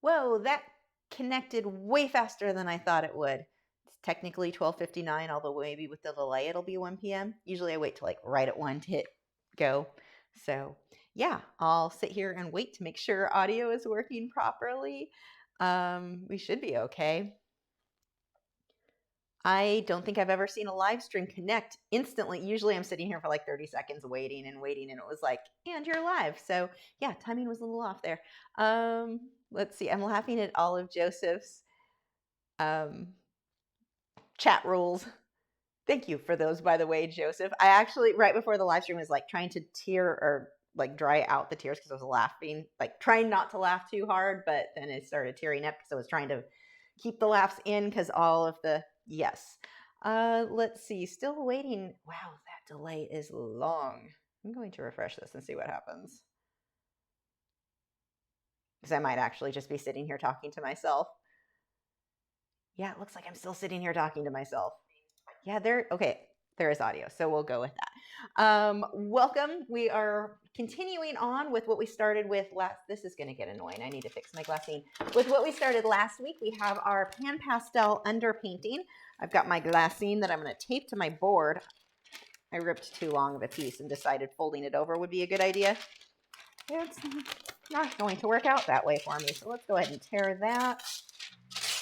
Whoa, that connected way faster than I thought it would. It's technically 12:59, although maybe with the delay it'll be 1 p.m. Usually I wait till like right at 1 to hit go. So yeah, I'll sit here and wait to make sure audio is working properly. We should be okay. I don't think I've ever seen a live stream connect instantly. Usually I'm sitting here for like 30 seconds waiting, and it was like, and you're live. So yeah, timing was a little off there. Let's see. I'm laughing at all of Joseph's chat rules. Thank you for those, by the way, Joseph. I actually, right before the live stream, was like trying to tear or like dry out the tears because I was laughing, like trying not to laugh too hard, but then it started tearing up because I was trying to keep the laughs in because all of the, yes. Let's see, still waiting. Wow, that delay is long. I'm going to refresh this and see what happens. Because I might actually just be sitting here talking to myself. Yeah, it looks like I'm still sitting here talking to myself. Yeah, okay, there is audio, so we'll go with that. Welcome. We are continuing on with what we started with last. This is going to get annoying. I need to fix my glassine. With what we started last week, we have our pan pastel underpainting. I've got my glassine that I'm going to tape to my board. I ripped too long of a piece and decided folding it over would be a good idea. It's not going to work out that way for me, so let's go ahead and tear that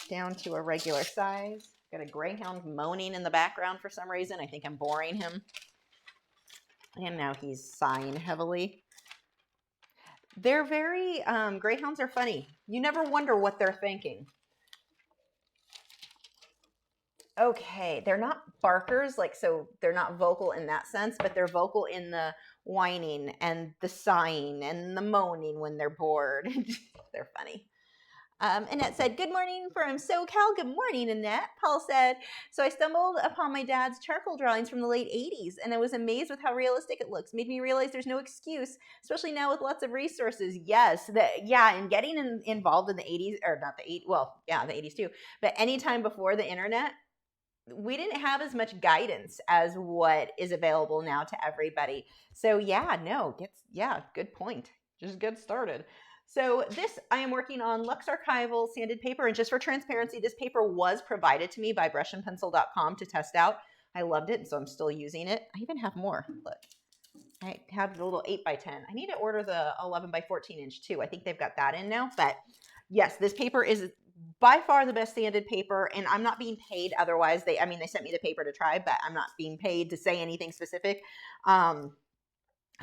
down to a regular size. Got a greyhound moaning in the background for some reason. I think I'm boring him. And now he's sighing heavily. They're very, greyhounds are funny. You never wonder what they're thinking. Okay, they're not barkers, like, so they're not vocal in that sense, but they're vocal in the whining and the sighing and the moaning when they're bored. They're funny. Annette said, good morning from SoCal. Good morning, Annette. Paul said, so I stumbled upon my dad's charcoal drawings from the late 80s, and I was amazed with how realistic it looks. Made me realize there's no excuse, especially now with lots of resources. Yes, and getting involved in the 80s, or not the 80s, well, yeah, the 80s too, but anytime before the internet, we didn't have as much guidance as what is available now to everybody. So yeah, good point. Just get started. So this, I am working on Lux Archival sanded paper, and just for transparency, this paper was provided to me by brushandpencil.com to test out. I loved it, and so I'm still using it. I even have more. Look, I have the little 8x10. I need to order the 11 by 14 inch too. I think they've got that in now, but yes, this paper is by far the best sanded paper, and I'm not being paid otherwise. They sent me the paper to try, but I'm not being paid to say anything specific. I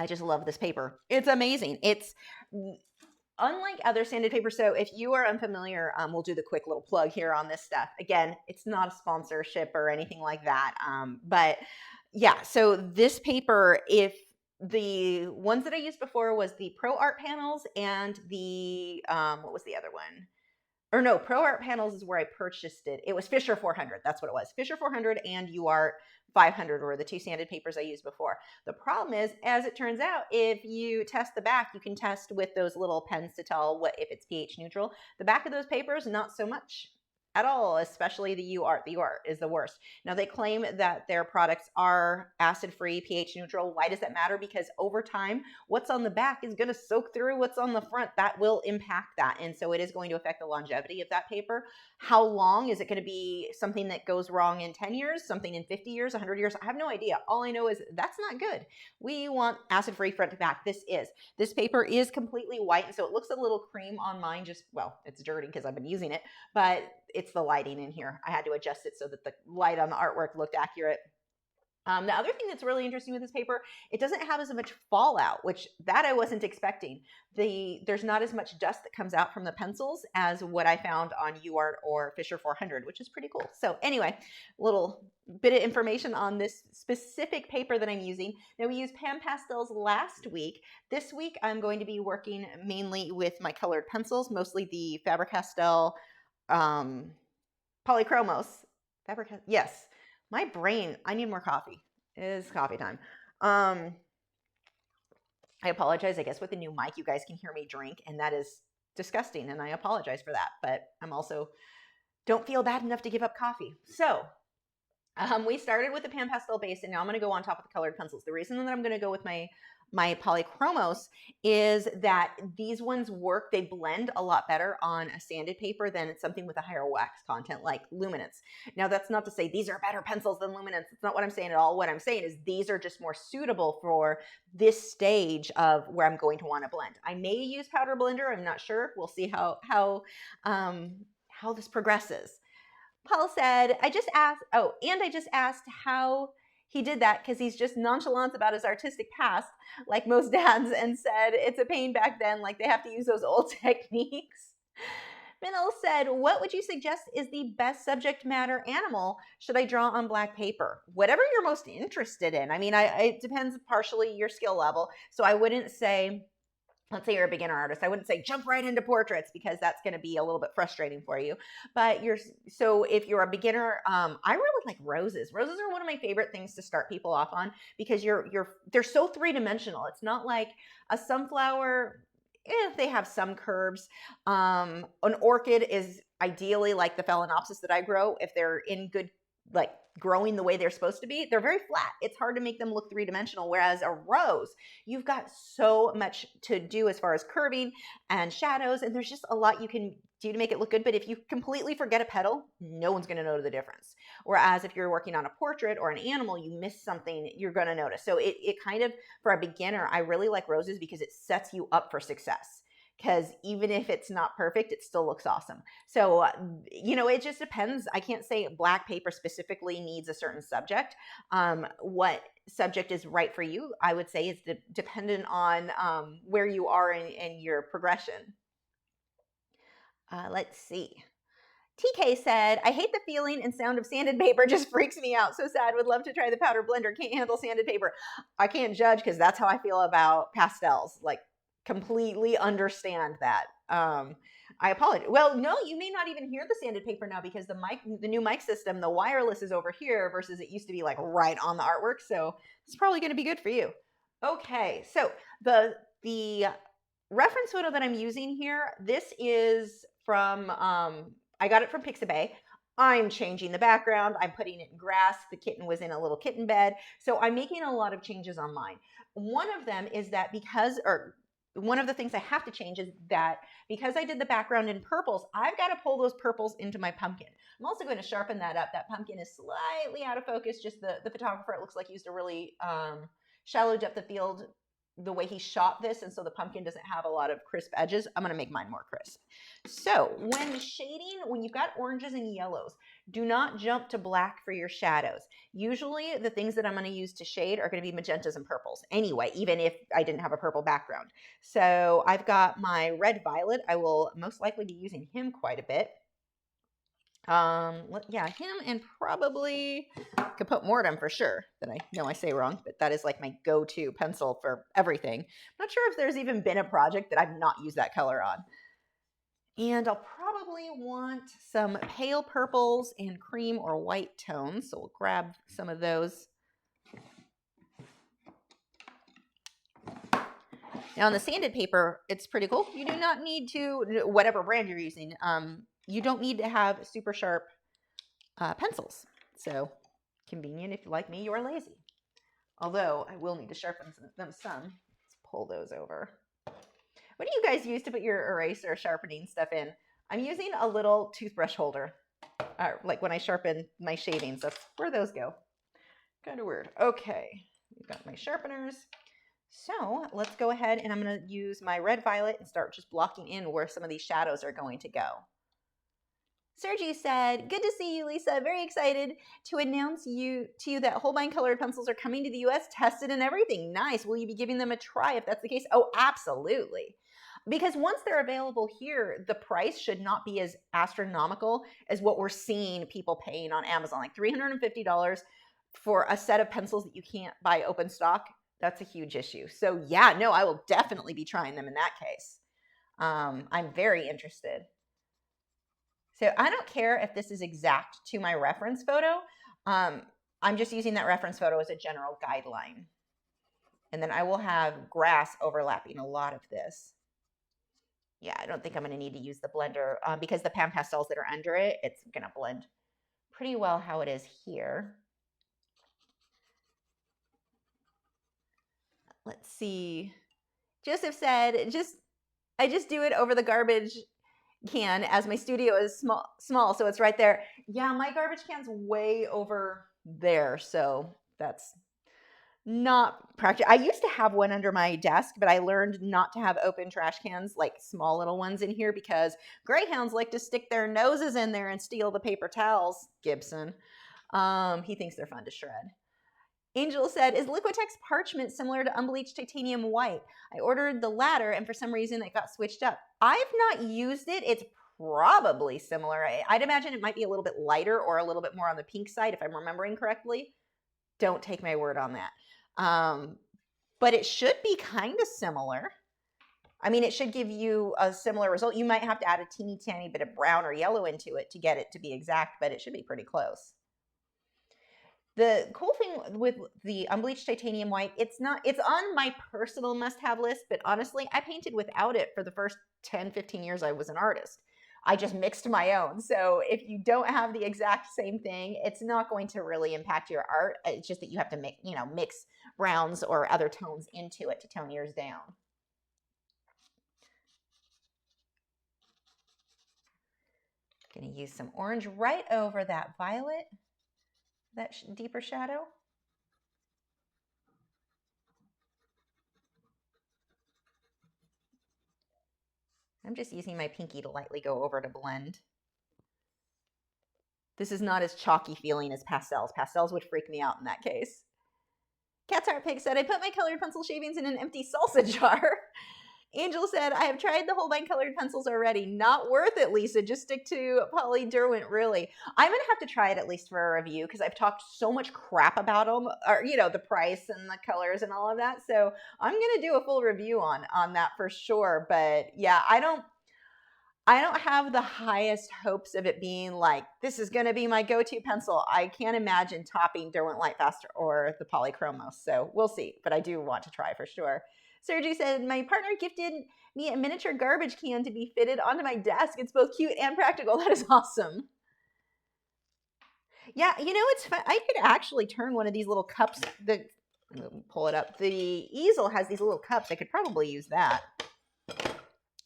just love this paper. It's amazing. It's unlike other sanded paper. So if you are unfamiliar, we'll do the quick little plug here on this stuff. Again, it's not a sponsorship or anything like that. But yeah, so this paper, if the ones that I used before was the Pro Art panels and the, what was the other one? Or no, Pro Art Panels is where I purchased it. It was Fisher 400. That's what it was. Fisher 400 and UArt 500 were the two sanded papers I used before. The problem is, as it turns out, if you test the back, you can test with those little pens to tell what if it's pH neutral. The back of those papers, not so much at all, especially the UArt. The UArt is the worst. Now, they claim that their products are acid-free, pH neutral. Why does that matter? Because over time, what's on the back is going to soak through what's on the front. That will impact that. And so it is going to affect the longevity of that paper. How long? Is it going to be something that goes wrong in 10 years, something in 50 years, 100 years? I have no idea. All I know is that's not good. We want acid-free front to back. This paper is completely white, and so it looks a little cream on mine. It's dirty because I've been using it, but it's the lighting in here. I had to adjust it so that the light on the artwork looked accurate. The other thing that's really interesting with this paper, it doesn't have as much fallout, which that I wasn't expecting. There's not as much dust that comes out from the pencils as what I found on UArt or Fisher 400, which is pretty cool. So anyway, little bit of information on this specific paper that I'm using. Now, we used pan pastels last week. This week, I'm going to be working mainly with my colored pencils, mostly the Faber-Castell Polychromos. Yes. My brain, I need more coffee. It is coffee time. I apologize. I guess with the new mic, you guys can hear me drink, and that is disgusting, and I apologize for that. But I'm also don't feel bad enough to give up coffee. So we started with the pan pastel base, and now I'm going to go on top of the colored pencils. The reason that I'm going to go with my my polychromos is that these ones work, they blend a lot better on a sanded paper than something with a higher wax content like luminance. Now, that's not to say these are better pencils than luminance. It's not what I'm saying at all. What I'm saying is these are just more suitable for this stage of where I'm going to want to blend. I may use powder blender. I'm not sure. We'll see how this progresses. Paul said, I just asked how he did that because he's just nonchalant about his artistic past, like most dads, and said it's a pain back then, like they have to use those old techniques. Minel said, what would you suggest is the best subject matter animal should I draw on black paper? Whatever you're most interested in. I mean, it depends partially your skill level. So I wouldn't say, let's say you're a beginner artist, I wouldn't say jump right into portraits because that's going to be a little bit frustrating for you. But so if you're a beginner, I really like roses. Roses are one of my favorite things to start people off on because they're so three-dimensional. It's not like a sunflower. They have some curves. An orchid is ideally like the phalaenopsis that I grow. If they're in good, like growing the way they're supposed to be, they're very flat. It's hard to make them look three-dimensional. Whereas a rose, you've got so much to do as far as curving and shadows, and there's just a lot you can do to make it look good. But if you completely forget a petal, no one's going to know the difference. Whereas if you're working on a portrait or an animal, you miss something, you're going to notice. So it kind of, for a beginner, I really like roses because it sets you up for success. Because even if it's not perfect, it still looks awesome. So, it just depends. I can't say black paper specifically needs a certain subject. What subject is right for you, I would say, is dependent on where you are in your progression. Let's see. TK said, I hate the feeling and sound of sanded paper. Just freaks me out. So sad. Would love to try the powder blender. Can't handle sanded paper. I can't judge because that's how I feel about pastels. Like, completely understand that. I apologize. Well, no, you may not even hear the sanded paper now because the new mic system, the wireless is over here versus it used to be like right on the artwork. So it's probably going to be good for you. Okay, so the reference photo that I'm using here, this is from, I got it from Pixabay. I'm changing the background. I'm putting it in grass. The kitten was in a little kitten bed. So I'm making a lot of changes on mine. One of them is that one of the things I have to change is that because I did the background in purples, I've got to pull those purples into my pumpkin. I'm also going to sharpen that up. That pumpkin is slightly out of focus. Just the photographer, it looks like, used a really shallow depth of field the way he shot this, and so the pumpkin doesn't have a lot of crisp edges. I'm going to make mine more crisp. So when shading, when you've got oranges and yellows, do not jump to black for your shadows. Usually the things that I'm going to use to shade are going to be magentas and purples anyway, even if I didn't have a purple background. So I've got my red violet. I will most likely be using him quite a bit. Yeah, him, and probably could put Mortem for sure. That I know I say wrong, but that is like my go-to pencil for everything. I'm not sure if there's even been a project that I've not used that color on. And I'll probably want some pale purples and cream or white tones, so we'll grab some of those. Now on the sanded paper, it's pretty cool. You do not need to, whatever brand you're using, you don't need to have super sharp pencils. So convenient if, like me, you're lazy. Although I will need to sharpen them some. Let's pull those over. What do you guys use to put your eraser sharpening stuff in? I'm using a little toothbrush holder, like when I sharpen my shavings. That's where those go. Kind of weird. Okay, we've got my sharpeners. So let's go ahead and I'm going to use my red violet and start just blocking in where some of these shadows are going to go. Sergi said, good to see you, Lisa. Very excited to announce to you that Holbein colored pencils are coming to the US, tested and everything. Nice. Will you be giving them a try if that's the case? Oh, absolutely. Because once they're available here, the price should not be as astronomical as what we're seeing people paying on Amazon, like $350 for a set of pencils that you can't buy open stock. That's a huge issue. So yeah, no, I will definitely be trying them in that case. I'm very interested. So I don't care if this is exact to my reference photo. I'm just using that reference photo as a general guideline. And then I will have grass overlapping a lot of this. Yeah, I don't think I'm going to need to use the blender because the pan pastels that are under it, it's going to blend pretty well how it is here. let's see. Joseph said, I just do it over the garbage can as my studio is small, so it's right there. Yeah, my garbage can's way over there, so that's not practical. I used to have one under my desk, but I learned not to have open trash cans, like small little ones in here, because greyhounds like to stick their noses in there and steal the paper towels. Gibson. He thinks they're fun to shred. Angel said, is Liquitex parchment similar to unbleached titanium white? I ordered the latter, and for some reason it got switched up. I've not used it. It's probably similar. I'd imagine it might be a little bit lighter or a little bit more on the pink side, if I'm remembering correctly. Don't take my word on that. But it should be kind of similar. I mean, it should give you a similar result. You might have to add a teeny tiny bit of brown or yellow into it to get it to be exact, but it should be pretty close. The cool thing with the unbleached titanium white, it's on my personal must-have list, but honestly, I painted without it for the first 10, 15 years I was an artist. I just mixed my own. So if you don't have the exact same thing, it's not going to really impact your art. It's just that you have to mix browns or other tones into it to tone yours down. I'm going to use some orange right over that violet, that deeper shadow. I'm just using my pinky to lightly go over to blend. This is not as chalky feeling as pastels. Pastels would freak me out in that case. Cat's Heart Pig said, I put my colored pencil shavings in an empty salsa jar. Angel said, I have tried the Holbein colored pencils already. Not worth it, Lisa. Just stick to Poly Derwent, really. I'm going to have to try it at least for a review because I've talked so much crap about them, or, the price and the colors and all of that. So I'm going to do a full review on that for sure. But yeah, I don't have the highest hopes of it being like, this is going to be my go-to pencil. I can't imagine topping Derwent Lightfast or the Polychromos. So we'll see, but I do want to try for sure. Sergi said, my partner gifted me a miniature garbage can to be fitted onto my desk. It's both cute and practical. That is awesome. Yeah, it's fun. I could actually turn one of these little cups. Pull it up. The easel has these little cups. I could probably use that.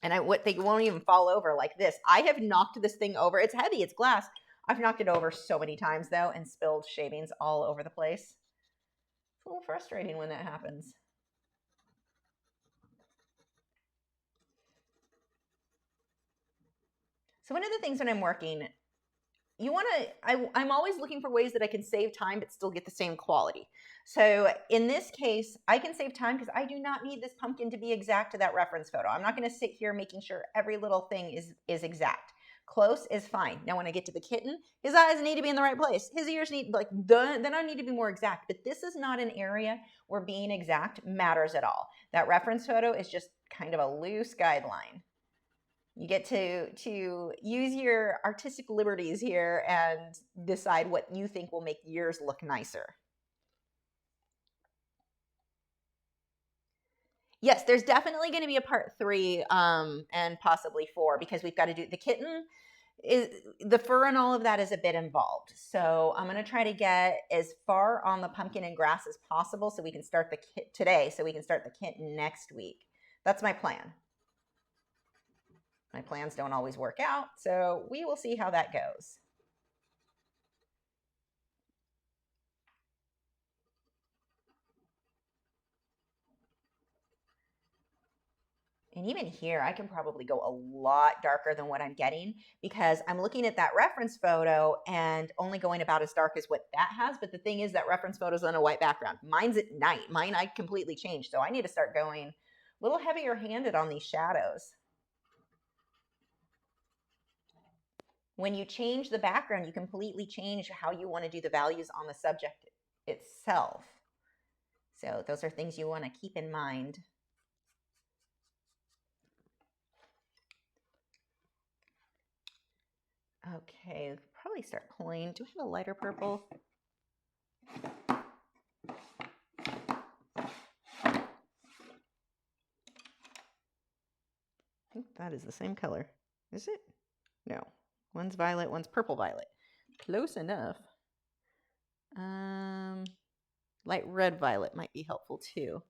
And they won't even fall over like this. I have knocked this thing over. It's heavy. It's glass. I've knocked it over so many times, though, and spilled shavings all over the place. It's a little frustrating when that happens. So one of the things when I'm working, I'm always looking for ways that I can save time but still get the same quality. So in this case, I can save time because I do not need this pumpkin to be exact to that reference photo. I'm not going to sit here making sure every little thing is exact. Close is fine. Now when I get to the kitten, his eyes need to be in the right place. His ears need, then I need to be more exact. But this is not an area where being exact matters at all. That reference photo is just kind of a loose guideline. You get to use your artistic liberties here and decide what you think will make yours look nicer. Yes, there's definitely going to be a part 3 and possibly 4 because we've got to do the kitten. The fur and all of that is a bit involved. So I'm going to try to get as far on the pumpkin and grass as possible so we can start the kit today, so we can start the kitten next week. That's my plan. My plans don't always work out, so we will see how that goes. And even here, I can probably go a lot darker than what I'm getting because I'm looking at that reference photo and only going about as dark as what that has. But the thing is that reference photo is on a white background. Mine's at night. Mine I completely changed. So I need to start going a little heavier handed on these shadows. When you change the background, you completely change how you want to do the values on the subject itself. So those are things you want to keep in mind. Okay, probably start pulling. Do I have a lighter purple? I think that is the same color. Is it? No. One's violet, one's purple violet. Close enough. Light red violet might be helpful too.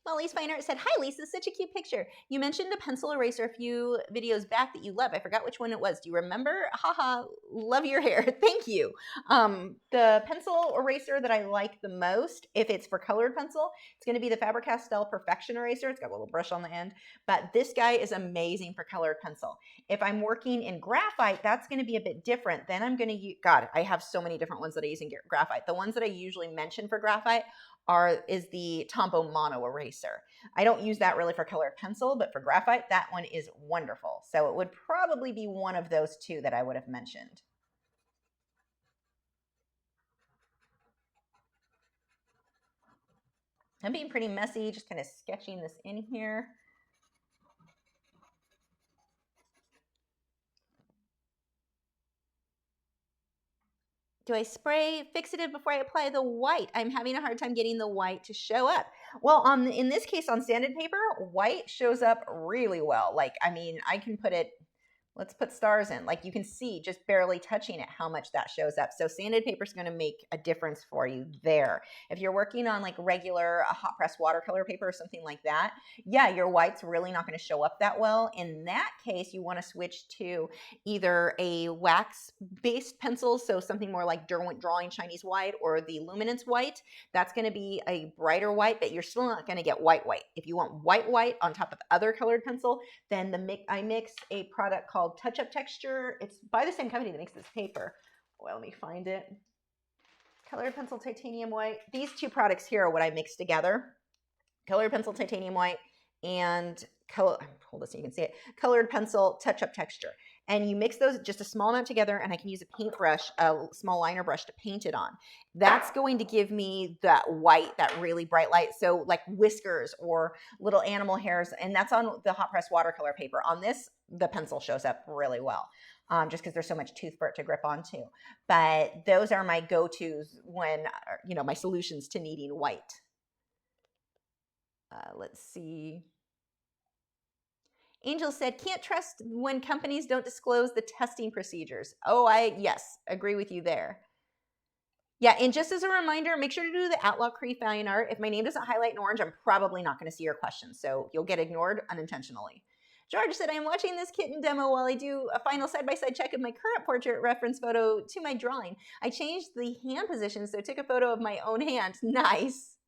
Molly's Fine Art said, hi, Lisa, such a cute picture. You mentioned a pencil eraser a few videos back that you love. I forgot which one it was. Do you remember? Haha, love your hair. Thank you. The pencil eraser that I like the most, if it's for colored pencil, it's going to be the Faber-Castell Perfection Eraser. It's got a little brush on the end, but this guy is amazing for colored pencil. If I'm working in graphite, that's going to be a bit different. Then I'm going to use, God, I have so many different ones that I use in graphite. The ones that I usually mention for graphite is the Tombow Mono Eraser. I don't use that really for colored pencil, but for graphite, that one is wonderful. So it would probably be one of those two that I would have mentioned. I'm being pretty messy, just kind of sketching this in here. Do I spray fixative before I apply the white? I'm having a hard time getting the white to show up. Well, in this case, on sanded paper, white shows up really well. Like, I mean, I can put it, let's put stars in. Like, you can see just barely touching it how much that shows up. So sanded paper is going to make a difference for you there. If you're working on like regular hot press watercolor paper or something like that, yeah, your white's really not going to show up that well. In that case, you want to switch to either a wax-based pencil, so something more like drawing Chinese white, or the luminance white. That's going to be a brighter white, but you're still not going to get white. If you want white on top of other colored pencil, then I mix a product called Touch Up Texture. It's by the same company that makes this paper. Well, let me find it. Colored pencil titanium white. These two products here are what I mix together. Colored pencil titanium white and hold this so you can see it. Colored pencil Touch Up Texture. And you mix those just a small amount together, and I can use a paintbrush, a small liner brush, to paint it on. That's going to give me that white, that really bright light. So like whiskers or little animal hairs, and that's on the hot press watercolor paper. On this, the pencil shows up really well. Just because there's so much tooth for it to grip onto. But those are my go-tos when, my solutions to needing white. Let's see. Angel said, can't trust when companies don't disclose the testing procedures. Oh, yes, agree with you there. Yeah, and just as a reminder, make sure to do the Lachri fine art. If my name doesn't highlight in orange, I'm probably not going to see your question, so you'll get ignored unintentionally. George said, I'm watching this kitten demo while I do a final side-by-side check of my current portrait reference photo to my drawing. I changed the hand position, so I took a photo of my own hand. Nice.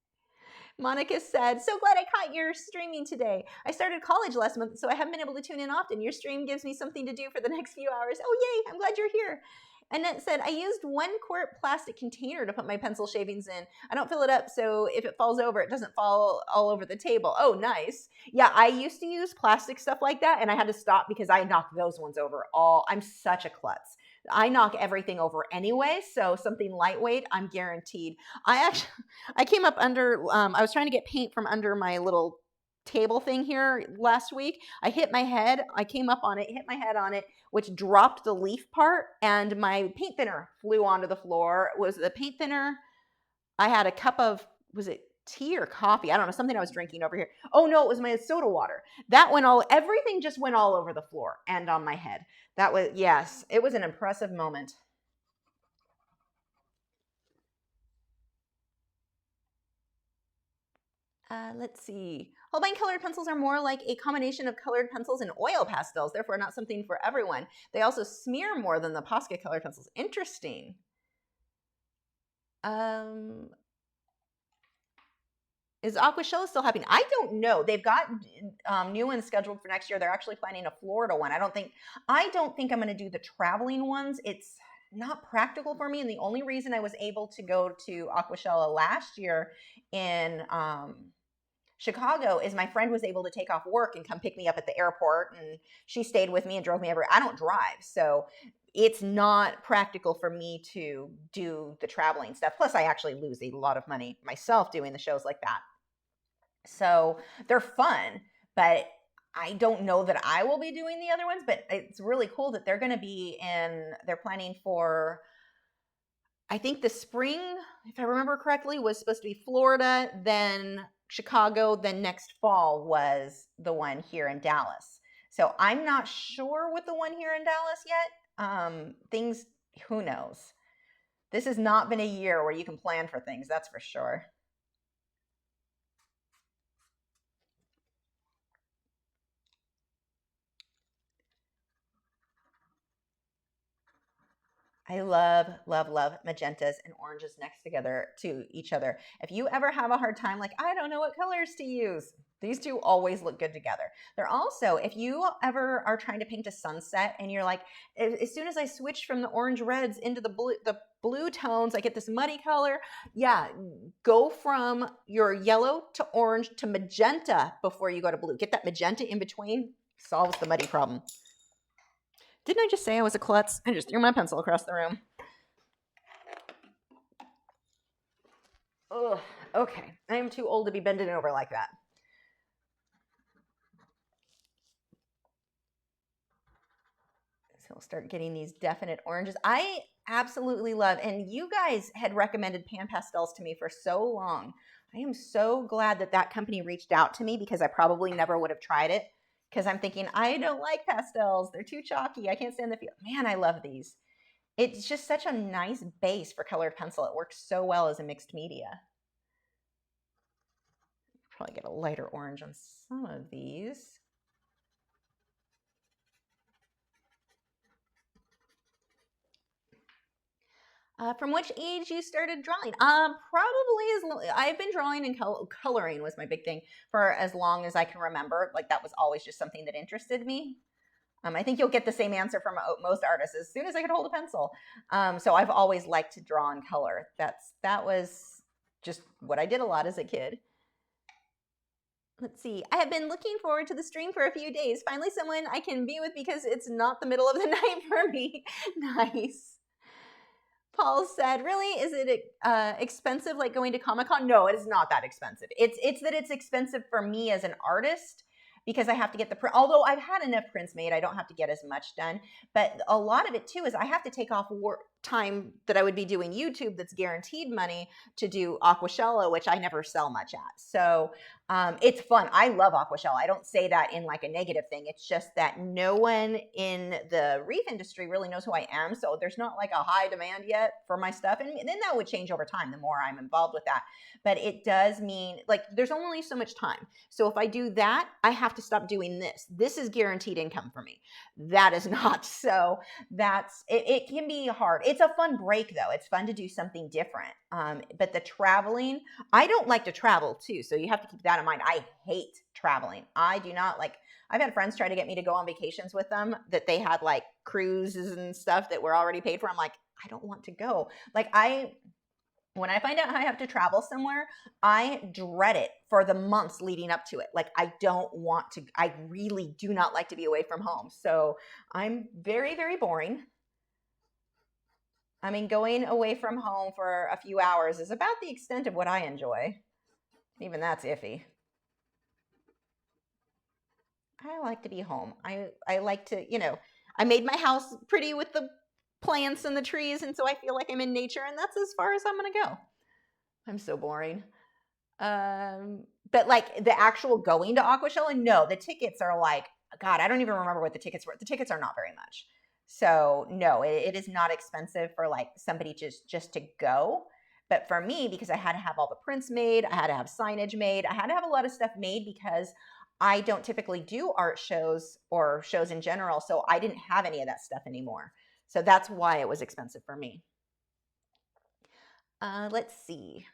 Monica said, so glad I caught your streaming today. I started college last month, so I haven't been able to tune in often. Your stream gives me something to do for the next few hours. Oh, yay, I'm glad you're here. Annette said, I used 1 quart plastic container to put my pencil shavings in. I don't fill it up, so if it falls over, it doesn't fall all over the table. Oh, nice. Yeah, I used to use plastic stuff like that, and I had to stop because I knocked those ones over all. I'm such a klutz. I knock everything over anyway, so something lightweight, I'm guaranteed. I came up under, I was trying to get paint from under my little table thing here last week. I hit my head, I came up on it, hit my head on it, which dropped the leaf part, and my paint thinner flew onto the floor. Was the paint thinner? I had a cup of, was it tea or coffee? I don't know, something I was drinking over here. Oh no, it was my soda water. That went everything just went all over the floor and on my head. That was, yes, it was an impressive moment. Let's see. Holbein colored pencils are more like a combination of colored pencils and oil pastels, therefore not something for everyone. They also smear more than the Posca colored pencils. Interesting. Is Aquashella still happening? I don't know. They've got new ones scheduled for next year. They're actually planning a Florida one. I don't think I'm going to do the traveling ones. It's not practical for me. And the only reason I was able to go to Aquashella last year in Chicago is my friend was able to take off work and come pick me up at the airport, and she stayed with me and drove me everywhere. I don't drive, so it's not practical for me to do the traveling stuff. Plus, I actually lose a lot of money myself doing the shows like that. So they're fun, but I don't know that I will be doing the other ones, but it's really cool that they're going to be they're planning for, I think the spring, if I remember correctly, was supposed to be Florida, then Chicago, then next fall was the one here in Dallas. So I'm not sure with the one here in Dallas yet. Who knows? This has not been a year where you can plan for things, that's for sure. I love, love, love magentas and oranges next together to each other. If you ever have a hard time, like, I don't know what colors to use, these two always look good together. They're also, if you ever are trying to paint a sunset and you're like, as soon as I switch from the orange reds into the blue tones, I get this muddy color. Yeah, go from your yellow to orange to magenta before you go to blue. Get that magenta in between, solves the muddy problem. Didn't I just say I was a klutz? I just threw my pencil across the room. Ugh, okay. I am too old to be bending over like that. So we'll start getting these definite oranges. I absolutely love, and you guys had recommended pan pastels to me for so long. I am so glad that that company reached out to me because I probably never would have tried it because I'm thinking, I don't like pastels. They're too chalky. I can't stand the feel. Man, I love these. It's just such a nice base for colored pencil. It works so well as a mixed media. Probably get a lighter orange on some of these. From which age you started drawing? Probably I've been drawing and coloring was my big thing for as long as I can remember. Like that was always just something that interested me. I think you'll get the same answer from most artists as soon as I could hold a pencil. So I've always liked to draw and color. That was just what I did a lot as a kid. Let's see. I have been looking forward to the stream for a few days. Finally, someone I can be with because it's not the middle of the night for me. Nice. Paul said, really, is it expensive like going to Comic-Con? No, it is not that expensive. It's that it's expensive for me as an artist because I have to get the print. Although I've had enough prints made, I don't have to get as much done. But a lot of it too is I have to take off work time that I would be doing YouTube that's guaranteed money to do aquashello, which I never sell much at. So it's fun. I love aquashello. I don't say that in like a negative thing. It's just that no one in the reef industry really knows who I am. So there's not like a high demand yet for my stuff. And then that would change over time the more I'm involved with that. But it does mean like there's only so much time. So if I do that, I have to stop doing this. This is guaranteed income for me. That is not. So it can be hard. It's a fun break though. It's fun to do something different. But the traveling, I don't like to travel too. So you have to keep that in mind. I hate traveling. I do not like, I've had friends try to get me to go on vacations with them that they had like cruises and stuff that were already paid for. I'm like, I don't want to go. Like when I find out I have to travel somewhere, I dread it for the months leading up to it. Like I don't want to, I really do not like to be away from home. So I'm very, very boring. I mean, going away from home for a few hours is about the extent of what I enjoy. Even that's iffy. I like to be home. I like to, I made my house pretty with the plants and the trees, and so I feel like I'm in nature, and that's as far as I'm gonna go. I'm so boring. But like the actual going to aquashello, no, the tickets are like, God, I don't even remember what the tickets were. The tickets are not very much. So no, it is not expensive for like somebody just to go. But for me, because I had to have all the prints made, I had to have signage made, I had to have a lot of stuff made because I don't typically do art shows or shows in general. So I didn't have any of that stuff anymore. So that's why it was expensive for me. Let's see.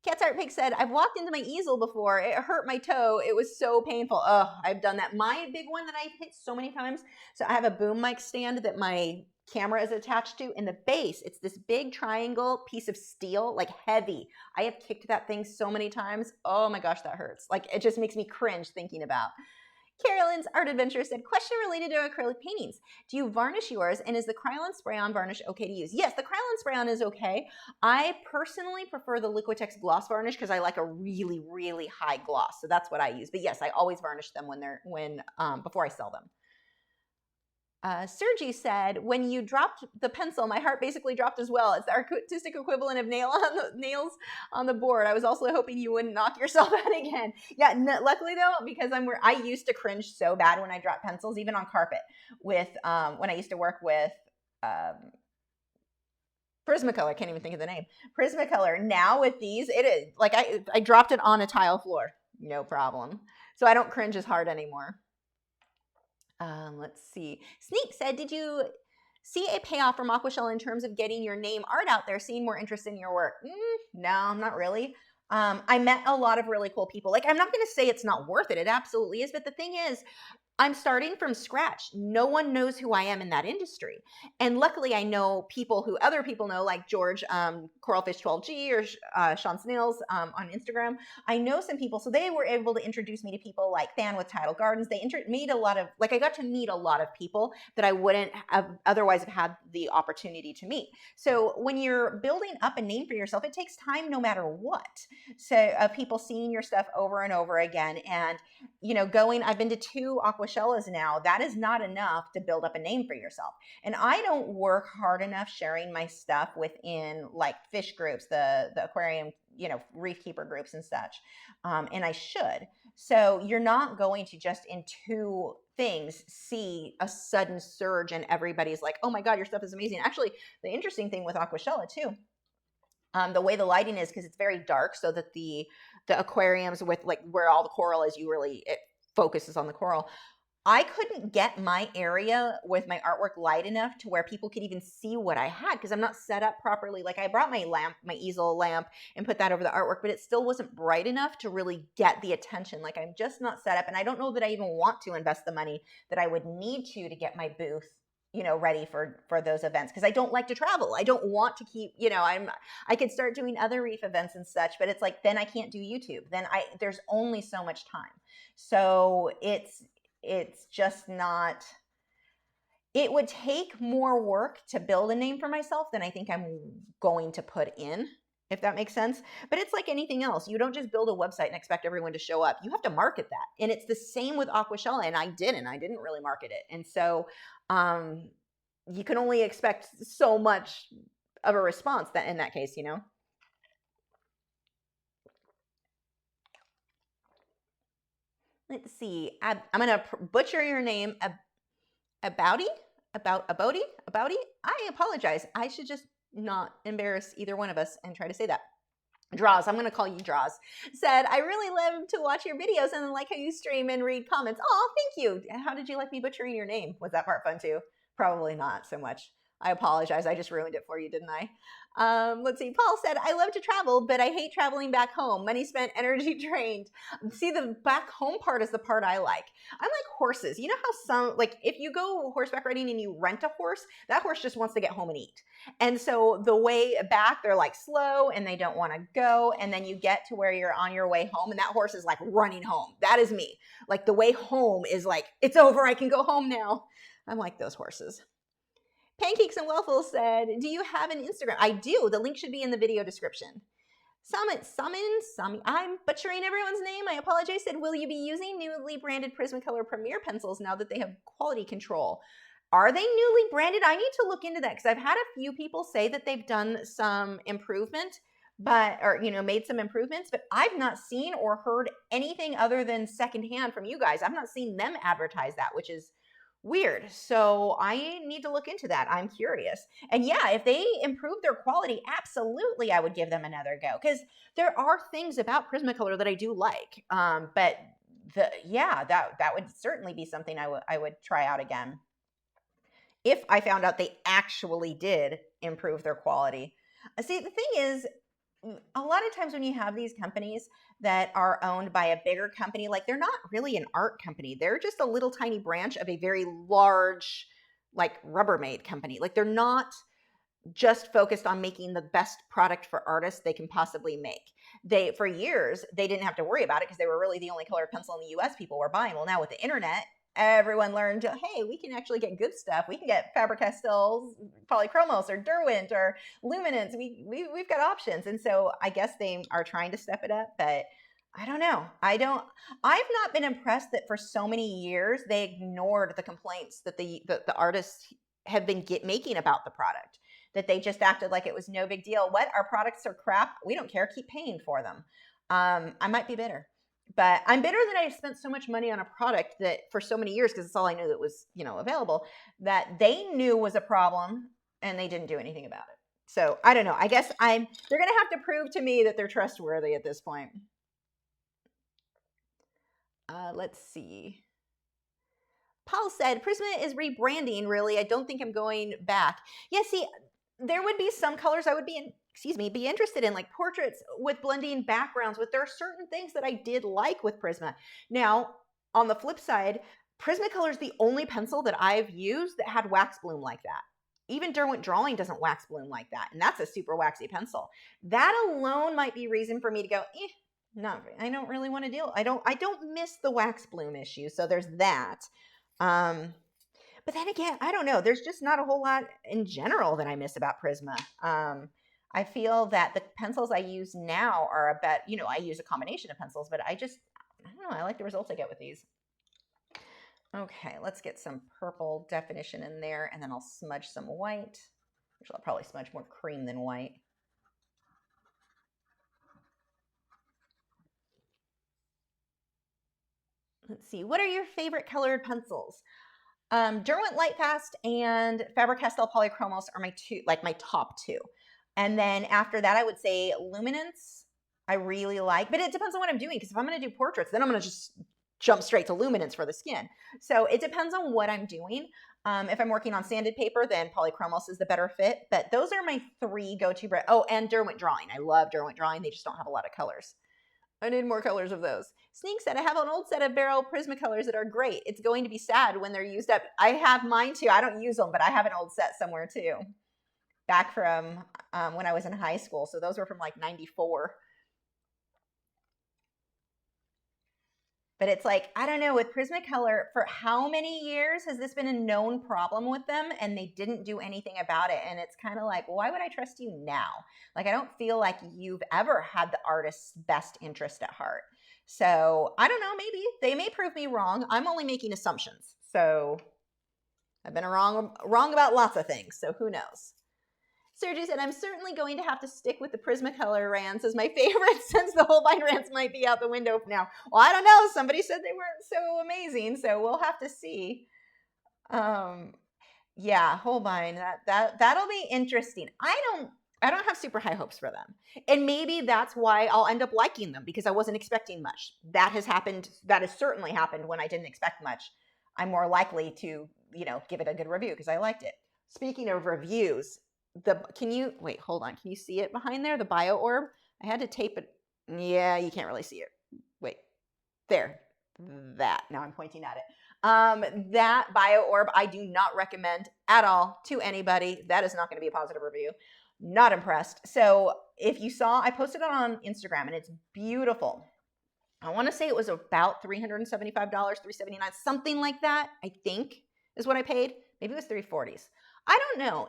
Cat's Art Pig said, I've walked into my easel before. It hurt my toe. It was so painful. Oh, I've done that. My big one that I've hit so many times. So I have a boom mic stand that my camera is attached to. In the base, it's this big triangle piece of steel, like heavy. I have kicked that thing so many times. Oh my gosh, that hurts. Like it just makes me cringe thinking about. Carolyn's Art Adventure said, question related to acrylic paintings. Do you varnish yours, and is the Krylon spray-on varnish okay to use? Yes, the Krylon spray-on is okay. I personally prefer the Liquitex gloss varnish because I like a really, really high gloss. So that's what I use. But yes, I always varnish them before I sell them. Sergi said, when you dropped the pencil, my heart basically dropped as well. It's the artistic equivalent of nails on the board. I was also hoping you wouldn't knock yourself out again. Yeah, luckily though, because I used to cringe so bad when I dropped pencils, even on carpet with, when I used to work with, Prismacolor, I can't even think of the name. Prismacolor. Now with these, it is like I dropped it on a tile floor, no problem. So I don't cringe as hard anymore. Let's see. Sneak said, did you See a payoff from Aquashell in terms of getting your name art out there, seeing more interest in your work. No, not really. I met a lot of really cool people. Like, I'm not going to say it's not worth it. It absolutely is. But the thing is, I'm starting from scratch. No one knows who I am in that industry. And luckily I know people who other people know, like George, Coralfish12G, or Sean Snails on Instagram. I know some people, so they were able to introduce me to people like Fan with Tidal Gardens. They made a lot of, like, I got to meet a lot of people that I wouldn't have otherwise have had the opportunity to meet. So when you're building up a name for yourself, it takes time no matter what. So people seeing your stuff over and over again, and I've been to 2 Aquashellas now. That is not enough to build up a name for yourself. And I don't work hard enough sharing my stuff within like fish groups, the aquarium, reef keeper groups and such. And I should. So you're not going to just in 2 things see a sudden surge and everybody's like, oh my God, your stuff is amazing. Actually, the interesting thing with Aquashella too, the way the lighting is, because it's very dark, so that the aquariums with like where all the coral is, it focuses on the coral. I couldn't get my area with my artwork light enough to where people could even see what I had, because I'm not set up properly. Like, I brought my easel lamp and put that over the artwork, but it still wasn't bright enough to really get the attention. Like, I'm just not set up, and I don't know that I even want to invest the money that I would need to get my booth ready for those events, because I don't like to travel. I don't want to keep, I could start doing other reef events and such, but it's like, then I can't do YouTube. Then there's only so much time. So it's just not, it would take more work to build a name for myself than I think I'm going to put in, if that makes sense. But it's like anything else. You don't just build a website and expect everyone to show up. You have to market that. And it's the same with Aquashella, and I didn't really market it. And so you can only expect so much of a response that in that case, Let's see. I'm going to butcher your name. Abouty? I apologize. I should just not embarrass either one of us and try to say that. Draws, I'm going to call you Draws, said, I really love to watch your videos and like how you stream and read comments. Oh, thank you. How did you like me butchering your name? Was that part fun too? Probably not so much. I apologize. I just ruined it for you, didn't I? Let's see. Paul said, I love to travel, but I hate traveling back home. Money spent, energy drained. See, the back home part is the part I like. I like horses. You know how if you go horseback riding and you rent a horse, that horse just wants to get home and eat. And so the way back, they're like slow and they don't want to go. And then you get to where you're on your way home and that horse is like running home. That is me. Like, the way home is like, it's over. I can go home now. I'm like those horses. Pancakes and Waffles said, do you have an Instagram? I do. The link should be in the video description. I'm butchering everyone's name. I apologize. Said, will you be using newly branded Prismacolor Premier pencils now that they have quality control? Are they newly branded? I need to look into that, because I've had a few people say that they've done some improvement, made some improvements, but I've not seen or heard anything other than secondhand from you guys. I've not seen them advertise that, which is weird. So I need to look into that. I'm curious. And yeah, if they improve their quality, absolutely, I would give them another go, because there are things about Prismacolor that I do like. But that would certainly be something I would try out again if I found out they actually did improve their quality. See, the thing is, a lot of times when you have these companies that are owned by a bigger company, like, they're not really an art company. They're just a little tiny branch of a very large, like, Rubbermaid company. Like, they're not just focused on making the best product for artists they can possibly make. For years, they didn't have to worry about it because they were really the only colored pencil in the US people were buying. Well, now with the internet, everyone learned, hey, we can actually get good stuff. We can get Faber-Castells, Polychromos, or Derwent, or Luminance. We've got options. And so I guess they are trying to step it up, but I don't know. I've not been impressed that for so many years they ignored the complaints that the artists have been making about the product, that they just acted like it was no big deal. What? Our products are crap. We don't care. Keep paying for them. I might be bitter. But I'm bitter that I spent so much money on a product that for so many years, because it's all I knew that was, available, that they knew was a problem and they didn't do anything about it. So I don't know. I guess they're going to have to prove to me that they're trustworthy at this point. Let's see. Paul said, Prisma is rebranding, really. I don't think I'm going back. Yeah, see, there would be some colors I would be interested in, like portraits with blending backgrounds. But there are certain things that I did like with Prisma. Now, on the flip side, Prismacolor is the only pencil that I've used that had wax bloom like that. Even Derwent Drawing doesn't wax bloom like that, and that's a super waxy pencil. That alone might be reason for me to go, no, I don't really want to deal. I don't miss the wax bloom issue, so there's that. But then again, I don't know. There's just not a whole lot in general that I miss about Prisma. I feel that the pencils I use now are a bit, I use a combination of pencils, but I don't know. I like the results I get with these. Okay, let's get some purple definition in there, and then I'll smudge some white. Which I'll probably smudge more cream than white. Let's see. What are your favorite colored pencils? Derwent Lightfast and Faber-Castell Polychromos are my top two. And then after that, I would say Luminance I really like, but it depends on what I'm doing, because if I'm going to do portraits, then I'm going to just jump straight to Luminance for the skin. So it depends on what I'm doing. If I'm working on sanded paper, then Polychromos is the better fit. But those are my three go-to. Oh, and Derwent Drawing. I love Derwent Drawing. They just don't have a lot of colors. I need more colors of those. Sneak said, I have an old set of Barrel Prismacolors that are great. It's going to be sad when they're used up. I have mine too. I don't use them, but I have an old set somewhere too. Back from when I was in high school. So those were from like 94. But it's like, I don't know, with Prismacolor, for how many years has this been a known problem with them and they didn't do anything about it? And it's kind of like, why would I trust you now? Like, I don't feel like you've ever had the artist's best interest at heart. So I don't know, maybe they may prove me wrong. I'm only making assumptions. So I've been wrong about lots of things. So who knows? Sergio said, I'm certainly going to have to stick with the Prismacolor rants as my favorite, since the Holbein rants might be out the window now. Well, I don't know. Somebody said they weren't so amazing, so we'll have to see. Yeah, Holbein, that'll be interesting. I don't have super high hopes for them. And maybe that's why I'll end up liking them, because I wasn't expecting much. That has certainly happened when I didn't expect much. I'm more likely to, give it a good review because I liked it. Speaking of reviews, wait, hold on. Can you see it behind there? The bio orb? I had to tape it. Yeah, you can't really see it. Wait, there. That. Now I'm pointing at it. That bio orb, I do not recommend at all to anybody. That is not going to be a positive review. Not impressed. So if you saw, I posted it on Instagram and it's beautiful. I want to say it was about $375, $379, something like that, I think is what I paid. Maybe it was $340s. I don't know.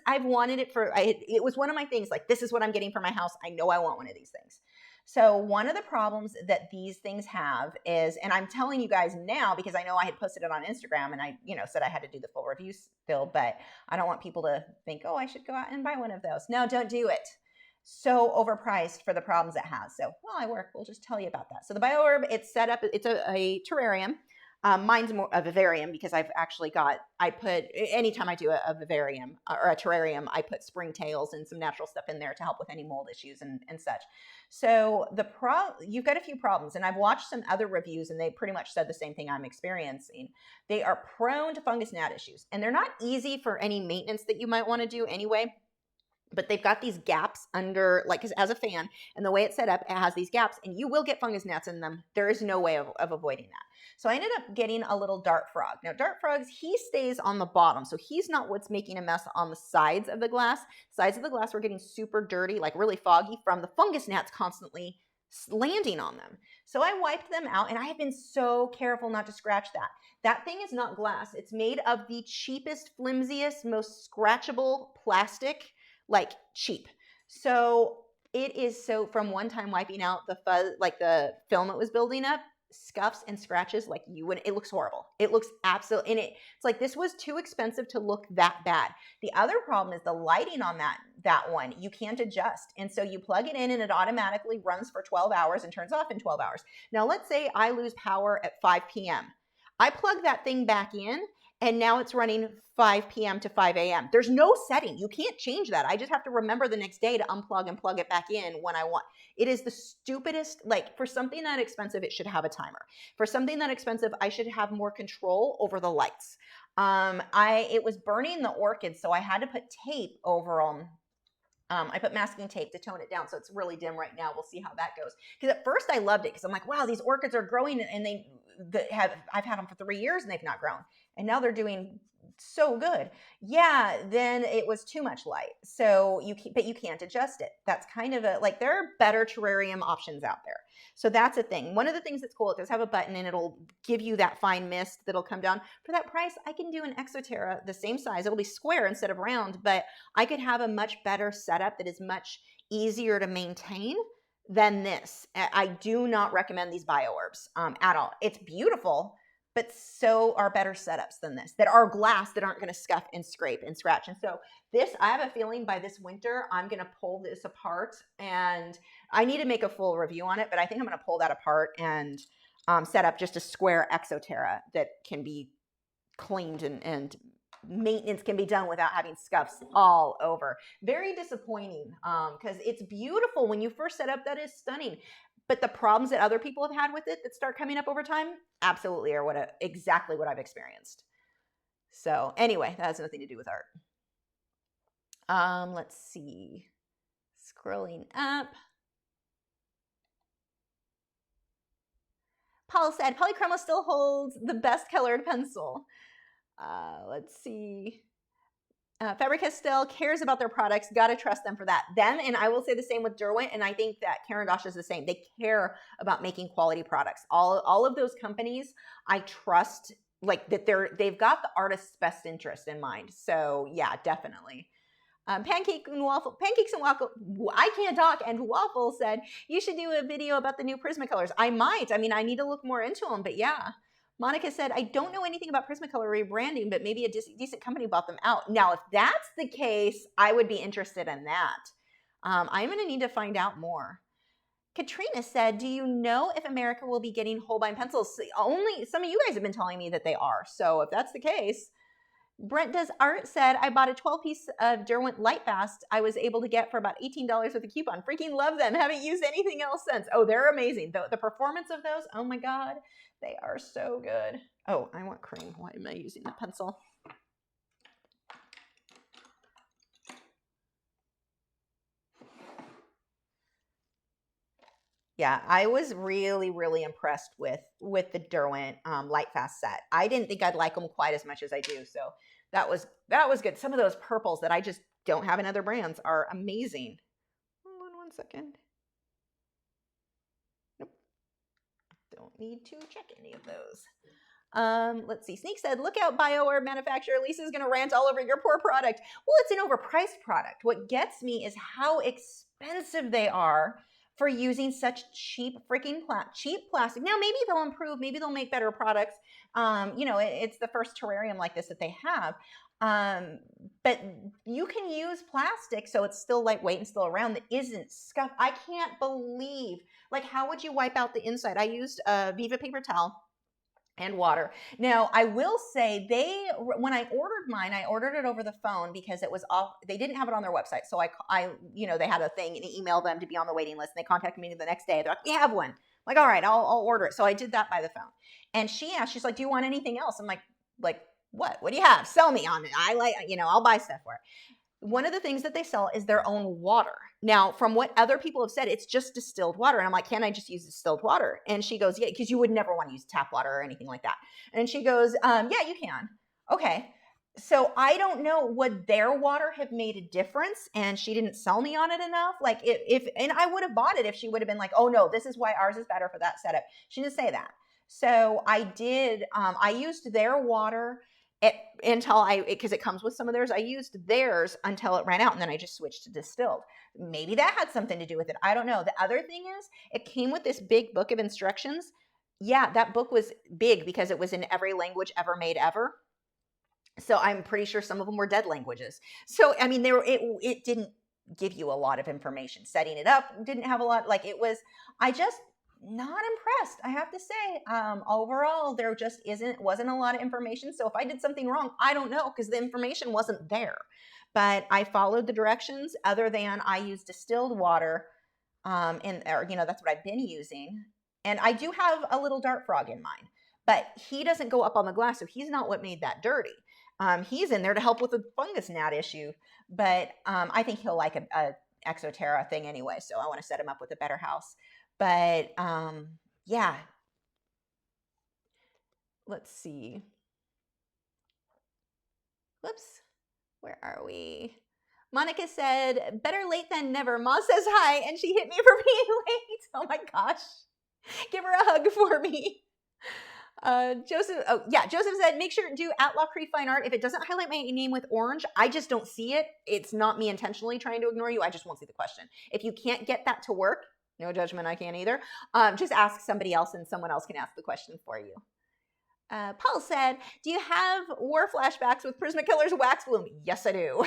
I've wanted it it was one of my things, like, this is what I'm getting for my house. I know I want one of these things. So one of the problems that these things have is, and I'm telling you guys now because I know I had posted it on Instagram and I, said I had to do the full review still, but I don't want people to think, oh, I should go out and buy one of those. No, don't do it. So overpriced for the problems it has. So while I work, we'll just tell you about that. So the BioOrb, it's set up, it's a terrarium. Mine's more a vivarium because anytime I do a vivarium or a terrarium, I put springtails and some natural stuff in there to help with any mold issues and such. So you've got a few problems, and I've watched some other reviews and they pretty much said the same thing I'm experiencing. They are prone to fungus gnat issues, and they're not easy for any maintenance that you might want to do anyway. But they've got these gaps under, like, as a fan, and the way it's set up, it has these gaps, and you will get fungus gnats in them. There is no way of avoiding that. So I ended up getting a little dart frog. Now, dart frogs, he stays on the bottom, so he's not what's making a mess on the sides of the glass. Sides of the glass were getting super dirty, like really foggy, from the fungus gnats constantly landing on them. So I wiped them out, and I have been so careful not to scratch that. That thing is not glass. It's made of the cheapest, flimsiest, most scratchable plastic, like cheap. So it is from one time wiping out the fuzz, like the film it was building up, scuffs and scratches like you would. It looks horrible. It looks absolutely, and it's like this was too expensive to look that bad. The other problem is the lighting on that one. You can't adjust. And so you plug it in and it automatically runs for 12 hours and turns off in 12 hours. Now let's say I lose power at 5 p.m. I plug that thing back in and now it's running 5 p.m. to 5 a.m. There's no setting. You can't change that. I just have to remember the next day to unplug and plug it back in when I want. It is the stupidest, like for something that expensive, it should have a timer. For something that expensive, I should have more control over the lights. It was burning the orchids, so I had to put tape over them. I put masking tape to tone it down, so it's really dim right now. We'll see how that goes. Because at first I loved it because I'm like, wow, these orchids are growing, and I've had them for 3 years and they've not grown, and now they're doing so good. Yeah, then it was too much light, so but you can't adjust it. That's kind of like there are better terrarium options out there. So that's a thing. One of the things that's cool, it does have a button and it'll give you that fine mist that'll come down. For that price, I can do an Exoterra the same size. It'll be square instead of round, but I could have a much better setup that is much easier to maintain than this. I do not recommend these bio-orbs at all. It's beautiful, but so are better setups than this that are glass that aren't going to scuff and scrape and scratch. And so this, I have a feeling by this winter, I'm going to pull this apart, and I need to make a full review on it, but I think I'm going to pull that apart and set up just a square Exoterra that can be cleaned and maintenance can be done without having scuffs all over. Very disappointing because it's beautiful. When you first set up, that is stunning. But the problems that other people have had with it that start coming up over time absolutely are exactly what I've experienced. So anyway, that has nothing to do with art. Let's see. Scrolling up. Paul said, Polychroma still holds the best colored pencil. Let's see. Faber-Castell cares about their products. Got to trust them for that. Them, and I will say the same with Derwent, and I think that Caran d'Ache is the same. They care about making quality products. All of those companies, I trust, like that they've got the artist's best interest in mind. So yeah, definitely. Pancakes and Waffle, I can't talk, and Waffle said, you should do a video about the new Prismacolors. I might. I mean, I need to look more into them, but yeah. Monica said, I don't know anything about Prismacolor rebranding, but maybe a decent company bought them out. Now, if that's the case, I would be interested in that. I'm going to need to find out more. Katrina said, do you know if America will be getting Holbein pencils? Only some of you guys have been telling me that they are. So if that's the case, Brent Does Art said, I bought a 12-piece of Derwent Lightfast I was able to get for about $18 with a coupon. Freaking love them. Haven't used anything else since. Oh, they're amazing. The performance of those, oh my God, they are so good. Oh, I want cream. Why am I using the pencil? Yeah, I was really, really impressed with the Derwent Lightfast set. I didn't think I'd like them quite as much as I do, so that was good. Some of those purples that I just don't have in other brands are amazing. Hold on one second. Nope. Don't need to check any of those. Let's see. Sneak said, look out, bio-orb manufacturer. Lisa's going to rant all over your poor product. Well, it's an overpriced product. What gets me is how expensive they are for using such cheap freaking cheap plastic. Now, maybe they'll improve. Maybe they'll make better products. You know, it's the first terrarium like this that they have. But you can use plastic so it's still lightweight and still around that isn't scuffed. I can't believe, like, how would you wipe out the inside? I used a Viva paper towel and water. Now, I will say when I ordered mine, I ordered it over the phone because it was off. They didn't have it on their website. So you know, they had a thing and emailed them to be on the waiting list. And they contacted me the next day. They're like, we have one. I'm like, all right, I'll order it. So I did that by the phone. And she asked, she's like, do you want anything else? I'm like, what? What do you have? Sell me on it. I'll buy stuff for it. One of the things that they sell is their own water. Now, from what other people have said, it's just distilled water. And I'm like, can I just use distilled water? And she goes, yeah, because you would never want to use tap water or anything like that. And she goes, yeah, you can. Okay. So I don't know, would their water have made a difference? And she didn't sell me on it enough. Like and I would have bought it if she would have been like, oh no, this is why ours is better for that setup. She didn't say that. So I did, I used their water because it comes with some of theirs. I used theirs until it ran out, and then I just switched to distilled. Maybe that had something to do with it. I don't know. The other thing is, it came with this big book of instructions. Yeah, that book was big because it was in every language ever made ever. So I'm pretty sure some of them were dead languages. So I mean, it didn't give you a lot of information. Setting it up didn't have a lot. Like it was. not impressed, I have to say. Overall, there just wasn't a lot of information. So if I did something wrong, I don't know, because the information wasn't there. But I followed the directions, other than I use distilled water, or that's what I've been using. And I do have a little dart frog in mine, but he doesn't go up on the glass, so he's not what made that dirty. He's in there to help with the fungus gnat issue, but I think he'll like a Exoterra thing anyway, so I want to set him up with a better house. But yeah, let's see. Whoops, where are we? Monica said, better late than never. Ma says hi, and she hit me for being late. Oh my gosh. Give her a hug for me. Joseph said, make sure to do @Lachri Fine Art. If it doesn't highlight my name with orange, I just don't see it. It's not me intentionally trying to ignore you. I just won't see the question. If you can't get that to work, no judgment, I can't either. Just ask somebody else, and someone else can ask the question for you. Paul said, do you have war flashbacks with Prismacolor's Wax Bloom? Yes, I do.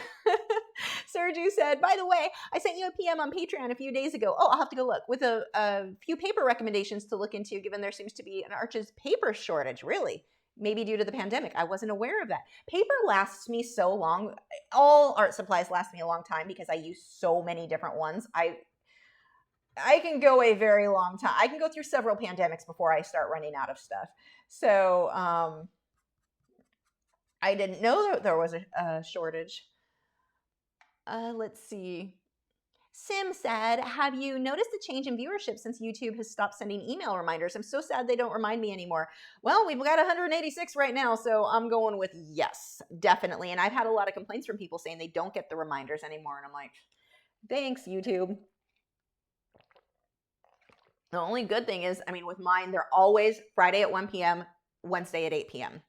Sergio said, by the way, I sent you a PM on Patreon a few days ago. Oh, I'll have to go look. With a few paper recommendations to look into, given there seems to be an Arches paper shortage. Really? Maybe due to the pandemic. I wasn't aware of that. Paper lasts me so long. All art supplies last me a long time because I use so many different ones. I can go a very long time. I can go through several pandemics before I start running out of stuff. So I didn't know that there was a shortage. Let's see. Sim said, have you noticed a change in viewership since YouTube has stopped sending email reminders? I'm so sad they don't remind me anymore. Well, we've got 186 right now, so I'm going with yes, definitely. And I've had a lot of complaints from people saying they don't get the reminders anymore. And I'm like, thanks, YouTube. The only good thing is, I mean, with mine, they're always Friday at 1 p.m., Wednesday at 8 p.m.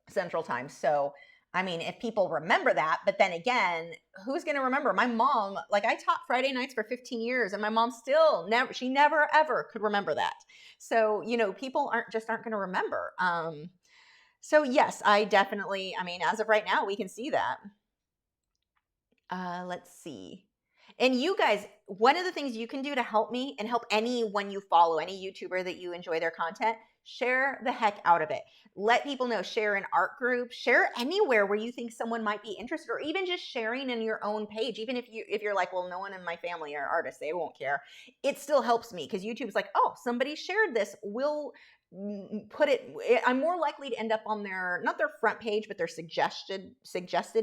Central Time. So, I mean, if people remember that, but then again, who's going to remember? My mom, like I taught Friday nights for 15 years and my mom still never ever could remember that. So, people aren't going to remember. So yes, I definitely, I mean, as of right now, we can see that. Let's see. And you guys, one of the things you can do to help me and help anyone you follow, any YouTuber that you enjoy their content, share the heck out of it. Let people know, share in art groups, share anywhere where you think someone might be interested, or even just sharing in your own page. Even if you're like, well, no one in my family are artists, they won't care. It still helps me because YouTube's like, oh, somebody shared this. We'll put it, I'm more likely to end up on their, not their front page, but their suggested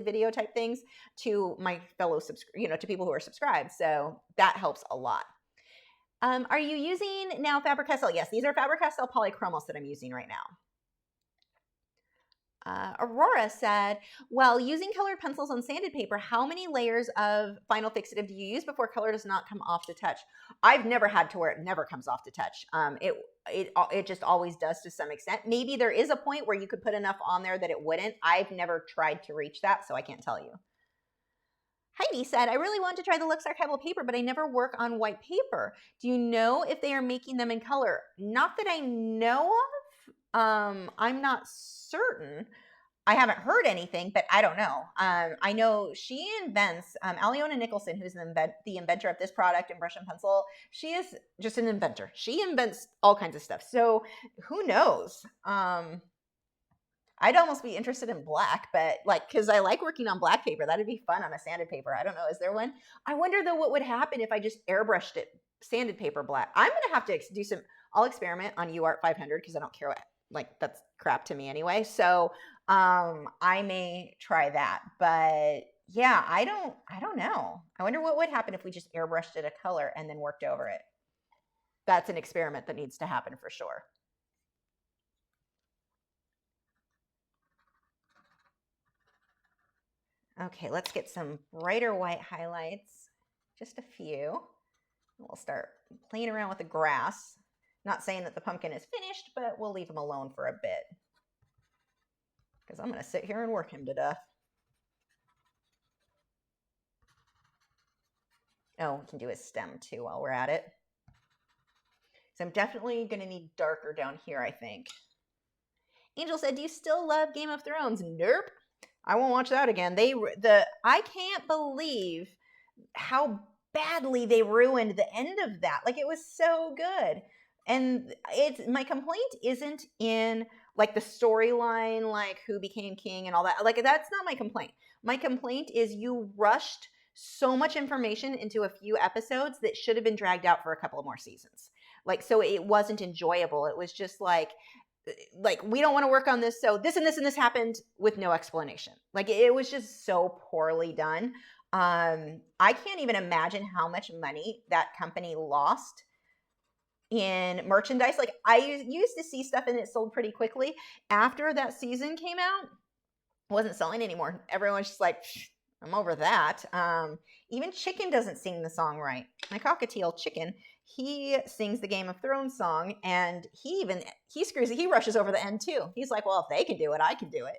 video type things to my fellow to people who are subscribed. So that helps a lot. Are you using now Faber-Castell? Yes, these are Faber-Castell polychromos that I'm using right now. Aurora said, well, using colored pencils on sanded paper, how many layers of final fixative do you use before color does not come off to touch? I've never had to where it never comes off to touch. It just always does to some extent. Maybe there is a point where you could put enough on there that it wouldn't. I've never tried to reach that, so I can't tell you. Heidi said, I really want to try the Lux Archival paper, but I never work on white paper. Do you know if they are making them in color? Not that I know of. I'm not certain. I haven't heard anything, but I don't know. I know she invents, Aliona Nicholson, who's the inventor of this product and brush and pencil, she is just an inventor. She invents all kinds of stuff. So who knows? I'd almost be interested in black, but because I like working on black paper. That'd be fun on a sanded paper. I don't know. Is there one? I wonder though what would happen if I just airbrushed it, sanded paper black. I'm going to have to do I'll experiment on UArt 500 because I don't care what, that's crap to me anyway. So I may try that, but yeah, I don't know. I wonder what would happen if we just airbrushed it a color and then worked over it. That's an experiment that needs to happen for sure. Okay, let's get some brighter white highlights, just a few. We'll start playing around with the grass. Not saying that the pumpkin is finished, but we'll leave him alone for a bit because I'm going to sit here and work him to death. Oh, we can do his stem too while we're at it. So I'm definitely going to need darker down here, I think. Angel said, do you still love Game of Thrones? Nope. I won't watch that again. I can't believe how badly they ruined the end of that. It was so good. and my complaint isn't in like the storyline, like who became king and all that. Like that's not my complaint. My complaint is you rushed so much information into a few episodes that should have been dragged out for a couple of more seasons. Like, so it wasn't enjoyable. It was just like we don't want to work on this, so this and this and this happened with no explanation. Like it was just so poorly done. I can't even imagine how much money that company lost in merchandise. Like I used to see stuff and it sold pretty quickly. After that season came out, it wasn't selling anymore. Everyone's just like, I'm over that. Even Chicken doesn't sing the song right. My cockatiel Chicken, he sings the Game of Thrones song, and he screws it. He rushes over the end too. He's like, well, if they can do it, I can do it.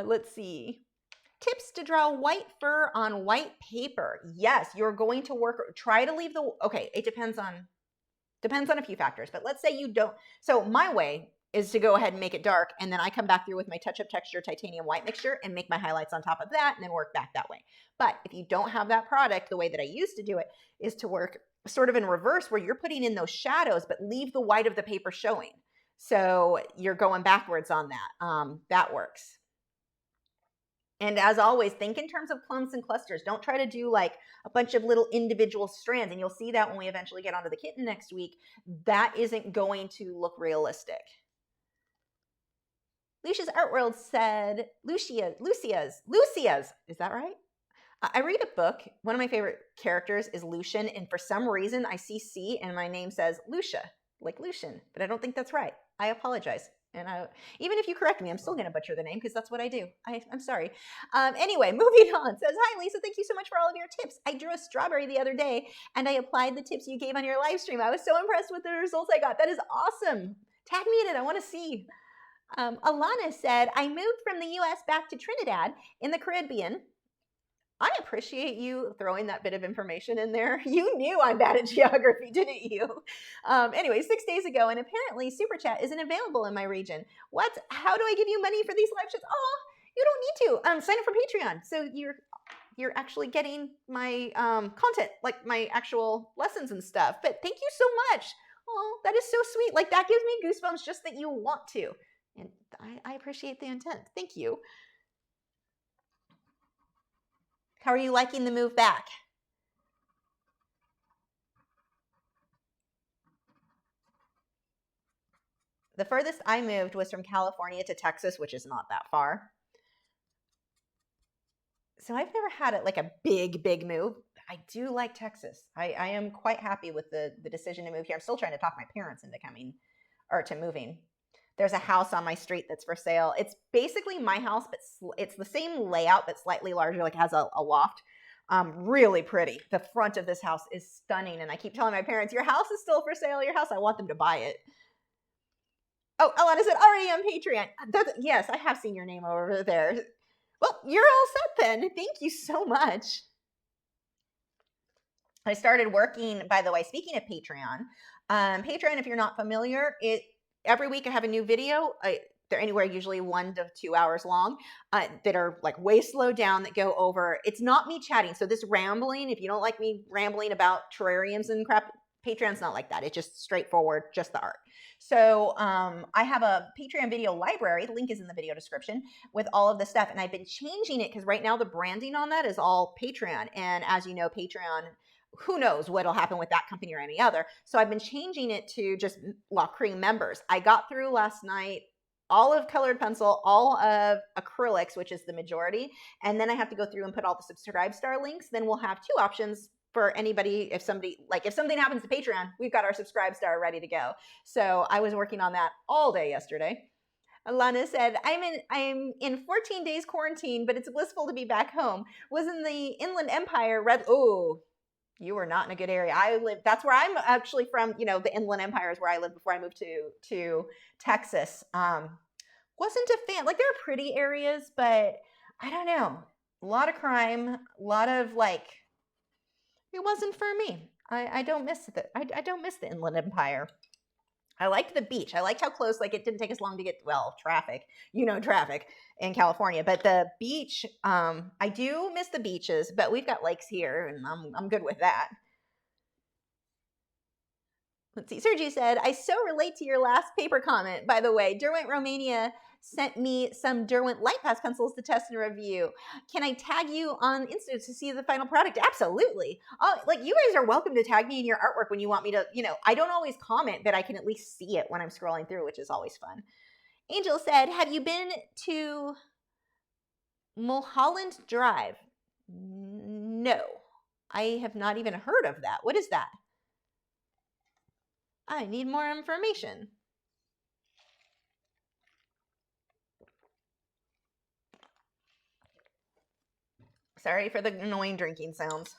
Let's see. Tips to draw white fur on white paper. Yes, you're going to try to leave okay, it depends on a few factors, but let's say you don't. So my way is to go ahead and make it dark, and then I come back through with my touch-up texture titanium white mixture and make my highlights on top of that and then work back that way. But if you don't have that product, the way that I used to do it is to work sort of in reverse, where you're putting in those shadows but leave the white of the paper showing. So you're going backwards on that. That works. And as always, think in terms of clumps and clusters. Don't try to do like a bunch of little individual strands. And you'll see that when we eventually get onto the kitten next week. That isn't going to look realistic. Lucia's Art World said, Lucia's, is that right? I read a book. One of my favorite characters is Lucian. And for some reason, I see C and my name says Lucia, like Lucian. But I don't think that's right. I apologize. And even if you correct me, I'm still going to butcher the name because that's what I do. I'm sorry. Anyway, moving on. Says, hi, Lisa. Thank you so much for all of your tips. I drew a strawberry the other day, and I applied the tips you gave on your live stream. I was so impressed with the results I got. That is awesome. Tag me in it. I want to see. Alana said, I moved from the U.S. back to Trinidad in the Caribbean. I appreciate you throwing that bit of information in there. You knew I'm bad at geography, didn't you? Anyway, 6 days ago, and apparently Super Chat isn't available in my region. What? How do I give you money for these live shows? Oh, you don't need to. Sign up for Patreon. So you're actually getting my content, like my actual lessons and stuff. But thank you so much. Oh, that is so sweet. Like that gives me goosebumps just that you want to. And I appreciate the intent. Thank you. How are you liking the move back? The furthest I moved was from California to Texas, which is not that far. So I've never had it like a big move. I do like Texas. I am quite happy with the decision to move here. I'm still trying to talk my parents into moving. There's a house on my street that's for sale. It's basically my house, but it's the same layout, but slightly larger, like it has a loft. Really pretty. The front of this house is stunning. And I keep telling my parents, your house is still for sale, your house. I want them to buy it. Oh, Alana said, already on Patreon. Yes, I have seen your name over there. Well, you're all set then. Thank you so much. I started working, by the way, speaking of Patreon, Patreon, if you're not familiar, every week I have a new video. They're anywhere usually 1 to 2 hours long that are like way slowed down that go over. It's not me chatting. So this rambling, if you don't like me rambling about terrariums and crap, Patreon's not like that. It's just straightforward, just the art. So I have a Patreon video library. The link is in the video description with all of the stuff. And I've been changing it because right now the branding on that is all Patreon. And as you know, Patreon, who knows what'll happen with that company or any other. So I've been changing it to just Lachri members. I got through last night all of colored pencil, all of acrylics, which is the majority. And then I have to go through and put all the subscribe star links. Then we'll have 2 options for anybody. If something happens to Patreon, we've got our subscribe star ready to go. So I was working on that all day yesterday. Alana said, I'm in 14 days quarantine, but it's blissful to be back home. Was in the Inland Empire, oh, you were not in a good area. That's where I'm actually from. You know, the Inland Empire is where I lived before I moved to Texas. Wasn't a fan. Like, there are pretty areas, but I don't know. A lot of crime, a lot of it wasn't for me. I don't miss it. I don't miss the Inland Empire. I liked the beach. I liked how close, it didn't take us long to get, traffic in California. But the beach, I do miss the beaches, but we've got lakes here, and I'm good with that. Let's see. Sergi said, I so relate to your last paper comment, by the way. Derwent Romania sent me some Derwent Light Pass pencils to test and review. Can I tag you on Insta to see the final product? Absolutely. Like, you guys are welcome to tag me in your artwork when you want me to, I don't always comment, but I can at least see it when I'm scrolling through, which is always fun. Angel said, have you been to Mulholland Drive? No, I have not even heard of that. What is that? I need more information. Sorry for the annoying drinking sounds.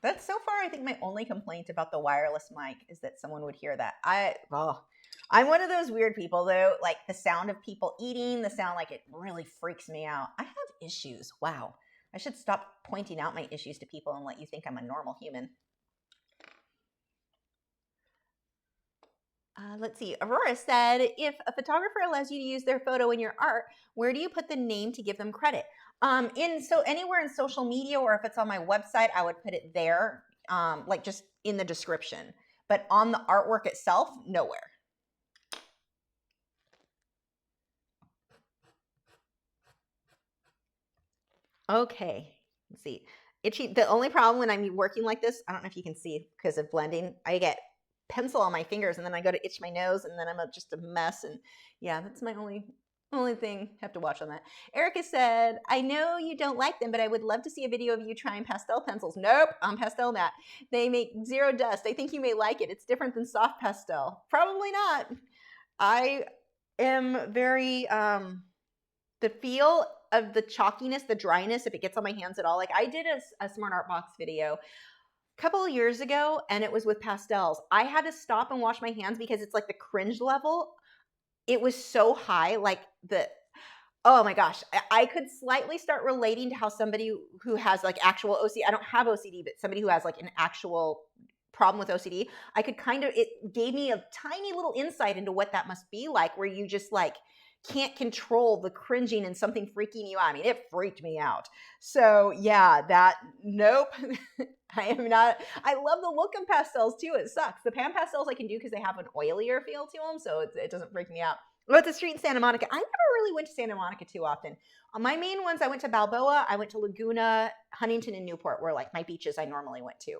That's so far, I think, my only complaint about the wireless mic is that someone would hear that. I'm one of those weird people, though. Like, the sound of people eating, the sound, like, it really freaks me out. I have issues. Wow. I should stop pointing out my issues to people and let you think I'm a normal human. Let's see. Aurora said, if a photographer allows you to use their photo in your art, where do you put the name to give them credit? So anywhere in social media, or if it's on my website, I would put it there, like just in the description. But on the artwork itself, nowhere. Okay. Let's see. Itchy. The only problem when I'm working like this, I don't know if you can see because of blending, I get pencil on my fingers and then I go to itch my nose and then I'm just a mess. And yeah, that's my only thing. Have to watch on that. Erica said, I know you don't like them, but I would love to see a video of you trying pastel pencils. Nope, I'm pastel matte. They make zero dust. I think you may like it. It's different than soft pastel. Probably not. I am very, the feel of the chalkiness, the dryness, if it gets on my hands at all. Like, I did a Smart Art Box video couple of years ago, and it was with pastels. I had to stop and wash my hands because it's like the cringe level. It was so high, like oh my gosh. I could slightly start relating to how somebody who has like actual OCD, I don't have OCD, but somebody who has like an actual problem with OCD, I could it gave me a tiny little insight into what that must be like, where you just like can't control the cringing and something freaking you out. I mean, it freaked me out. So yeah, nope. I am not. I love the look of pastels too. It sucks. The pan pastels I can do because they have an oilier feel to them, so it doesn't freak me out. But the street in Santa Monica, I never really went to Santa Monica too often. My main ones, I went to Balboa, I went to Laguna, Huntington, and Newport were like my beaches I normally went to.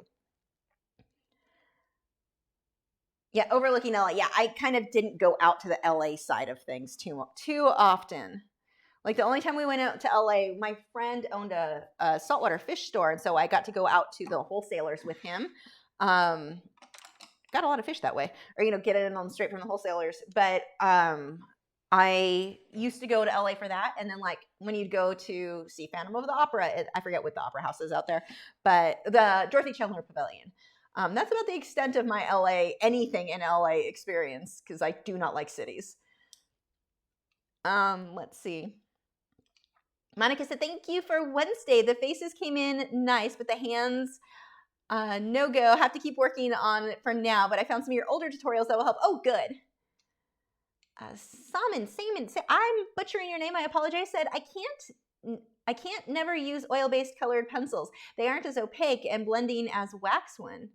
Yeah, overlooking LA. Yeah, I kind of didn't go out to the LA side of things too often. Like, the only time we went out to LA, my friend owned a saltwater fish store, and so I got to go out to the wholesalers with him. Got a lot of fish that way, or get it in on straight from the wholesalers. But I used to go to LA for that, and then like when you'd go to see Phantom of the Opera, I forget what the opera house is out there, but the Dorothy Chandler Pavilion. That's about the extent of my anything in LA experience, because I do not like cities. Let's see. Monica said, thank you for Wednesday. The faces came in nice, but the hands, no go. Have to keep working on it for now, but I found some of your older tutorials that will help. Oh, good. Saman, I'm butchering your name. I apologize. Said, I can't never use oil-based colored pencils. They aren't as opaque and blending as wax ones.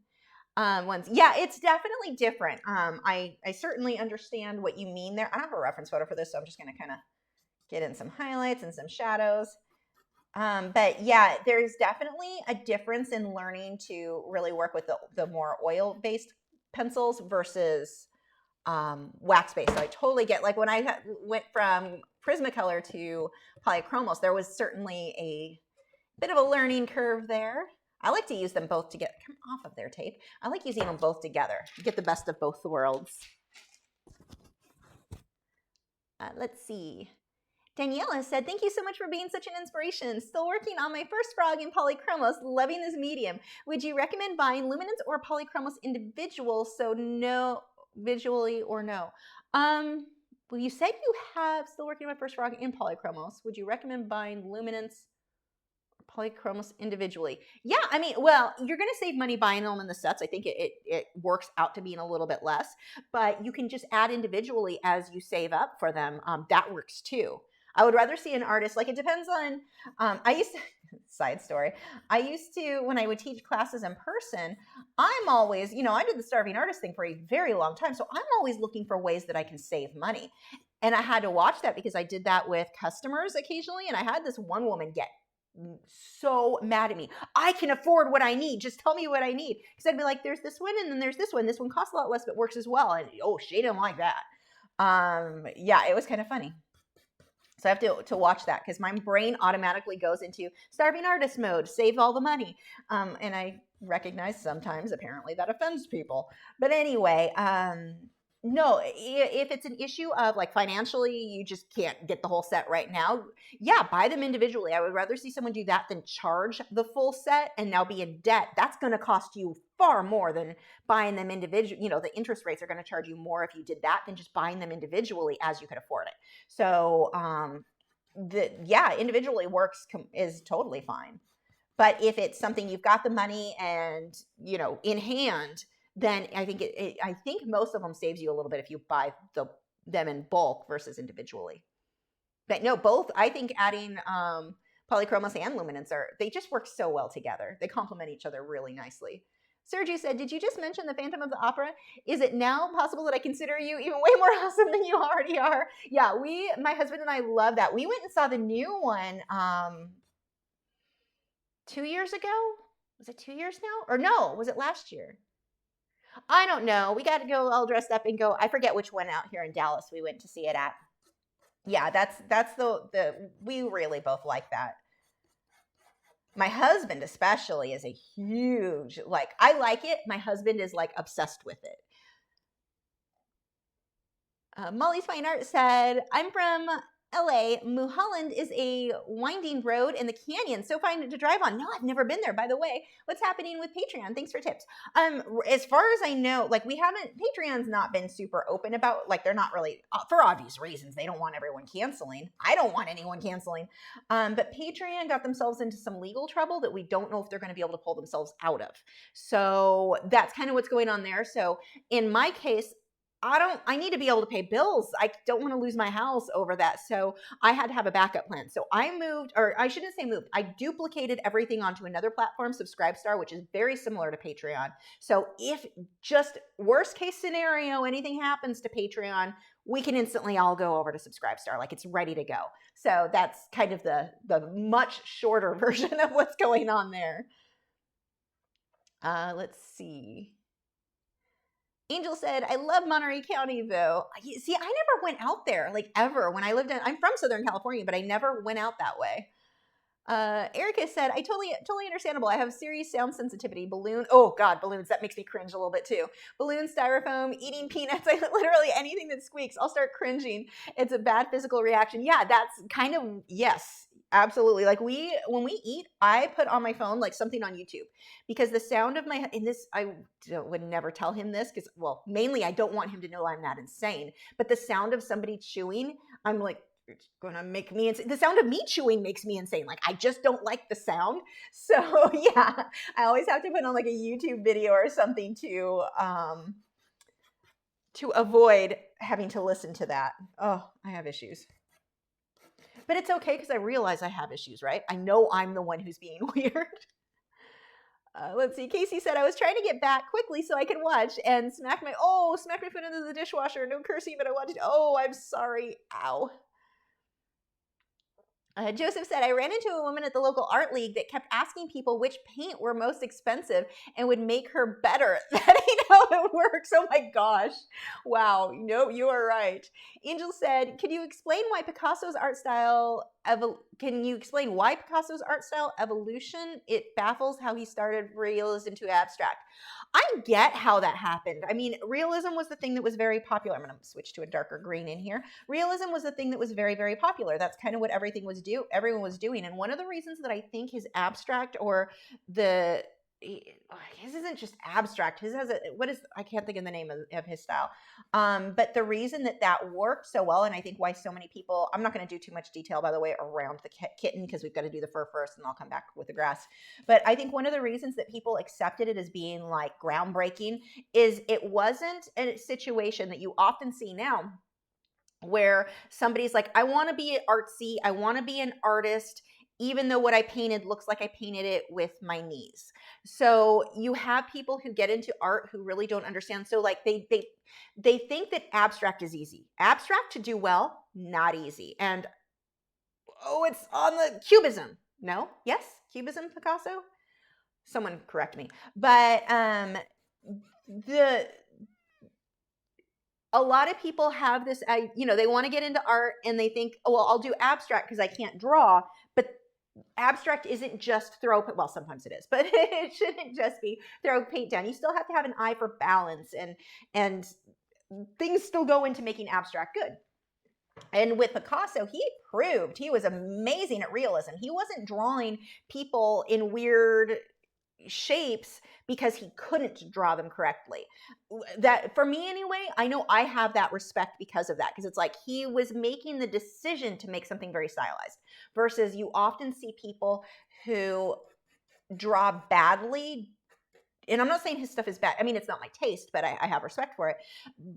Yeah, it's definitely different. I certainly understand what you mean there. I don't have a reference photo for this, so I'm just going to kind of get in some highlights and some shadows. But yeah, there's definitely a difference in learning to really work with the more oil-based pencils versus wax-based. So I totally get, like, when I went from Prismacolor to polychromos, there was certainly a bit of a learning curve there. I like to use them both together. Come off of their tape. I like using them both together. Get the best of both worlds. Let's see. Daniela said, thank you so much for being such an inspiration. Still working on my first frog in polychromos. Loving this medium. Would you recommend buying luminance or polychromos individual? So no, visually or no. Well, you said you have still working on my first frog in polychromos. Would you recommend buying luminance polychromos individually? Yeah, I mean, well, you're going to save money buying them in the sets. I think it works out to being a little bit less, but you can just add individually as you save up for them. That works too. I would rather see an artist, like, it depends on, side story. I used to, when I would teach classes in person, I'm always, I did the starving artist thing for a very long time. So I'm always looking for ways that I can save money. And I had to watch that because I did that with customers occasionally. And I had this one woman get so mad at me. I can afford what I need. Just tell me what I need. Because I'd be like, there's this one and then there's this one. This one costs a lot less but works as well. And she didn't like that. Yeah, it was kind of funny. So I have to watch that because my brain automatically goes into starving artist mode, save all the money. And I recognize sometimes apparently that offends people. But anyway, no, if it's an issue of like financially, you just can't get the whole set right now. Yeah, buy them individually. I would rather see someone do that than charge the full set and now be in debt. That's going to cost you far more than buying them individually. The interest rates are going to charge you more if you did that than just buying them individually as you could afford it. So, individually works is totally fine. But if it's something you've got the money and, in hand, then I think I think most of them saves you a little bit if you buy them in bulk versus individually. But no, both, I think adding polychromos and luminance they just work so well together. They complement each other really nicely. Sergio said, did you just mention the Phantom of the Opera? Is it now possible that I consider you even way more awesome than you already are? Yeah, my husband and I love that. We went and saw the new one 2 years ago. Was it 2 years now? Or no, was it last year? I don't know. We got to go all dressed up and go. I forget which one out here in Dallas we went to see it at. Yeah, that's the we really both like that. My husband especially is a huge, I like it. My husband is obsessed with it. Molly's Fine Art said, I'm from LA. Mulholland is a winding road in the canyon. So fine to drive on. No, I've never been there, by the way. What's happening with Patreon? Thanks for tips. As far as I know, Patreon's not been super open about, they're not really, for obvious reasons. They don't want everyone canceling. I don't want anyone canceling. But Patreon got themselves into some legal trouble that we don't know if they're going to be able to pull themselves out of. So that's kind of what's going on there. So in my case, I need to be able to pay bills. I don't want to lose my house over that. So I had to have a backup plan. So I moved, or I shouldn't say moved. I duplicated everything onto another platform, Subscribestar, which is very similar to Patreon. So if just worst case scenario, anything happens to Patreon, we can instantly all go over to Subscribestar. It's ready to go. So that's kind of the much shorter version of what's going on there. Let's see. Angel said, I love Monterey County, though. See, I never went out there, ever. When I lived I'm from Southern California, but I never went out that way. Erica said, I totally understandable. I have serious sound sensitivity. Balloons, that makes me cringe a little bit, too. Balloon, styrofoam, eating peanuts, literally anything that squeaks, I'll start cringing. It's a bad physical reaction. Yeah, that's kind of, yes. Absolutely. When we eat, I put on my phone something on YouTube because the sound of I would never tell him this because, mainly I don't want him to know I'm that insane. But the sound of somebody chewing, I'm it's going to make me insane. The sound of me chewing makes me insane. I just don't like the sound. So yeah, I always have to put on a YouTube video or something to avoid having to listen to that. Oh, I have issues. But it's okay because I realize I have issues, right? I know I'm the one who's being weird. Let's see. Casey said, I was trying to get back quickly so I could watch and smack my foot into the dishwasher. No cursing, but I watched it. Oh, I'm sorry. Ow. Joseph said, I ran into a woman at the local art league that kept asking people which paint were most expensive and would make her better. That ain't how it works. Oh my gosh. Wow. No, you are right. Angel said, can you explain why Picasso's art style evolution? It baffles how he started realism to abstract. I get how that happened. I mean, realism was the thing that was very popular. I'm going to switch to a darker green in here. Realism was the thing that was very, very popular. That's kind of what everyone was doing. And one of the reasons that I think his abstract his isn't just abstract. His has I can't think of the name of his style. But the reason that worked so well, and I think why so many people, I'm not going to do too much detail, by the way, around the kitten, because we've got to do the fur first and I'll come back with the grass. But I think one of the reasons that people accepted it as being groundbreaking is it wasn't a situation that you often see now where somebody's I want to be artsy, I want to be an artist, even though what I painted looks like I painted it with my knees. So you have people who get into art who really don't understand. So like they think that abstract is easy. Abstract to do well, not easy. And oh, it's on the cubism. No? Yes? Cubism, Picasso? Someone correct me. But the a lot of people have this, they want to get into art and they think, oh, well, I'll do abstract because I can't draw. But abstract isn't just well, sometimes it is, but it shouldn't just be throw paint down. You still have to have an eye for balance, and things still go into making abstract good. And with Picasso, he proved he was amazing at realism. He wasn't drawing people in weird shapes because he couldn't draw them correctly. That, for me anyway, I know I have that respect because of that, because it's like he was making the decision to make something very stylized, versus you often see people who draw badly. And I'm not saying his stuff is bad. I mean, it's not my taste, but I have respect for it.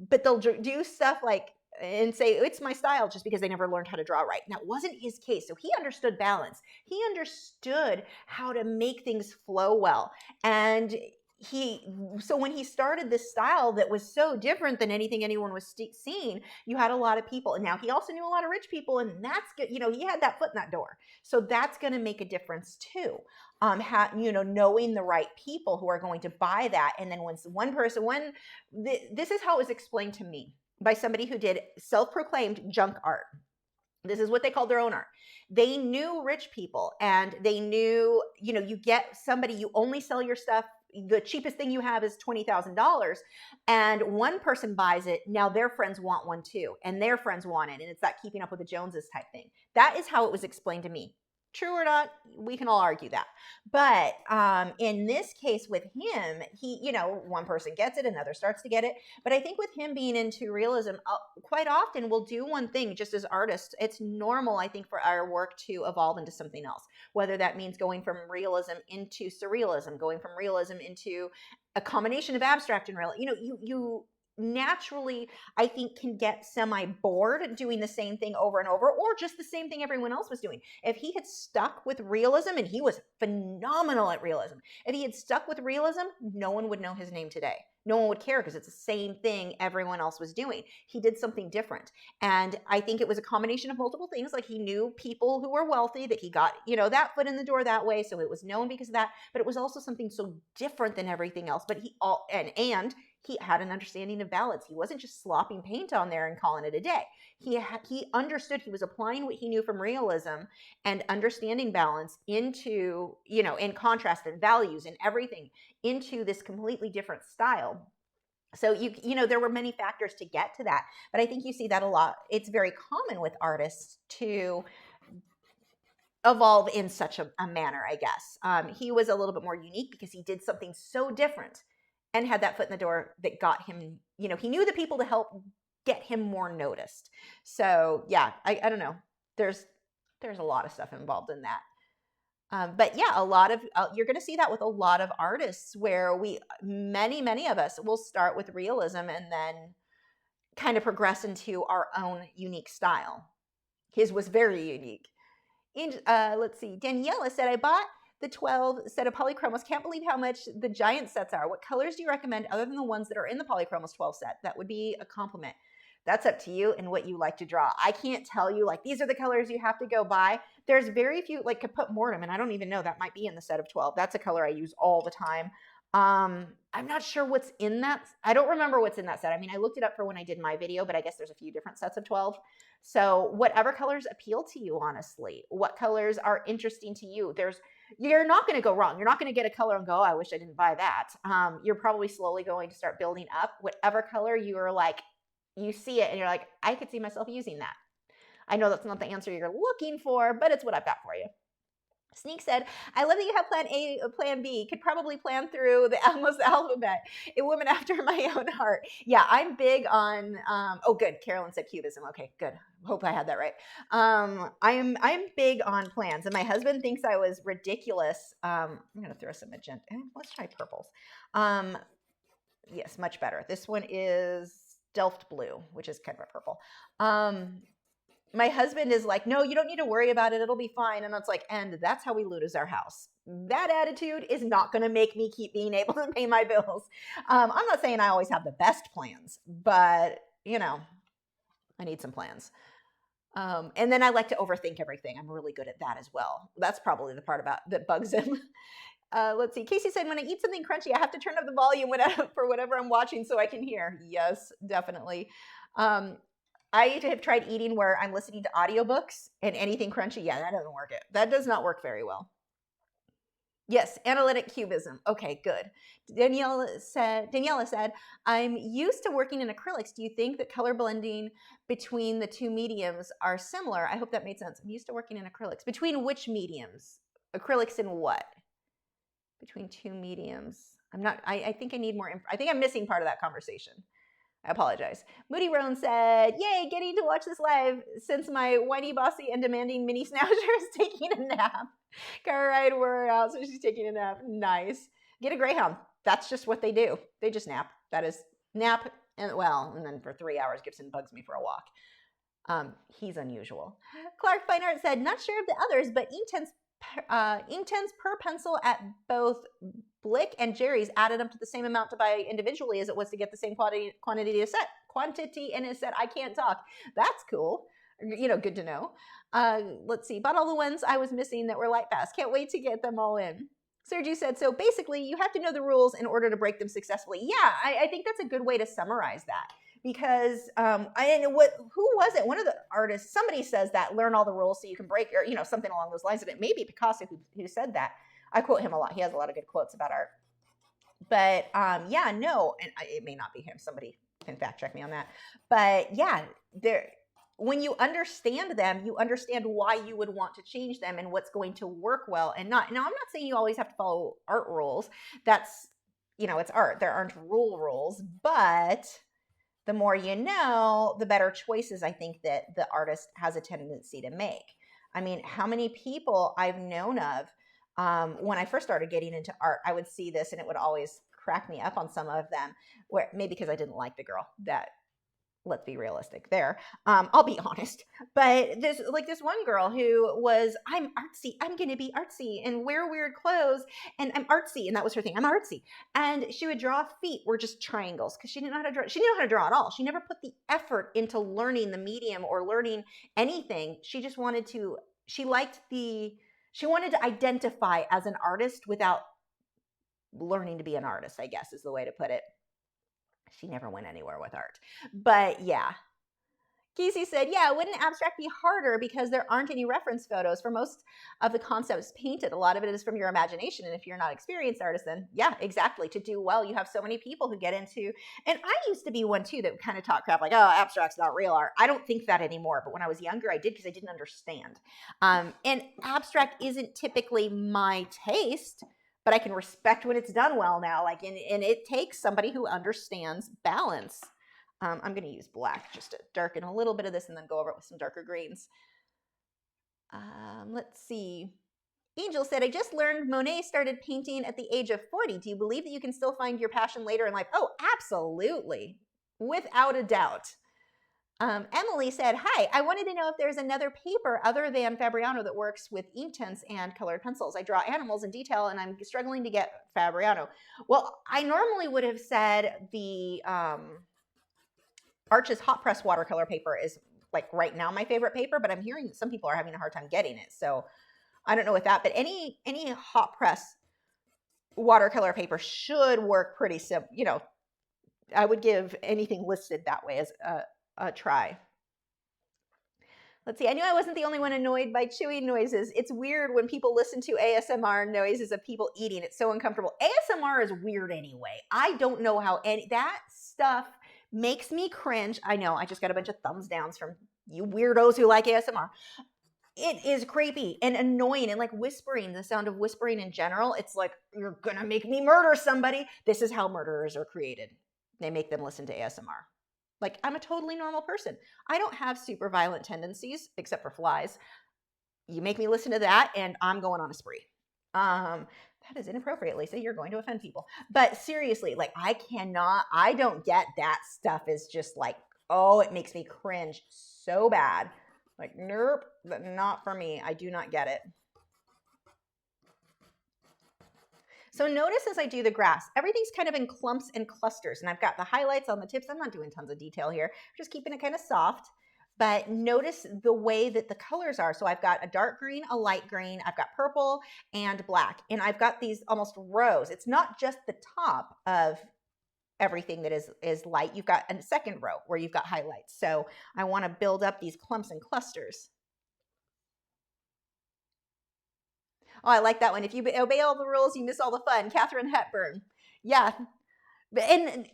But they'll do stuff like and say it's my style just because they never learned how to draw right. That wasn't his case. So he understood balance. He understood how to make things flow well. And so when he started this style that was so different than anything anyone was seeing, you had a lot of people. And now he also knew a lot of rich people, and that's good. He had that foot in that door. So that's going to make a difference too. Knowing the right people who are going to buy that. And then this is how it was explained to me by somebody who did self-proclaimed junk art. This is what they called their own art. They knew rich people, and they knew, you get somebody, you only sell your stuff. The cheapest thing you have is $20,000, and one person buys it. Now their friends want one too, and their friends want it. And it's that keeping up with the Joneses type thing. That is how it was explained to me. True or not, we can all argue that. But in this case with him, he, one person gets it, another starts to get it. But I think with him being into realism, quite often we'll do one thing just as artists. It's normal, I think, for our work to evolve into something else, whether that means going from realism into surrealism, going from realism into a combination of abstract and real. You naturally, I think, can get semi-bored doing the same thing over and over, or just the same thing everyone else was doing. If he had stuck with realism, and he was phenomenal at realism, if he had stuck with realism, no one would know his name today. No one would care because it's the same thing everyone else was doing. He did something different. And I think it was a combination of multiple things. Like, he knew people who were wealthy, that he got, that foot in the door that way. So it was known because of that. But it was also something so different than everything else. But and he had an understanding of balance. He wasn't just slopping paint on there and calling it a day. He understood. He was applying what he knew from realism and understanding balance into, in contrast and values and everything, into this completely different style. So there were many factors to get to that, but I think you see that a lot. It's very common with artists to evolve in such a manner, I guess. He was a little bit more unique because he did something so different and had that foot in the door that got him, he knew the people to help get him more noticed. So yeah, I don't know. There's a lot of stuff involved in that. But yeah, a lot of, you're going to see that with a lot of artists, where many of us will start with realism and then kind of progress into our own unique style. His was very unique. Let's see. Daniela said, I bought the 12 set of polychromos. Can't believe how much the giant sets are. What colors do you recommend other than the ones that are in the polychromos 12 set? That would be a compliment. That's up to you and what you like to draw. I can't tell you, like, these are the colors you have to go buy. There's very few, like Caput Mortem, and I don't even know, that might be in the set of 12. That's a color I use all the time. I'm not sure what's in that. I don't remember what's in that set. I mean, I looked it up for when I did my video, but I guess there's a few different sets of 12. So whatever colors appeal to you, honestly, what colors are interesting to you, you're not going to go wrong. You're not going to get a color and go, oh, I wish I didn't buy that. You're probably slowly going to start building up whatever color you are like, you see it and you're like, I could see myself using that. I know that's not the answer you're looking for, but it's what I've got for you. Sneak said, I love that you have plan A, plan B. Could probably plan through almost the alphabet. A woman after my own heart. Yeah, I'm big on, oh good, Carolyn said cubism. Okay, good. Hope I had that right. I'm big on plans, and my husband thinks I was ridiculous. I'm going to throw some magenta. Let's try purples. Yes, much better. This one is Delft blue, which is kind of a purple. my husband is like, no, you don't need to worry about it. It'll be fine. And it's like, and that's how we lose our house. That attitude is not going to make me keep being able to pay my bills. I'm not saying I always have the best plans, but you know, I need some plans. And then I like to overthink everything. I'm really good at that as well. That's probably the part about that bugs him. Let's see. Casey said, when I eat something crunchy, I have to turn up the volume for whatever I'm watching so I can hear. Yes, definitely. I have tried eating where I'm listening to audiobooks and anything crunchy. Yeah, that doesn't work. That does not work very well. Yes, analytic cubism. Okay, good. Daniela said, I'm used to working in acrylics. Do you think that color blending between the two mediums are similar? I hope that made sense. I'm used to working in acrylics. Between which mediums? Acrylics and what? Between two mediums. I think I need more. I think I'm missing part of that conversation. I apologize. Moody Roan said, yay, getting to watch this live since my whiny, bossy, and demanding mini snatcher is taking a nap. Car ride wore her out, so she's taking a nap. Nice. Get a Greyhound. That's just what they do. They just nap. That is nap, and then for 3 hours, Gibson bugs me for a walk. He's unusual. Clark Fine Art said, not sure of the others, but Inktense per pencil at both Blick and Jerry's added up to the same amount to buy individually as it was to get the same quantity in a set. I can't talk. That's cool. Good to know. Let's see. Bought all the ones I was missing that were light fast. Can't wait to get them all in. Sergi said, so basically you have to know the rules in order to break them successfully. Yeah, I think that's a good way to summarize that. Because who was it? One of the artists, somebody says that, learn all the rules so you can break, or something along those lines. And it may be Picasso who said that. I quote him a lot. He has a lot of good quotes about art. But yeah, no, and it may not be him. Somebody can fact check me on that. But yeah, when you understand them, you understand why you would want to change them and what's going to work well and not. Now, I'm not saying you always have to follow art rules. That's, it's art. There aren't rules, but the more you know, the better choices I think that the artist has a tendency to make. I mean, how many people I've known of, when I first started getting into art, I would see this and it would always crack me up on some of them, where maybe because I didn't like the girl. That, let's be realistic there. I'll be honest. But there's this one girl who was, I'm artsy. I'm going to be artsy and wear weird clothes. And I'm artsy. And that was her thing. I'm artsy. And she would draw feet were just triangles because she didn't know how to draw. She didn't know how to draw at all. She never put the effort into learning the medium or learning anything. She just wanted to, she wanted to identify as an artist without learning to be an artist, I guess is the way to put it. She never went anywhere with art. But yeah. Casey said, yeah, wouldn't abstract be harder because there aren't any reference photos for most of the concepts painted? A lot of it is from your imagination. And if you're not an experienced artist, then yeah, exactly. To do well, you have so many people who get into, and I used to be one too that would kind of talk crap like, oh, abstract's not real art. I don't think that anymore. But when I was younger, I did because I didn't understand. And abstract isn't typically my taste, but I can respect when it's done well now. And it takes somebody who understands balance. I'm going to use black just to darken a little bit of this and then go over it with some darker greens. Let's see. Angel said, I just learned Monet started painting at the age of 40. Do you believe that you can still find your passion later in life? Oh, absolutely. Without a doubt. Emily said, hi, I wanted to know if there's another paper other than Fabriano that works with Inktense and colored pencils. I draw animals in detail and I'm struggling to get Fabriano. Well, I normally would have said the Arches hot press watercolor paper is right now my favorite paper, but I'm hearing that some people are having a hard time getting it. So I don't know with that, but any hot press watercolor paper should work pretty simple. I would give anything listed that way as a try. Let's see. I knew I wasn't the only one annoyed by chewing noises. It's weird when people listen to ASMR noises of people eating. It's so uncomfortable. ASMR is weird anyway. I don't know how that stuff makes me cringe. I know. I just got a bunch of thumbs downs from you weirdos who like ASMR. It is creepy and annoying and whispering, the sound of whispering in general. It's like, you're going to make me murder somebody. This is how murderers are created. They make them listen to ASMR. I'm a totally normal person. I don't have super violent tendencies, except for flies. You make me listen to that, and I'm going on a spree. That is inappropriate, Lisa. You're going to offend people. But seriously, I don't get that stuff is just oh, it makes me cringe so bad. Like, nope, not for me. I do not get it. So notice as I do the grass, everything's kind of in clumps and clusters, and I've got the highlights on the tips. I'm not doing tons of detail here, just keeping it kind of soft. But notice the way that the colors are. So I've got a dark green, a light green, I've got purple and black, and I've got these almost rows. It's not just the top of everything that is light. You've got a second row where you've got highlights. So I want to build up these clumps and clusters. Oh, I like that one. If you obey all the rules, you miss all the fun. Katharine Hepburn. Yeah. And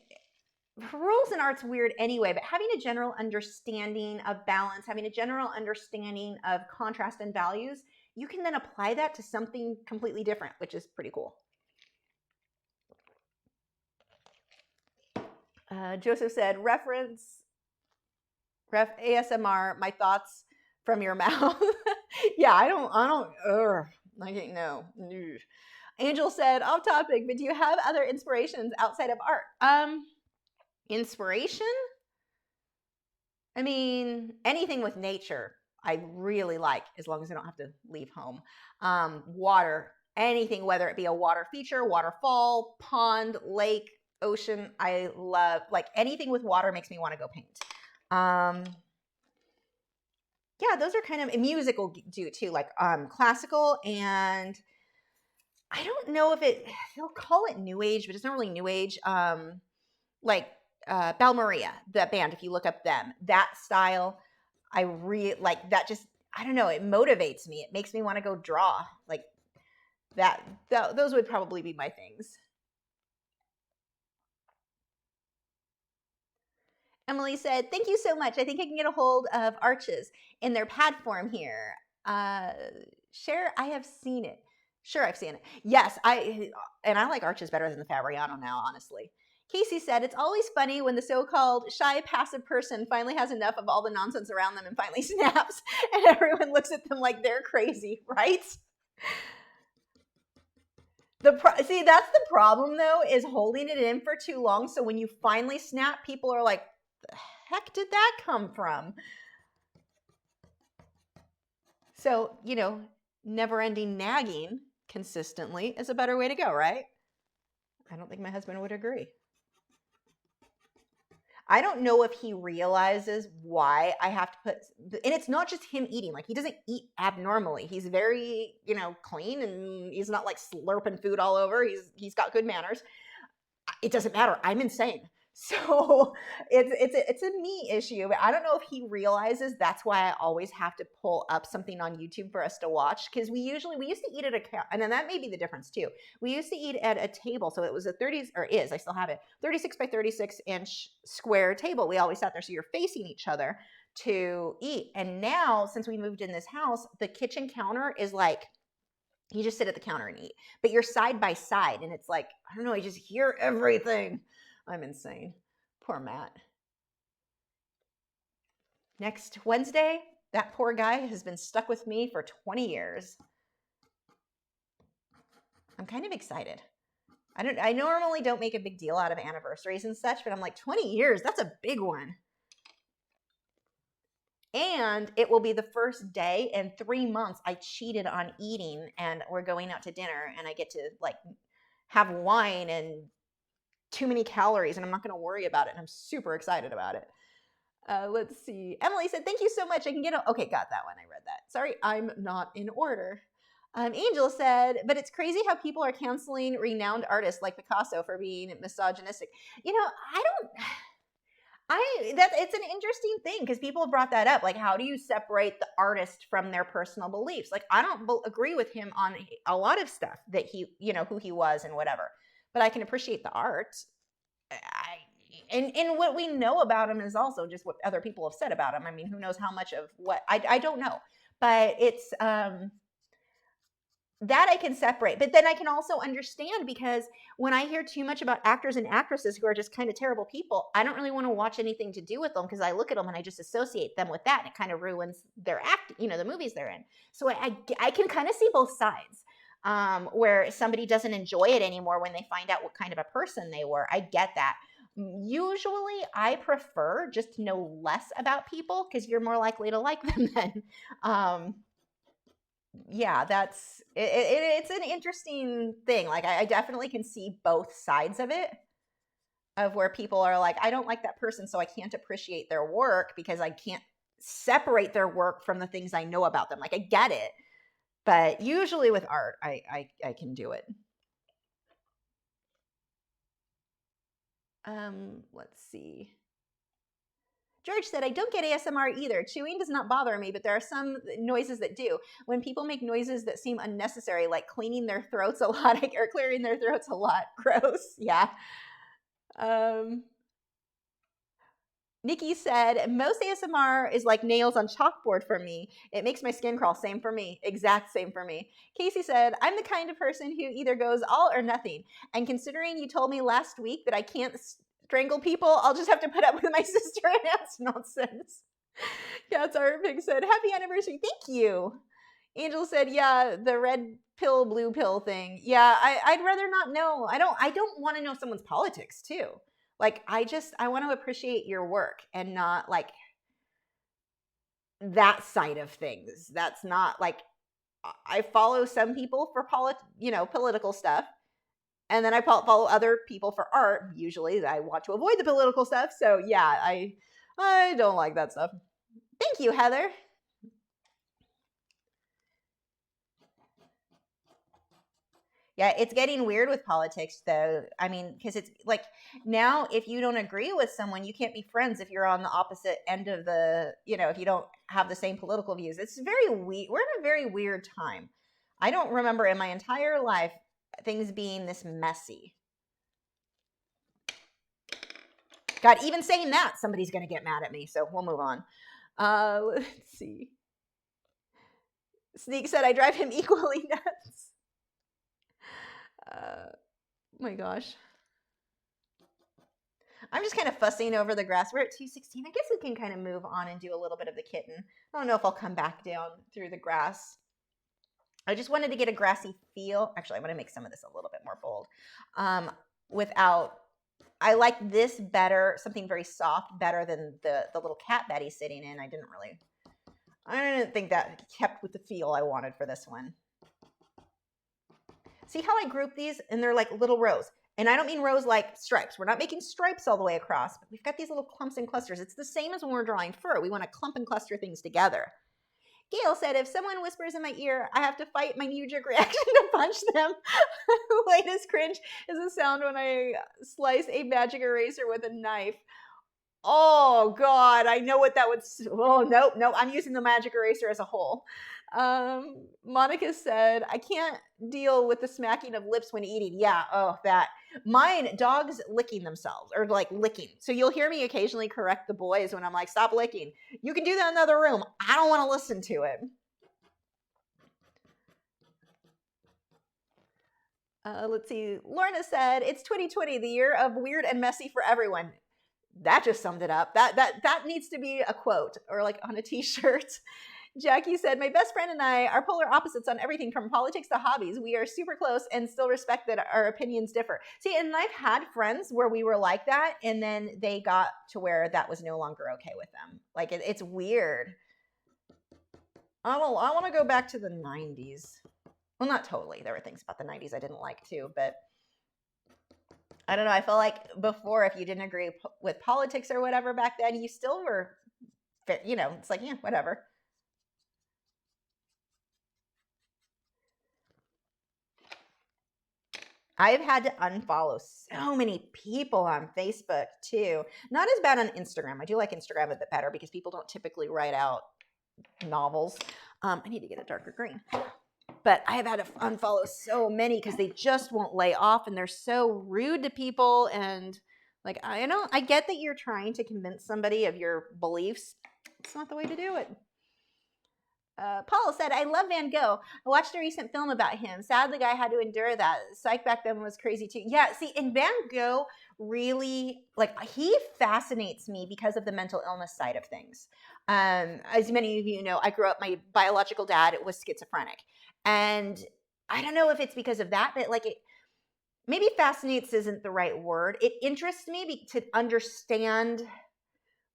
rules in art's weird anyway, but having a general understanding of balance, having a general understanding of contrast and values, you can then apply that to something completely different, which is pretty cool. Joseph said, ref ASMR, my thoughts from your mouth. Yeah, I can't, no. Angel said, off topic, but do you have other inspirations outside of art? Inspiration? I mean, anything with nature, I really like, as long as I don't have to leave home. Water, anything, whether it be a water feature, waterfall, pond, lake, ocean, I love, like anything with water makes me want to go paint. Yeah, those are kind of musical do too, like classical, and I don't know if they'll call it new age, but it's not really new age. Like Bel Maria, the band, if you look up them, that style, I really like that. Just, I don't know, it motivates me. It makes me want to go draw like that. Those would probably be my things. Emily said, thank you so much. I think I can get a hold of Arches in their pad form here. Share, I have seen it. Sure, I've seen it. Yes, I like Arches better than the Fabriano now, honestly. Casey said, it's always funny when the so-called shy, passive person finally has enough of all the nonsense around them and finally snaps, and everyone looks at them like they're crazy, right? See, that's the problem, though, is holding it in for too long, so when you finally snap, people are like, the heck did that come from? So, never-ending nagging consistently is a better way to go, right? I don't think my husband would agree. I don't know if he realizes why I have to put, and it's not just him eating, like he doesn't eat abnormally. He's very, clean, and he's not like slurping food all over. He's got good manners. It doesn't matter. I'm insane. So it's a me issue, but I don't know if he realizes that's why I always have to pull up something on YouTube for us to watch, because we used to eat at and then that may be the difference too. We used to eat at a table, so it was a 30s, or is, I still have it, 36 by 36 inch square table. We always sat there, so you're facing each other to eat. And now, since we moved in this house, the kitchen counter is like, you just sit at the counter and eat, but you're side by side, and it's like, I don't know, you just hear everything. I'm insane. Poor Matt. Next Wednesday, that poor guy has been stuck with me for 20 years. I'm kind of excited. I normally don't make a big deal out of anniversaries and such, but I'm like, 20 years, that's a big one. And it will be the first day in 3 months I cheated on eating, and we're going out to dinner, and I get to like have wine and too many calories, and I'm not going to worry about it, and I'm super excited about it. Let's see. Emily said, thank you so much. I can get okay, got that one. I read that. Sorry, I'm not in order. Angel said, but it's crazy how people are canceling renowned artists like Picasso for being misogynistic. It's an interesting thing, because people have brought that up. Like, how do you separate the artist from their personal beliefs? Like, I don't agree with him on a lot of stuff that he, who he was and whatever, but I can appreciate the art. And what we know about him is also just what other people have said about him. I mean, who knows how much of what, I don't know, but it's, that I can separate. But then I can also understand, because when I hear too much about actors and actresses who are just kind of terrible people, I don't really want to watch anything to do with them, because I look at them and I just associate them with that, and it kind of ruins their the movies they're in. So I can kind of see both sides, where somebody doesn't enjoy it anymore when they find out what kind of a person they were. I get that. Usually I prefer just to know less about people because you're more likely to like them then. Yeah, it's an interesting thing. Like I definitely can see both sides of it, of where people are like, I don't like that person, so I can't appreciate their work because I can't separate their work from the things I know about them. Like I get it, but usually with art, I can do it. Let's see. George said, I don't get ASMR either. Chewing does not bother me, but there are some noises that do. When people make noises that seem unnecessary, like cleaning their throats a lot or clearing their throats a lot. Gross. Yeah. Nikki said, most ASMR is like nails on chalkboard for me. It makes my skin crawl. Same for me. Exact same for me. Casey said, I'm the kind of person who either goes all or nothing. And considering you told me last week that I can't strangle people, I'll just have to put up with my sister and aunt's nonsense. Cat's Art Pig said, happy anniversary. Thank you. Angel said, yeah, the red pill, blue pill thing. Yeah, I'd rather not know. I don't want to know someone's politics too. Like I want to appreciate your work and not like that side of things. That's not like I follow some people for political stuff, and then I follow other people for art. Usually, I want to avoid the political stuff. So yeah, I don't like that stuff. Thank you, Heather. Yeah, it's getting weird with politics, though. I mean, because it's like now, if you don't agree with someone, you can't be friends if you're on the opposite end of if you don't have the same political views. It's very weird. We're in a very weird time. I don't remember in my entire life things being this messy. God, even saying that, somebody's going to get mad at me. So we'll move on. Let's see. Sneak said, I drive him equally nuts. My gosh. I'm just kind of fussing over the grass. We're at 2:16. I guess we can kind of move on and do a little bit of the kitten. I don't know if I'll come back down through the grass. I just wanted to get a grassy feel. Actually, I'm going to make some of this a little bit more bold. I like this better, something very soft, better than the little cat bed he's sitting in. I didn't think that kept with the feel I wanted for this one. See how I group these? And they're like little rows. And I don't mean rows like stripes. We're not making stripes all the way across, but we've got these little clumps and clusters. It's the same as when we're drawing fur. We want to clump and cluster things together. Gail said, if someone whispers in my ear, I have to fight my knee-jerk reaction to punch them. Latest cringe is the sound when I slice a magic eraser with a knife. Oh, God, I know what that would... Oh, nope, I'm using the magic eraser as a whole. Monica said, I can't deal with the smacking of lips when eating. Yeah, oh, that. Mine, dogs licking themselves, or like licking. So you'll hear me occasionally correct the boys when I'm like, stop licking. You can do that in another room. I don't want to listen to it. Let's see. Lorna said, it's 2020, the year of weird and messy for everyone. That just summed it up. That needs to be a quote or like on a t-shirt. Jackie said, my best friend and I are polar opposites on everything from politics to hobbies. We are super close and still respect that our opinions differ. See, and I've had friends where we were like that, and then they got to where that was no longer okay with them. Like, it's weird. I want to go back to the 90s. Well, not totally. There were things about the 90s I didn't like too, but I don't know. I feel like before, if you didn't agree with politics or whatever back then, you still were, it's like, yeah, whatever. I've had to unfollow so many people on Facebook too. Not as bad on Instagram. I do like Instagram a bit better because people don't typically write out novels. I need to get a darker green. But I have had to unfollow so many because they just won't lay off and they're so rude to people. And like, I get that you're trying to convince somebody of your beliefs. It's not the way to do it. Paul said, I love Van Gogh. I watched a recent film about him. Sad the guy had to endure that. Psych back then was crazy too. Yeah, see, and Van Gogh really, like, he fascinates me because of the mental illness side of things. As many of you know, I grew up, my biological dad was schizophrenic. And I don't know if it's because of that, but like maybe fascinates isn't the right word. It interests me to understand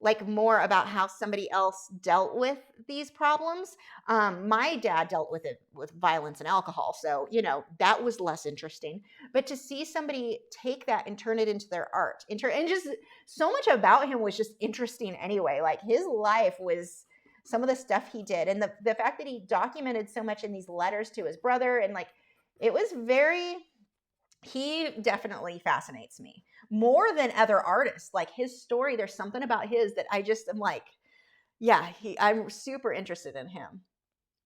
like more about how somebody else dealt with these problems. My dad dealt with it with violence and alcohol, so you know that was less interesting. But to see somebody take that and turn it into their art, and just so much about him was just interesting anyway. Like his life was some of the stuff he did, and the fact that he documented so much in these letters to his brother, and like it was very. He definitely fascinates me more than other artists. Like his story, there's something about his that I just am like, yeah, I'm super interested in him.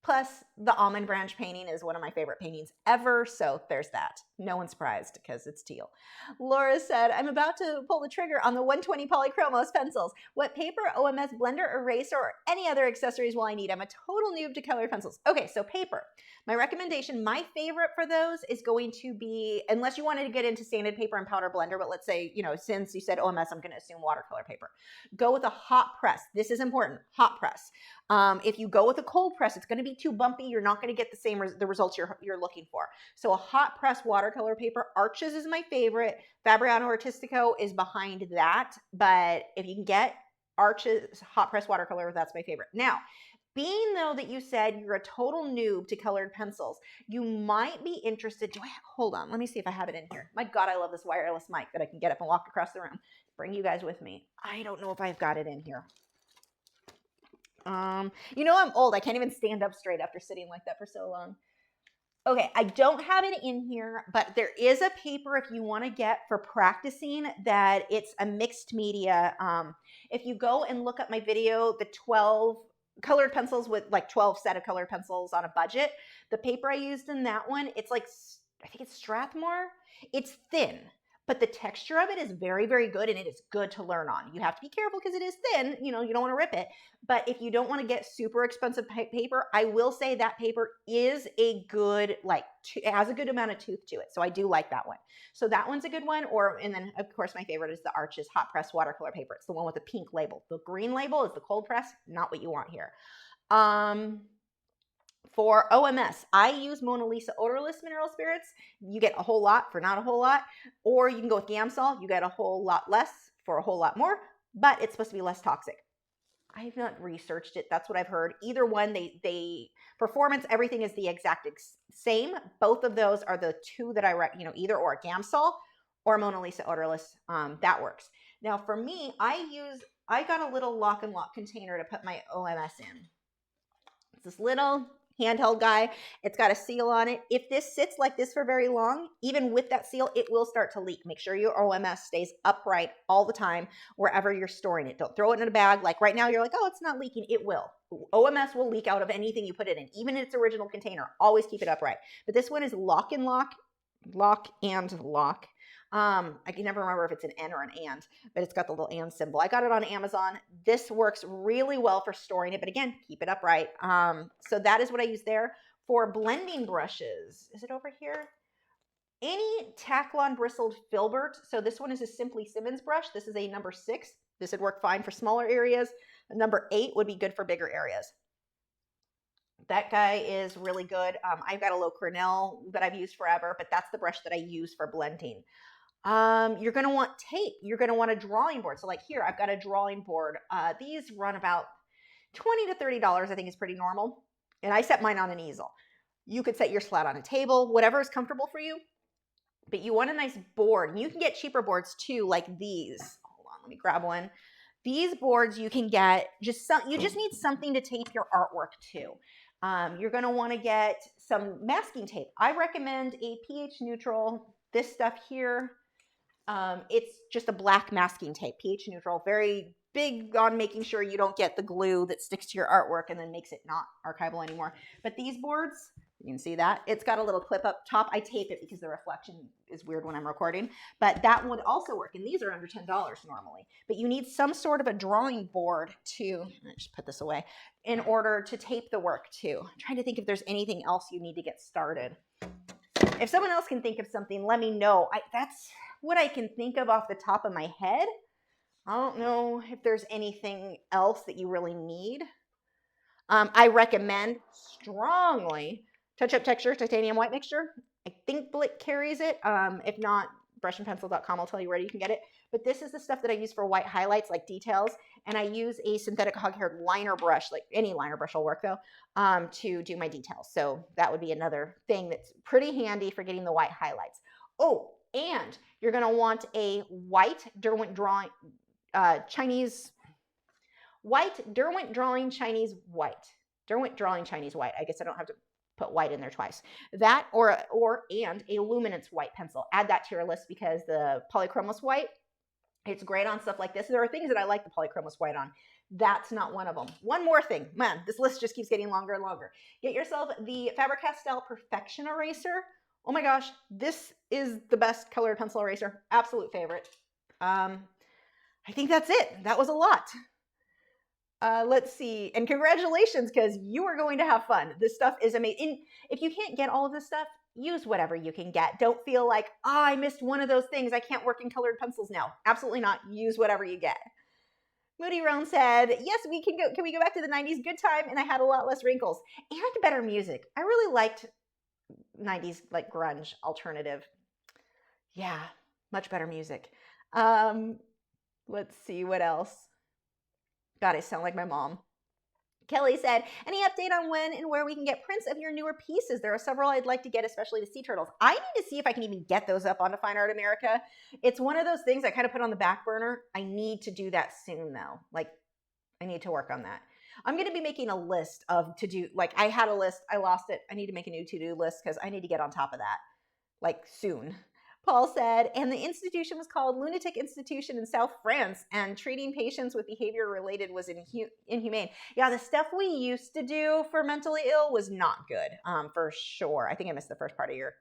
Plus, the almond branch painting is one of my favorite paintings ever, so there's that. No one's surprised because it's teal. Laura said, I'm about to pull the trigger on the 120 polychromos pencils. What paper, OMS, blender, eraser, or any other accessories will I need? I'm a total noob to colored pencils. Okay, so paper. My recommendation, my favorite for those is going to be, unless you wanted to get into sanded paper and powder blender, but let's say, you know, since you said OMS, I'm going to assume watercolor paper. Go with a hot press. This is important, hot press. If you go with a cold press, it's going to be too bumpy. You're not going to get the results you're looking for. So a hot press watercolor paper, Arches is my favorite. Fabriano Artistico is behind that. But if you can get Arches hot press watercolor, that's my favorite. Now, being though that you said you're a total noob to colored pencils, you might be interested. Hold on, let me see if I have it in here. My God, I love this wireless mic that I can get up and walk across the room. Bring you guys with me. I don't know if I've got it in here. You know, I'm old. I can't even stand up straight after sitting like that for so long. Okay, I don't have it in here, but there is a paper if you want to get for practicing that it's a mixed media. If you go and look up my video, the 12 colored pencils with like 12 set of colored pencils on a budget, the paper I used in that one, it's like, I think it's Strathmore. It's thin, but the texture of it is very, very good, and it is good to learn on. You have to be careful because it is thin. You know, you don't want to rip it. But if you don't want to get super expensive paper, I will say that paper is a good, like, it has a good amount of tooth to it. So I do like that one. So that one's a good one. And then, of course, my favorite is the Arches hot press watercolor paper. It's the one with the pink label. The green label is the cold press, not what you want here. For OMS, I use Mona Lisa odorless mineral spirits. You get a whole lot for not a whole lot. Or you can go with Gamsol. You get a whole lot less for a whole lot more, but it's supposed to be less toxic. I have not researched it. That's what I've heard. Either one, they performance, everything is the exact same. Both of those are the two that I either or Gamsol or Mona Lisa odorless. That works. Now for me, I got a little lock and lock container to put my OMS in. It's this little handheld guy. It's got a seal on it. If this sits like this for very long, even with that seal, it will start to leak. Make sure your OMS stays upright all the time wherever you're storing it. Don't throw it in a bag. Like right now, you're like, oh, it's not leaking. It will. OMS will leak out of anything you put it in, even in its original container. Always keep it upright. But this one is lock and lock. I can never remember if it's an N or an and, but it's got the little and symbol. I got it on Amazon. This works really well for storing it, but again, keep it upright. So that is what I use there. For blending brushes, is it over here? Any Taklon bristled filbert. So this one is a Simply Simmons brush. This is a number 6. This would work fine for smaller areas. A number 8 would be good for bigger areas. That guy is really good. I've got a low Cornell that I've used forever, but that's the brush that I use for blending. You're going to want tape. You're going to want a drawing board. So like here, I've got a drawing board. These run about $20 to $30, I think is pretty normal. And I set mine on an easel. You could set yours flat on a table, whatever is comfortable for you. But you want a nice board. And you can get cheaper boards too, like these. Hold on, let me grab one. These boards you can get, you just need something to tape your artwork to. You're going to want to get some masking tape. I recommend a pH neutral, this stuff here. It's just a black masking tape, pH neutral, very big on making sure you don't get the glue that sticks to your artwork and then makes it not archival anymore. But these boards, you can see that. It's got a little clip up top. I tape it because the reflection is weird when I'm recording, but that would also work. And these are under $10 normally. But you need some sort of a drawing board to, just put this away, in order to tape the work too. I'm trying to think if there's anything else you need to get started. If someone else can think of something, let me know. That's what I can think of off the top of my head. I don't know if there's anything else that you really need. I recommend strongly Touch Up Texture Titanium White Mixture. I think Blick carries it. If not, brushandpencil.com will tell you where you can get it. But this is the stuff that I use for white highlights, like details. And I use a synthetic hog-haired liner brush, like any liner brush will work though, to do my details. So that would be another thing that's pretty handy for getting the white highlights. Oh, and you're going to want a white Derwent drawing Chinese white Derwent drawing Chinese white. Derwent drawing Chinese white. I guess I don't have to put white in there twice. That and a luminance white pencil. Add that to your list because the polychromos white, it's great on stuff like this. There are things that I like the polychromos white on. That's not one of them. One more thing. Man, this list just keeps getting longer and longer. Get yourself the Faber-Castell Perfection Eraser. Oh my gosh, this is the best colored pencil eraser. Absolute favorite. I think that's it. That was a lot. Let's see. And congratulations, because you are going to have fun. This stuff is amazing. If you can't get all of this stuff, use whatever you can get. Don't feel like, oh, I missed one of those things. I can't work in colored pencils now. Absolutely not. Use whatever you get. Moody Roan said, yes, we can go. Can we go back to the 90s? Good time, and I had a lot less wrinkles. And better music. I really liked 90s, like grunge, alternative. Yeah, much better music. Let's see what else. God, I sound like my mom. Kelly said, any update on when and where we can get prints of your newer pieces? There are several I'd like to get, especially the sea turtles. I need to see if I can even get those up onto Fine Art America. It's one of those things I kind of put on the back burner. I need to do that soon, though. Like, I need to work on that. I'm going to be making a list of to-do. Like, I had a list. I lost it. I need to make a new to-do list because I need to get on top of that, like, soon. Paul said, and the institution was called Lunatic Institution in South France, and treating patients with behavior related was inhumane. Yeah, the stuff we used to do for mentally ill was not good, for sure. I think I missed the first part of your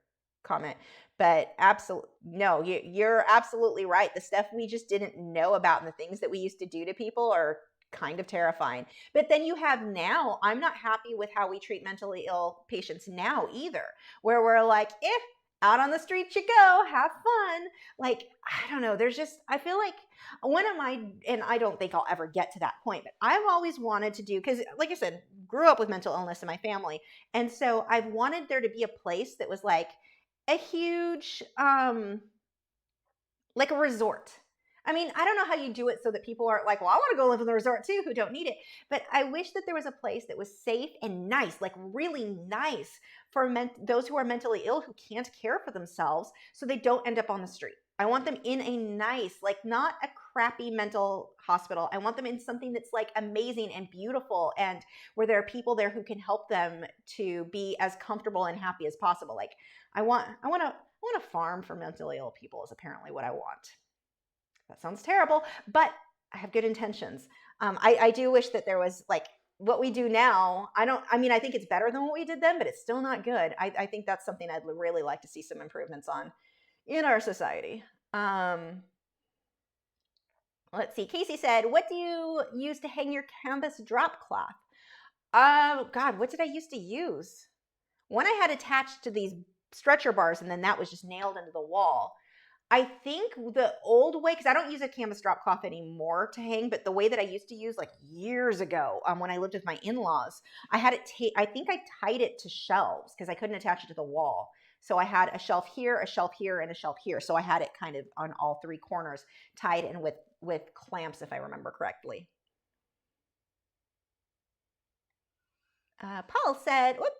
comment, but absolutely, no, you're absolutely right. The stuff we just didn't know about and the things that we used to do to people are kind of terrifying. But then you have now, I'm not happy with how we treat mentally ill patients now either, where we're like, out on the street you go, have fun. Like, I don't know, there's just, I feel like one of my, and I don't think I'll ever get to that point, but I've always wanted to do, because like I said, grew up with mental illness in my family. And so I've wanted there to be a place that was like a huge, like a resort. I mean, I don't know how you do it so that people aren't like, well, I want to go live in the resort too, who don't need it. But I wish that there was a place that was safe and nice, like really nice for those who are mentally ill who can't care for themselves so they don't end up on the street. I want them in a nice, like not a crappy mental hospital. I want them in something that's like amazing and beautiful and where there are people there who can help them to be as comfortable and happy as possible. Like I want a farm for mentally ill people is apparently what I want. That sounds terrible, but I have good intentions. I do wish that there was like what we do now. I mean, I think it's better than what we did then, but it's still not good. I think that's something I'd really like to see some improvements on in our society. Let's see. Casey said, what do you use to hang your canvas drop cloth? God, what did I used to use? One I had attached to these stretcher bars, and then that was just nailed into the wall. I think the old way, because I don't use a canvas drop cloth anymore to hang, but the way that I used to use like years ago when I lived with my in-laws, I had it, I think I tied it to shelves because I couldn't attach it to the wall. So I had a shelf here, and a shelf here. So I had it kind of on all three corners tied in with clamps, if I remember correctly. Paul said, whoop.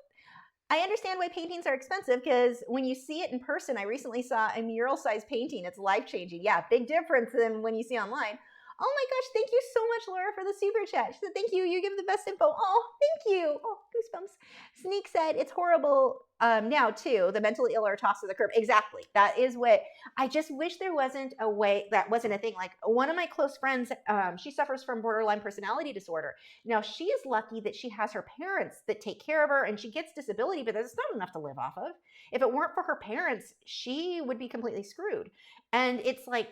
I understand why paintings are expensive because when you see it in person, I recently saw a mural-sized painting. It's life-changing. Yeah, big difference than when you see online. Oh my gosh, thank you so much, Laura, for the super chat. She said, thank you. You give the best info. Oh, thank you. Oh, goosebumps. Sneak said, it's horrible now, too. The mentally ill are tossed to the curb. Exactly. That is what, I just wish there wasn't a way, that wasn't a thing. Like one of my close friends, she suffers from borderline personality disorder. Now, she is lucky that she has her parents that take care of her and she gets disability, but that's not enough to live off of. If it weren't for her parents, she would be completely screwed. And it's like,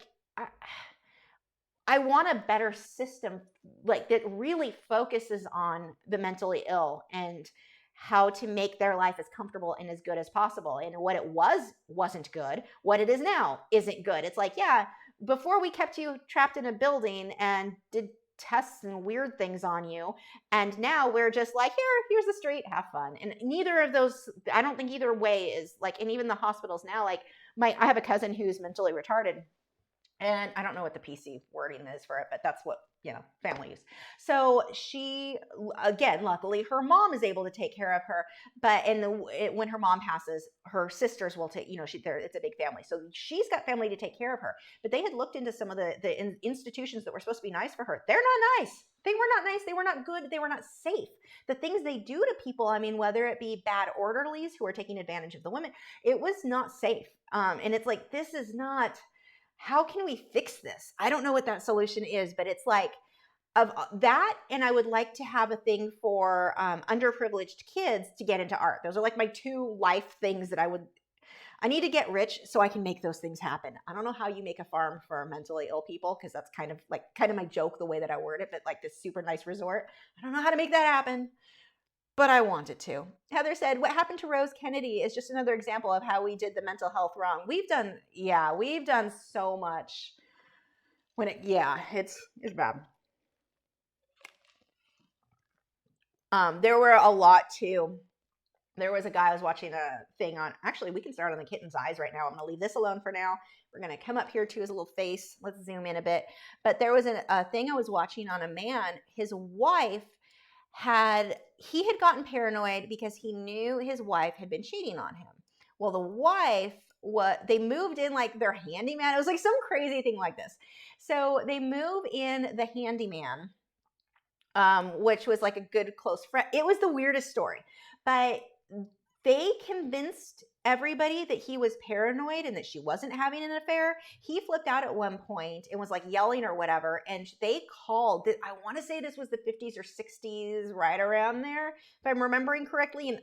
I want a better system like that really focuses on the mentally ill and how to make their life as comfortable and as good as possible. And what it wasn't good. What it is now isn't good. It's like, yeah, before we kept you trapped in a building and did tests and weird things on you. And now we're just like, here's the street, have fun. And neither of those, I don't think either way is like, and even the hospitals now, like I have a cousin who's mentally retarded. And I don't know what the PC wording is for it, but that's what, family use. So she, again, luckily her mom is able to take care of her. But when her mom passes, her sisters will take, it's a big family. So she's got family to take care of her. But they had looked into some of the institutions that were supposed to be nice for her. They're not nice. They were not nice. They were not good. They were not safe. The things they do to people, I mean, whether it be bad orderlies who are taking advantage of the women, it was not safe. And it's like, this is not... How can we fix this? I don't know what that solution is, but it's like of that. And I would like to have a thing for underprivileged kids to get into art. Those are like my two life things that I need to get rich so I can make those things happen. I don't know how you make a farm for mentally ill people, because that's kind of my joke, the way that I word it, but like this super nice resort. I don't know how to make that happen, but I wanted to. Heather said, what happened to Rose Kennedy is just another example of how we did the mental health wrong. We've done so much it's bad. There were a lot too. There was a guy I was watching a thing on, actually we can start on the kitten's eyes right now. I'm going to leave this alone for now. We're going to come up here to his little face. Let's zoom in a bit. But there was a thing I was watching on a man. His wife he had gotten paranoid because he knew his wife had been cheating on him. Well, the wife, they moved in like their handyman. It was like some crazy thing like this. So they move in the handyman, which was like a good close friend. It was the weirdest story, but they convinced everybody that he was paranoid and that she wasn't having an affair. He flipped out at one point and was like yelling or whatever. And they called, I want to say this was the 50s or 60s, right around there, if I'm remembering correctly. And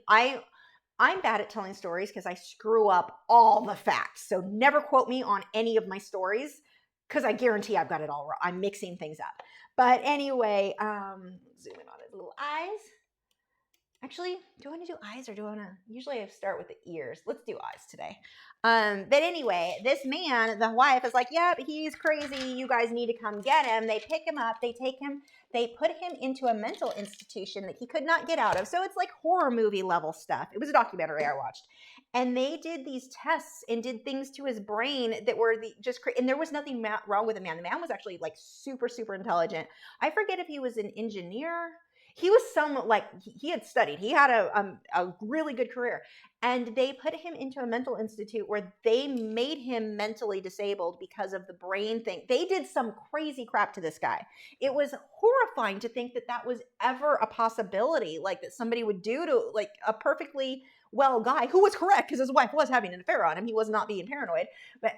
I'm bad at telling stories because I screw up all the facts. So never quote me on any of my stories, because I guarantee I've got it all wrong. I'm mixing things up. But anyway, zoom in on his little eyes. Actually, do I want to do eyes or do I want to? Usually I start with the ears. Let's do eyes today. But anyway, this man, the wife is like, yep, he's crazy. You guys need to come get him. They pick him up. They take him. They put him into a mental institution that he could not get out of. So it's like horror movie level stuff. It was a documentary I watched. And they did these tests and did things to his brain that were and there was nothing wrong with the man. The man was actually like super, super intelligent. I forget if he was an engineer. He was he had studied. He had a really good career. And they put him into a mental institute where they made him mentally disabled because of the brain thing. They did some crazy crap to this guy. It was horrifying to think that that was ever a possibility, like that somebody would do to like a perfectly well guy who was correct because his wife was having an affair on him. He was not being paranoid. But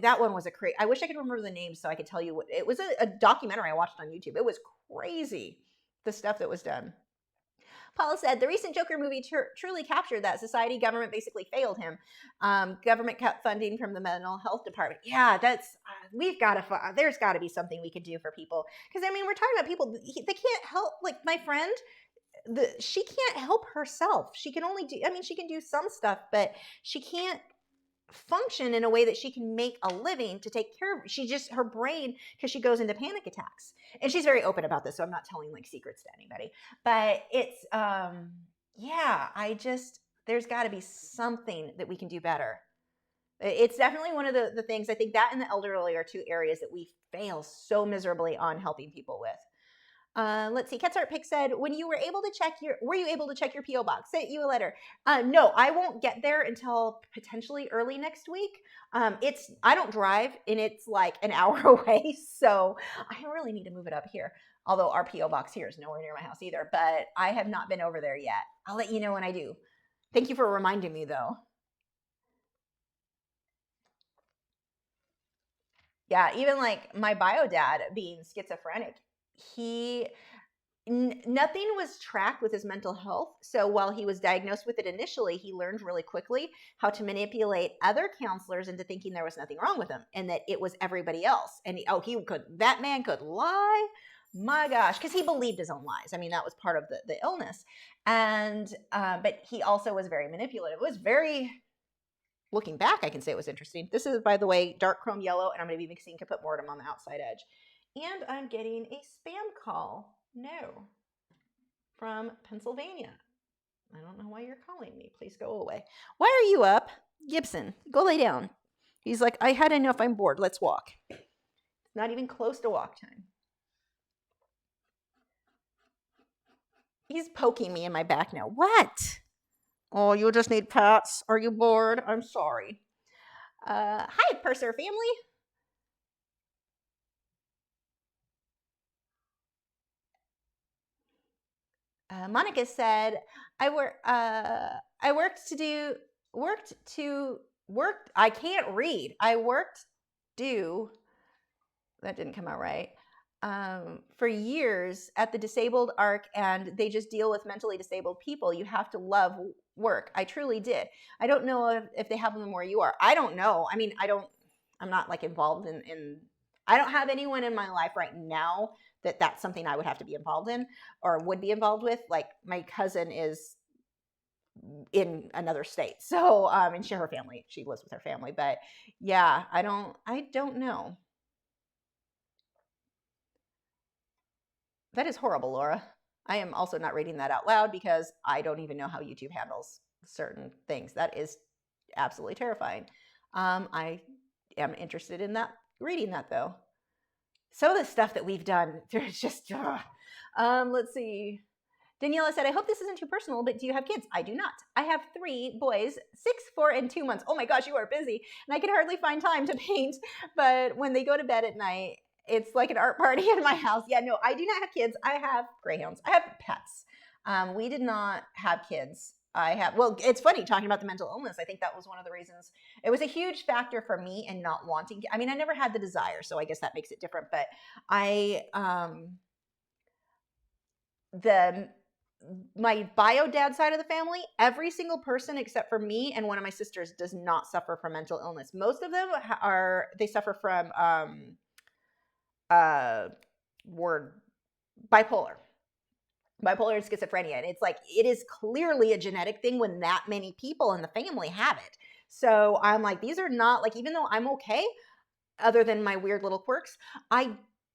that one was I wish I could remember the name so I could tell you what it was. A documentary I watched on YouTube. It was crazy, the stuff that was done. Paula said, the recent Joker movie truly captured that. Society, government basically failed him. Government cut funding from the mental health department. Yeah, that's, there's got to be something we could do for people. Because, I mean, we're talking about people, they can't help, like my friend, she can't help herself. She can only do, she can do some stuff, but she can't function in a way that she can make a living to take care of her brain, because she goes into panic attacks, and she's very open about this, so I'm not telling like secrets to anybody, but it's there's got to be something that we can do better. It's definitely one of the things. I think that and the elderly are two areas that we fail so miserably on helping people with. Let's see. Ketsart Pick said, were you able to check your P.O. box? Sent you a letter. No, I won't get there until potentially early next week. I don't drive, and it's like an hour away, so I really need to move it up here. Although our P.O. box here is nowhere near my house either, but I have not been over there yet. I'll let you know when I do. Thank you for reminding me, though. Yeah, even like my bio dad being schizophrenic, nothing was tracked with his mental health. So while he was diagnosed with it initially, he learned really quickly how to manipulate other counselors into thinking there was nothing wrong with him and that it was everybody else. And that man could lie. My gosh, because he believed his own lies. I mean, that was part of the illness. And, but he also was very manipulative. It was very, looking back, I can say it was interesting. This is, by the way, dark chrome yellow, and I'm going to be mixing Caput Mortem on the outside edge. And I'm getting a spam call. No. From Pennsylvania. I don't know why you're calling me. Please go away. Why are you up? Gibson, go lay down. He's like, I had enough. I'm bored. Let's walk. It's not even close to walk time. He's poking me in my back now. What? Oh, you just need pets. Are you bored? I'm sorry. Hi, Purser family. Monica said, I can't read. That didn't come out right. For years at the disabled ARC, and they just deal with mentally disabled people. You have to love work. I truly did. I don't know if they have them where you are. I don't know. I mean, I'm not like involved in I don't have anyone in my life right now that's something I would have to be involved in or would be involved with. Like my cousin is in another state. So, and her family, she lives with her family, but yeah, I don't know. That is horrible, Laura. I am also not reading that out loud because I don't even know how YouTube handles certain things. That is absolutely terrifying. I am interested in reading that though. Some of the stuff that we've done, there's just, let's see. Daniela said, I hope this isn't too personal, but do you have kids? I do not. I have 3 boys, 6, 4, and 2 months. Oh my gosh, you are busy. And I can hardly find time to paint. But when they go to bed at night, it's like an art party in my house. Yeah, no, I do not have kids. I have greyhounds. I have pets. We did not have kids. Well, it's funny talking about the mental illness. I think that was one of the reasons. It was a huge factor for me in not wanting. I mean, I never had the desire, so I guess that makes it different. But my bio dad side of the family, every single person except for me and one of my sisters does not suffer from mental illness. Most of them they suffer from bipolar and schizophrenia. And it's like, it is clearly a genetic thing when that many people in the family have it. So I'm like, these are not like, even though I'm okay, other than my weird little quirks, I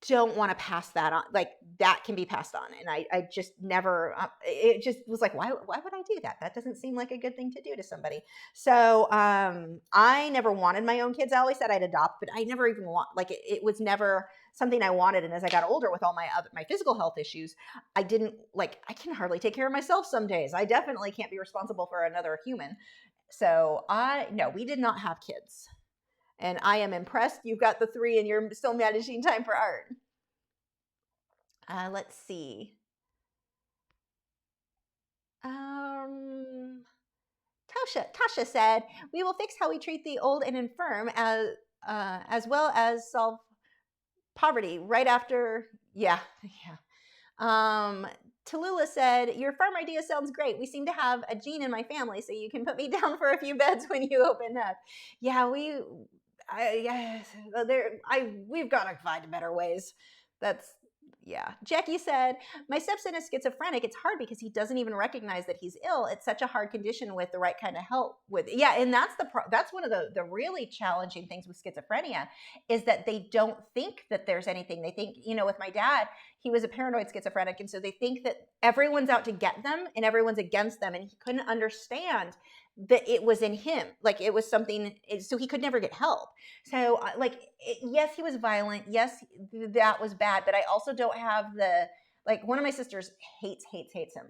don't want to pass that on. Like that can be passed on. And I just never, it just was like, why would I do that? That doesn't seem like a good thing to do to somebody. So I never wanted my own kids. I always said I'd adopt, but I never even it was never something I wanted. And as I got older with all my physical health issues, I can hardly take care of myself some days. I definitely can't be responsible for another human. So no, we did not have kids. And I am impressed you've got the 3 and you're still managing time for art. Let's see. Tasha said, we will fix how we treat the old and infirm as well as solve poverty right after. Yeah. Tallulah said, your farm idea sounds great. We seem to have a gene in my family, so you can put me down for a few beds when you open up. Yeah, we've got to find better ways. Yeah. Jackie said, my stepson is schizophrenic. It's hard because he doesn't even recognize that he's ill. It's such a hard condition with the right kind of help yeah. And that's one of the really challenging things with schizophrenia is that they don't think that there's anything. They think, with my dad, he was a paranoid schizophrenic. And so they think that everyone's out to get them and everyone's against them. And he couldn't understand that it was in him. Like it was something, so he could never get help. So yes, he was violent. Yes, that was bad. But I also don't have one of my sisters hates him.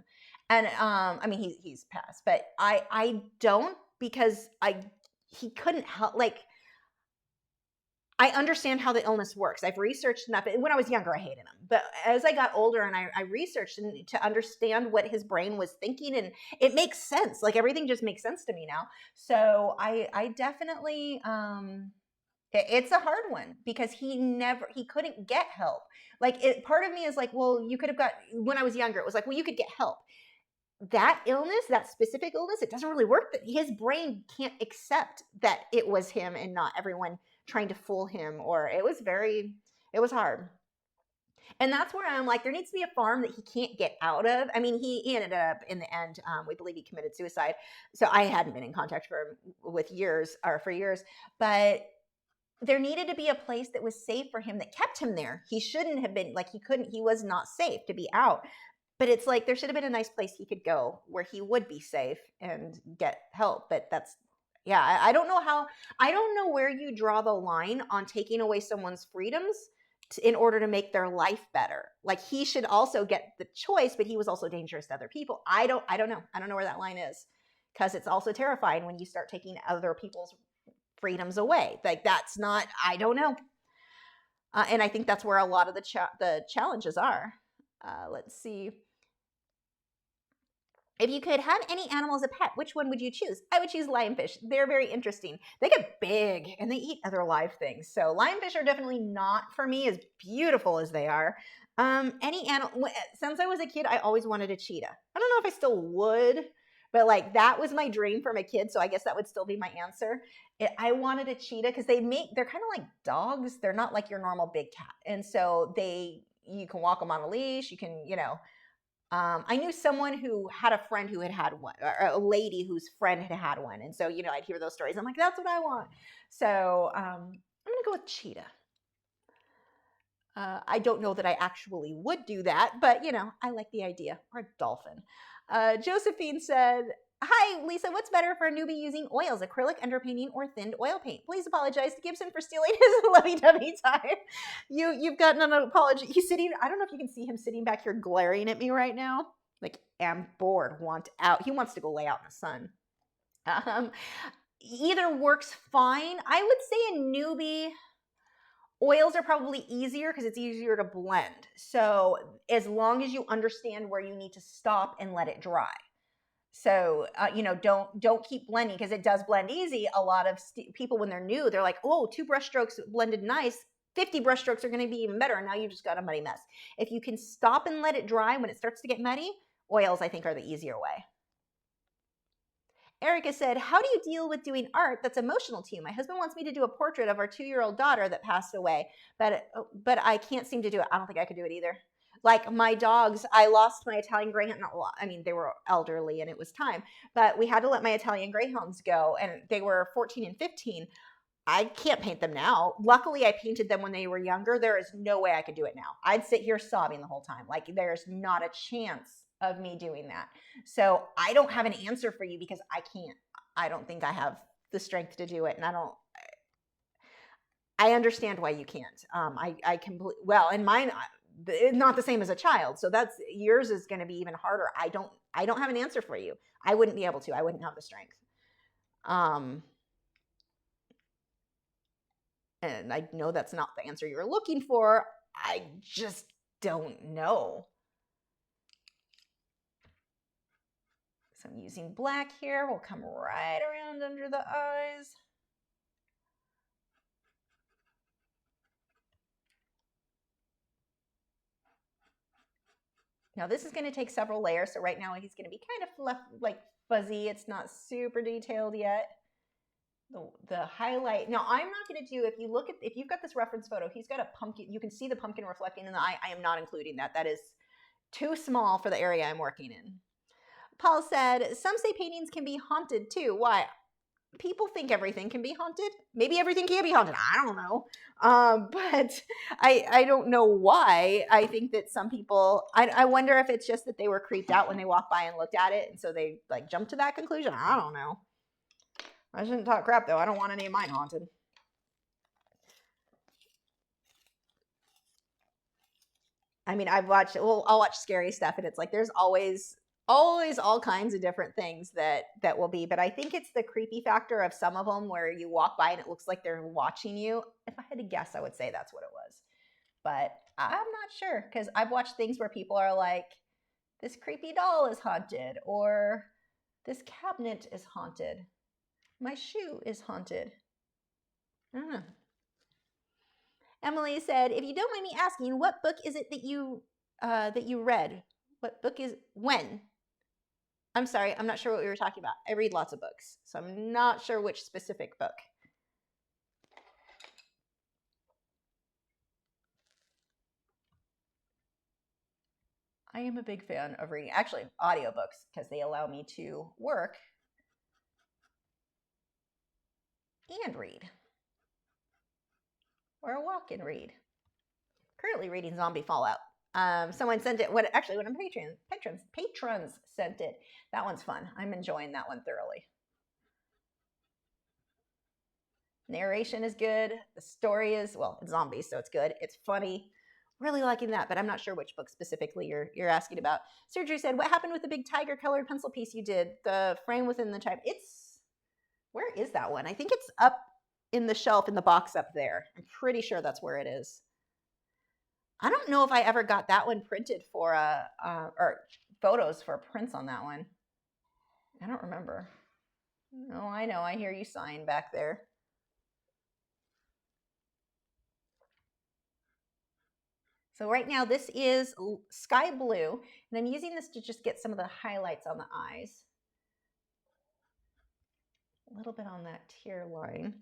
And I mean, he's passed, but I don't, because he couldn't help. I understand how the illness works. I've researched enough. When I was younger, I hated him. But as I got older and I researched to understand what his brain was thinking, and it makes sense. Like everything just makes sense to me now. So I definitely, it's a hard one because he couldn't get help. Part of me is like, well, you could have when I was younger, it was like, well, you could get help. That illness, that specific illness, it doesn't really work. His brain can't accept that it was him and not everyone trying to fool him, or it was hard. And that's where I'm like, there needs to be a farm that he can't get out of. I mean, he ended up in the end, we believe he committed suicide. So I hadn't been in contact for years, but there needed to be a place that was safe for him that kept him there. He shouldn't have been, like, he was not safe to be out. But it's like there should have been a nice place he could go where he would be safe and get help. But that's, yeah, I don't know how, I don't know where you draw the line on taking away someone's freedoms in order to make their life better. Like, he should also get the choice, but he was also dangerous to other people. I don't know. I don't know where that line is, because it's also terrifying when you start taking other people's freedoms away. Like, that's not, I don't know. And I think that's where a lot of the challenges are. Let's see. If you could have any animal as a pet, which one would you choose? I would choose lionfish. They're very interesting. They get big and they eat other live things. So lionfish are definitely not for me, as beautiful as they are. Any animal, since I was a kid, I always wanted a cheetah. I don't know if I still would, but like that was my dream from a kid. So I guess that would still be my answer. I wanted a cheetah because they're kind of like dogs. They're not like your normal big cat. And so you can walk them on a leash. You can, I knew someone who had a friend who had one, or a lady whose friend had one. And so, I'd hear those stories. I'm like, that's what I want. So I'm going to go with cheetah. I don't know that I actually would do that, but, I like the idea. Or a dolphin. Josephine said, hi, Lisa, what's better for a newbie using oils, acrylic underpainting or thinned oil paint? Please apologize to Gibson for stealing his lovey-dovey time. You've gotten an apology. He's sitting, I don't know if you can see him sitting back here glaring at me right now. Like, am bored, want out. He wants to go lay out in the sun. Either works fine. I would say a newbie, oils are probably easier because it's easier to blend. So as long as you understand where you need to stop and let it dry. So, don't keep blending because it does blend easy. A lot of people, when they're new, they're like, oh, 2 brush strokes blended nice. 50 brush strokes are going to be even better. And now you've just got a muddy mess. If you can stop and let it dry when it starts to get muddy, oils, I think, are the easier way. Erica said, how do you deal with doing art that's emotional to you? My husband wants me to do a portrait of our 2-year-old daughter that passed away, but I can't seem to do it. I don't think I could do it either. Like my dogs, I lost my Italian Greyhound. I mean, they were elderly and it was time, but we had to let my Italian Greyhounds go, and they were 14 and 15. I can't paint them now. Luckily, I painted them when they were younger. There is no way I could do it now. I'd sit here sobbing the whole time. Like, there's not a chance of me doing that. So I don't have an answer for you because I don't think I have the strength to do it. And I understand why you can't. And mine, not the same as a child. So yours is going to be even harder. I don't have an answer for you. I wouldn't be able to. I wouldn't have the strength. And I know that's not the answer you're looking for. I just don't know. So I'm using black here. We'll come right around under the eyes. Now this is going to take several layers. So right now he's going to be kind of left like fuzzy. It's not super detailed yet. The highlight. Now I'm not going to do, if you've got this reference photo, he's got a pumpkin. You can see the pumpkin reflecting in the eye. I am not including that. That is too small for the area I'm working in. Paul said, some say paintings can be haunted too. Why? People think everything can be haunted. Maybe everything can be haunted. I don't know. But I don't know why. I think that some people, I wonder if it's just that they were creeped out when they walked by and looked at it. And so they like jumped to that conclusion. I don't know. I shouldn't talk crap though. I don't want any of mine haunted. I mean, I'll watch scary stuff and it's like, there's always all kinds of different things that will be, but I think it's the creepy factor of some of them where you walk by and it looks like they're watching you. If I had to guess, I would say that's what it was, but I'm not sure because I've watched things where people are like, this creepy doll is haunted, or this cabinet is haunted, my shoe is haunted. I don't know. Emily said, if you don't mind me asking, what book is it that you read? What book is when? I'm sorry, I'm not sure what we were talking about. I read lots of books, so I'm not sure which specific book. I am a big fan of reading, actually, audiobooks, because they allow me to work and read. or a walk and read. Currently reading Zombie Fallout. Someone sent it. One of patrons sent it. That one's fun. I'm enjoying that one thoroughly. Narration is good. The story is, well, it's zombies, so it's good. It's funny. Really liking that, but I'm not sure which book specifically you're asking about. Surgery said, what happened with the big tiger colored pencil piece you did? The frame within the type. Where is that one? I think it's up in the shelf in the box up there. I'm pretty sure that's where it is. I don't know if I ever got that one printed for or photos for prints on that one. I don't remember. No, I know. I hear you sighing back there. So right now this is sky blue, and I'm using this to just get some of the highlights on the eyes. A little bit on that tear line.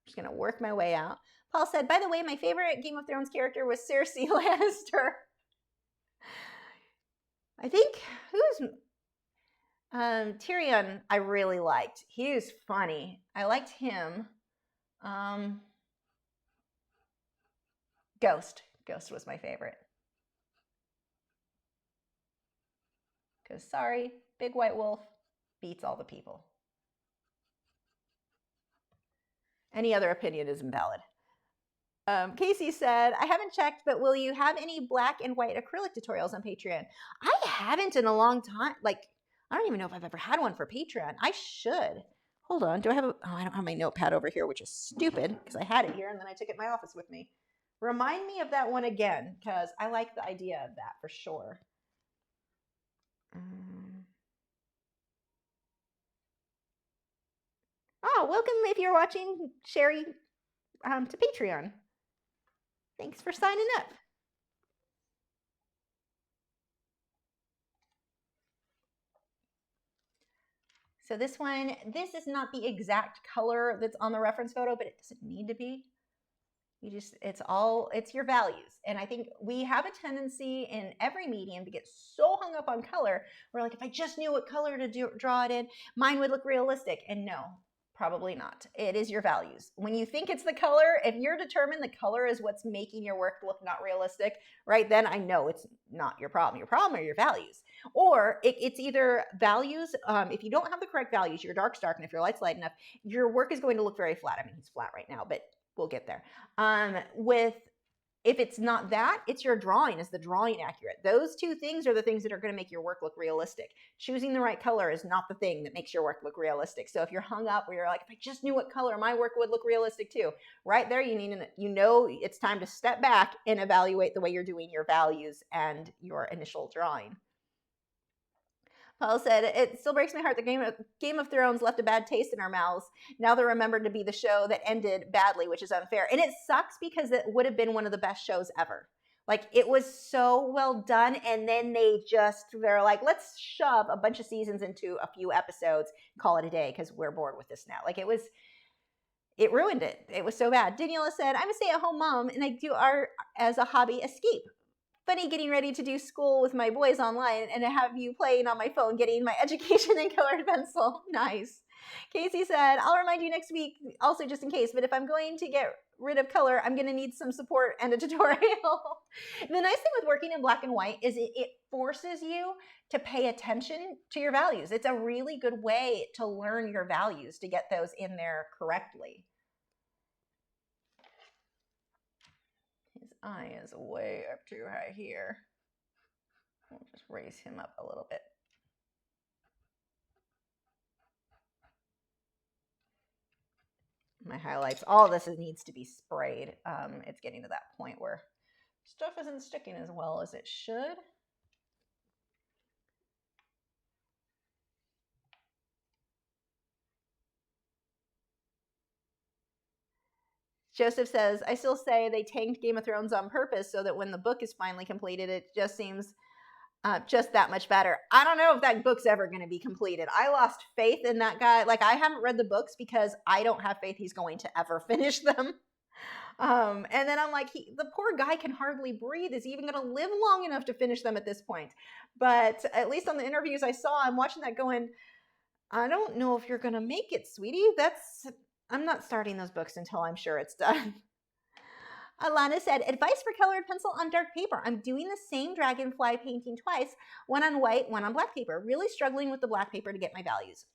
Just gonna work my way out. Paul said, by the way, my favorite Game of Thrones character was Cersei Lannister. I think, Tyrion I really liked. He was funny. I liked him. Ghost was my favorite. Because sorry, big white wolf beats all the people. Any other opinion is invalid. Casey said, I haven't checked, but will you have any black and white acrylic tutorials on Patreon? I haven't in a long time. Like, I don't even know if I've ever had one for Patreon. I should. Hold on. Do I have I don't have my notepad over here, which is stupid because I had it here and then I took it in my office with me. Remind me of that one again, because I like the idea of that for sure. Oh, welcome if you're watching, Sherry, to Patreon. Thanks for signing up. So this is not the exact color that's on the reference photo, but it doesn't need to be. It's your values. And I think we have a tendency in every medium to get so hung up on color. We're like, if I just knew what color to draw it in, mine would look realistic. And no, probably not. It is your values. When you think it's the color, if you're determined the color is what's making your work look not realistic, right, then I know it's not your problem. Your problem are your values. Or it's either values. If you don't have the correct values, your dark's dark, and if your light's light enough, your work is going to look very flat. I mean, it's flat right now, but we'll get there. If it's not that, it's your drawing. Is the drawing accurate? Those two things are the things that are going to make your work look realistic. Choosing the right color is not the thing that makes your work look realistic. So if you're hung up where you're like, if I just knew what color, my work would look realistic too. Right there, it's time to step back and evaluate the way you're doing your values and your initial drawing. Paul said, it still breaks my heart that Game of Thrones left a bad taste in our mouths. Now they're remembered to be the show that ended badly, which is unfair. And it sucks because it would have been one of the best shows ever. Like, it was so well done, and then they're like, let's shove a bunch of seasons into a few episodes, call it a day, because we're bored with this now. Like, it ruined it. It was so bad. Daniela said, I'm a stay-at-home mom, and I do art as a hobby escape. Funny getting ready to do school with my boys online and to have you playing on my phone, getting my education in colored pencil. Nice. Casey said, I'll remind you next week, also just in case, but if I'm going to get rid of color, I'm going to need some support and a tutorial. The nice thing with working in black and white is it forces you to pay attention to your values. It's a really good way to learn your values, to get those in there correctly. Eye is way up too high here. We'll just raise him up a little bit. My highlights, all this needs to be sprayed. It's getting to that point where stuff isn't sticking as well as it should. Joseph says, I still say they tanked Game of Thrones on purpose so that when the book is finally completed, it just seems just that much better. I don't know if that book's ever going to be completed. I lost faith in that guy. Like, I haven't read the books because I don't have faith he's going to ever finish them. And then I'm like, the poor guy can hardly breathe. Is he even going to live long enough to finish them at this point? But at least on the interviews I saw, I'm watching that going, I don't know if you're going to make it, sweetie. I'm not starting those books until I'm sure it's done. Alana said, advice for colored pencil on dark paper. I'm doing the same dragonfly painting twice, one on white, one on black paper. Really struggling with the black paper to get my values.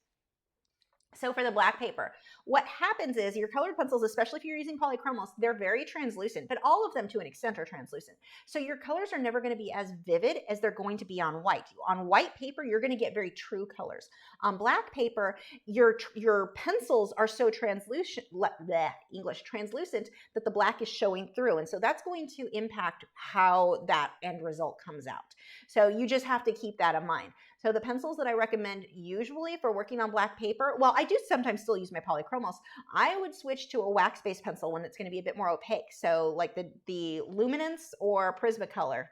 So for the black paper, what happens is your colored pencils, especially if you're using polychromos, they're very translucent, but all of them to an extent are translucent. So your colors are never going to be as vivid as they're going to be on white. On white paper, you're going to get very true colors. On black paper, your pencils are so translucent that the black is showing through. And so that's going to impact how that end result comes out. So you just have to keep that in mind. So the pencils that I recommend usually for working on black paper, well, I do sometimes still use my polychromos. I would switch to a wax-based pencil when it's going to be a bit more opaque. So like the Luminance or Prismacolor.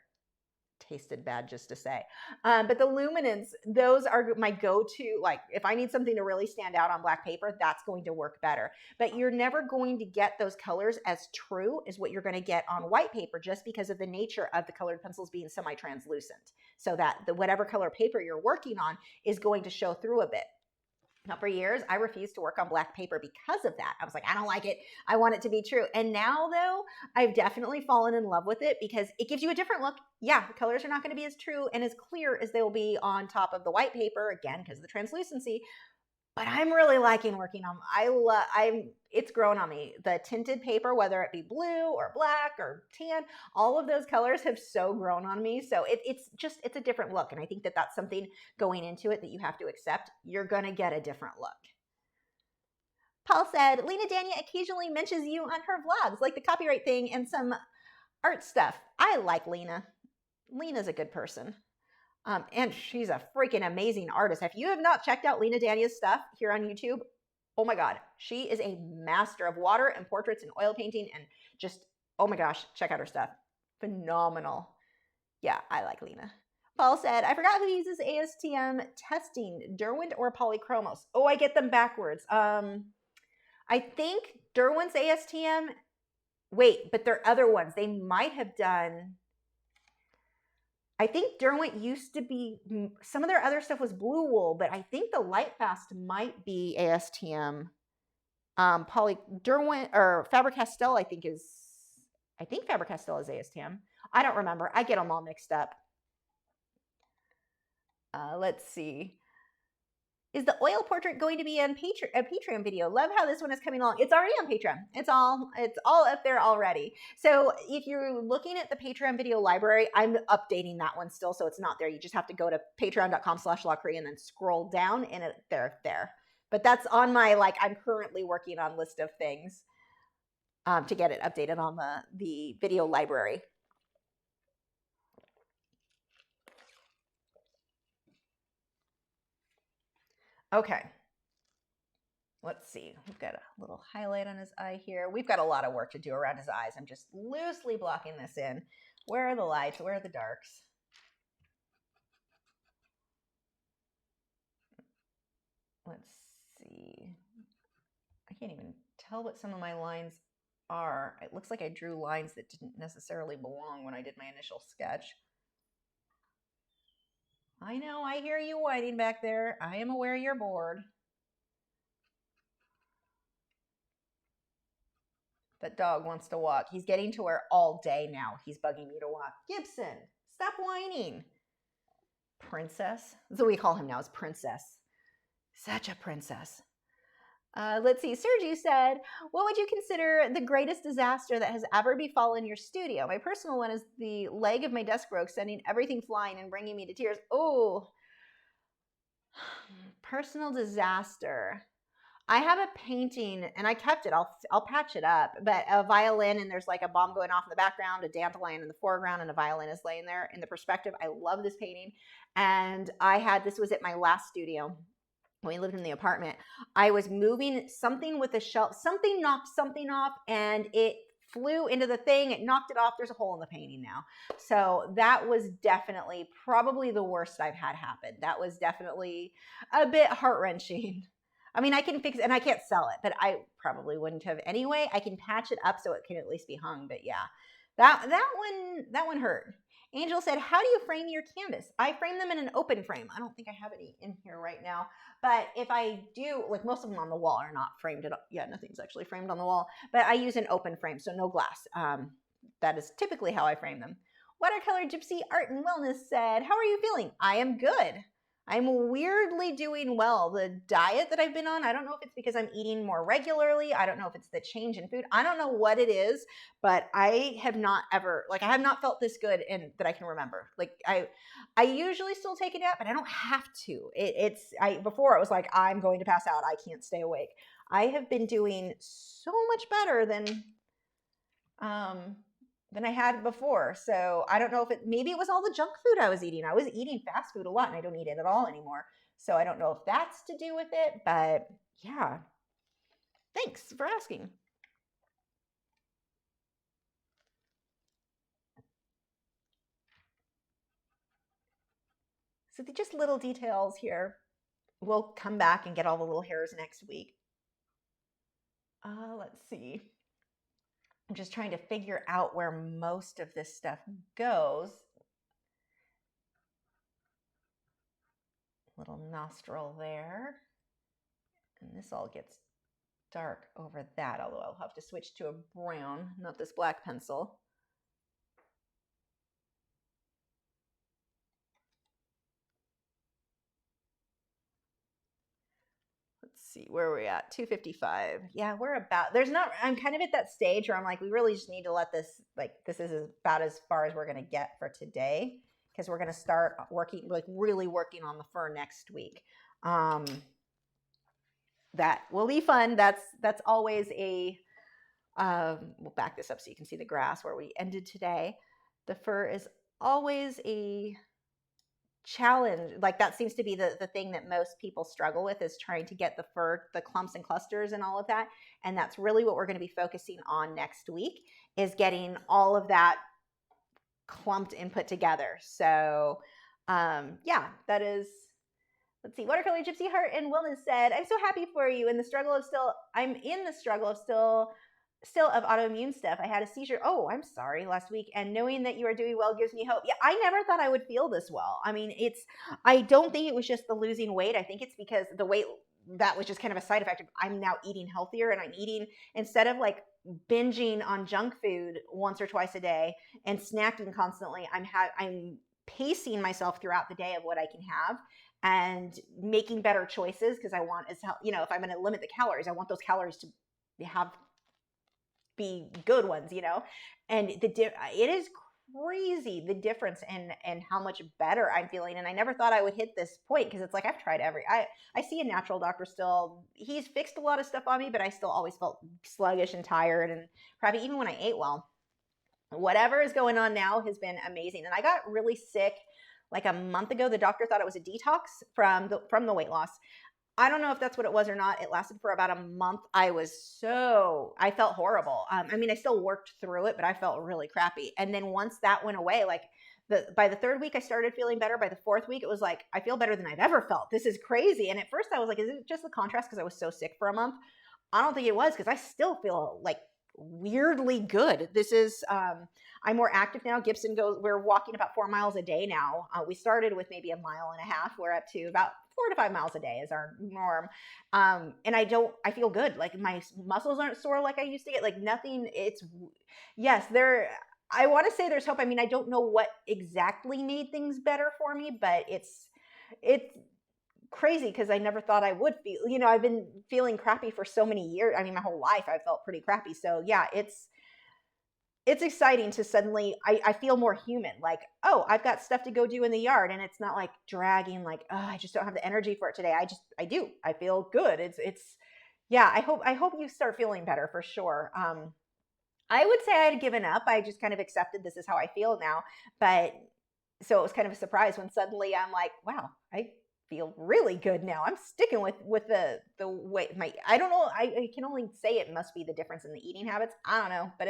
Tasted bad just to say. But the Luminance, those are my go-to. Like if I need something to really stand out on black paper, that's going to work better. But you're never going to get those colors as true as what you're going to get on white paper just because of the nature of the colored pencils being semi-translucent. So that whatever color paper you're working on is going to show through a bit. Now, for years, I refused to work on black paper because of that. I was like, I don't like it. I want it to be true. And now, though, I've definitely fallen in love with it because it gives you a different look. Yeah, the colors are not going to be as true and as clear as they will be on top of the white paper, again, because of the translucency. But I'm really liking working on, it's grown on me. The tinted paper, whether it be blue or black or tan, all of those colors have so grown on me. So it's a different look. And I think that that's something going into it that you have to accept. You're going to get a different look. Paul said, Lena Dania occasionally mentions you on her vlogs, like the copyright thing and some art stuff. I like Lena. Lena's a good person. And she's a freaking amazing artist. If you have not checked out Lena Dania's stuff here on YouTube, oh my God, she is a master of water and portraits and oil painting and just, oh my gosh, check out her stuff. Phenomenal. Yeah, I like Lena. Paul said, I forgot who uses ASTM testing, Derwent or Polychromos. Oh, I get them backwards. I think Derwent's ASTM, wait, but there are other ones. They might have done... I think Derwent used to be, some of their other stuff was Blue Wool, but I think the Lightfast might be ASTM. Derwent or Faber-Castell, I think Faber-Castell is ASTM. I don't remember. I get them all mixed up. Let's see. Is the oil portrait going to be on a Patreon video? Love how this one is coming along. It's already on Patreon. It's all up there already. So if you're looking at the Patreon video library, I'm updating that one still, so it's not there. You just have to go to patreon.com/Lachri and then scroll down, and they're there. But that's on my, I'm currently working on list of things to get it updated on the video library. Okay, let's see. We've got a little highlight on his eye here. We've got a lot of work to do around his eyes. I'm just loosely blocking this in. Where are the lights? Where are the darks? Let's see. I can't even tell what some of my lines are. It looks like I drew lines that didn't necessarily belong when I did my initial sketch. I know, I hear you whining back there. I am aware you're bored. That dog wants to walk. He's getting to where all day now he's bugging me to walk. Gibson, stop whining. Princess. That's what we call him now, is Princess. Such a princess. Let's see. Sergio said, what would you consider the greatest disaster that has ever befallen your studio? My personal one is the leg of my desk broke, sending everything flying and bringing me to tears. Oh, personal disaster. I have a painting, and I kept it. I'll patch it up. But a violin, and there's like a bomb going off in the background, a dandelion in the foreground, and a violin is laying there in the perspective. I love this painting. And this was at my last studio. When we lived in the apartment, I was moving something with a shelf. Something knocked something off, and it flew into the thing. It knocked it off. There's a hole in the painting now. So that was definitely probably the worst I've had happen. That was definitely a bit heart-wrenching. I mean, I can fix it, and I can't sell it, but I probably wouldn't have anyway. I can patch it up so it can at least be hung. But yeah, that one hurt. Angel said, how do you frame your canvas? I frame them in an open frame. I don't think I have any in here right now. But if I do, like most of them on the wall are not framed at all. Yeah, nothing's actually framed on the wall. But I use an open frame, so no glass. That is typically how I frame them. Watercolor Gypsy Art and Wellness said, how are you feeling? I am good. I'm weirdly doing well. The diet that I've been on, I don't know if it's because I'm eating more regularly. I don't know if it's the change in food. I don't know what it is, but I have not ever, like I have not felt this good and that I can remember. Like I usually still take a nap, but I don't have to. Before it was like, I'm going to pass out. I can't stay awake. I have been doing so much better than I had before. So I don't know if maybe it was all the junk food I was eating. I was eating fast food a lot and I don't eat it at all anymore. So I don't know if that's to do with it, but yeah. Thanks for asking. So just little details here. We'll come back and get all the little hairs next week. Let's see. I'm just trying to figure out where most of this stuff goes. Little nostril there. And this all gets dark over that, although I'll have to switch to a brown, not this black pencil. Let's see, where are we at? 255. Yeah, I'm kind of at that stage where I'm like, we really just need to let this, this is about as far as we're going to get for today, because we're going to start working, really working on the fur next week. That will be fun. That's always we'll back this up so you can see the grass where we ended today. The fur is always a challenge. Like that seems to be the thing that most people struggle with, is trying to get the fur, the clumps and clusters and all of that. And that's really what we're going to be focusing on next week, is getting all of that clumped and put together. So yeah, that is. Let's see. Watercolor Gypsy Heart and Wellness said, I'm so happy for you. I'm in the struggle of autoimmune stuff. I had a seizure. Oh, I'm sorry, last week. And knowing that you are doing well gives me hope. Yeah, I never thought I would feel this well. I mean, I don't think it was just the losing weight. I think it's because the weight, that was just kind of a side effect of I'm now eating healthier, and I'm eating, instead of like binging on junk food once or twice a day and snacking constantly, I'm pacing myself throughout the day of what I can have and making better choices, because I want, if I'm going to limit the calories, I want those calories to be good ones, and it is crazy the difference in how much better I'm feeling. And I never thought I would hit this point, because it's like I've tried I see a natural doctor still. He's fixed a lot of stuff on me, but I still always felt sluggish and tired and crappy, even when I ate well. Whatever is going on now has been amazing. And I got really sick like a month ago. The doctor thought it was a detox from the weight loss. I don't know if that's what it was or not. It lasted for about a month. I felt horrible. I mean, I still worked through it, but I felt really crappy. And then once that went away, like by the third week, I started feeling better. By the fourth week, it was like, I feel better than I've ever felt. This is crazy. And at first I was like, is it just the contrast because I was so sick for a month? I don't think it was, because I still feel like weirdly good. This is, I'm more active now. We're walking about 4 miles a day now. We started with maybe 1.5 miles. We're up to about 4 to 5 miles a day is our norm. And I feel good. Like my muscles aren't sore like I used to get, like nothing. I want to say there's hope. I mean, I don't know what exactly made things better for me, but it's crazy, because I never thought I would feel, I've been feeling crappy for so many years. I mean, my whole life I felt pretty crappy. So yeah, it's exciting to suddenly, I feel more human. Like, oh, I've got stuff to go do in the yard, and it's not like dragging, like, oh, I just don't have the energy for it today. I do. I feel good. Yeah, I hope you start feeling better for sure. I would say I had given up. I just kind of accepted this is how I feel now. But so it was kind of a surprise when suddenly I'm like, wow, I feel really good now. I'm sticking with the way I don't know. I can only say it must be the difference in the eating habits. I don't know, but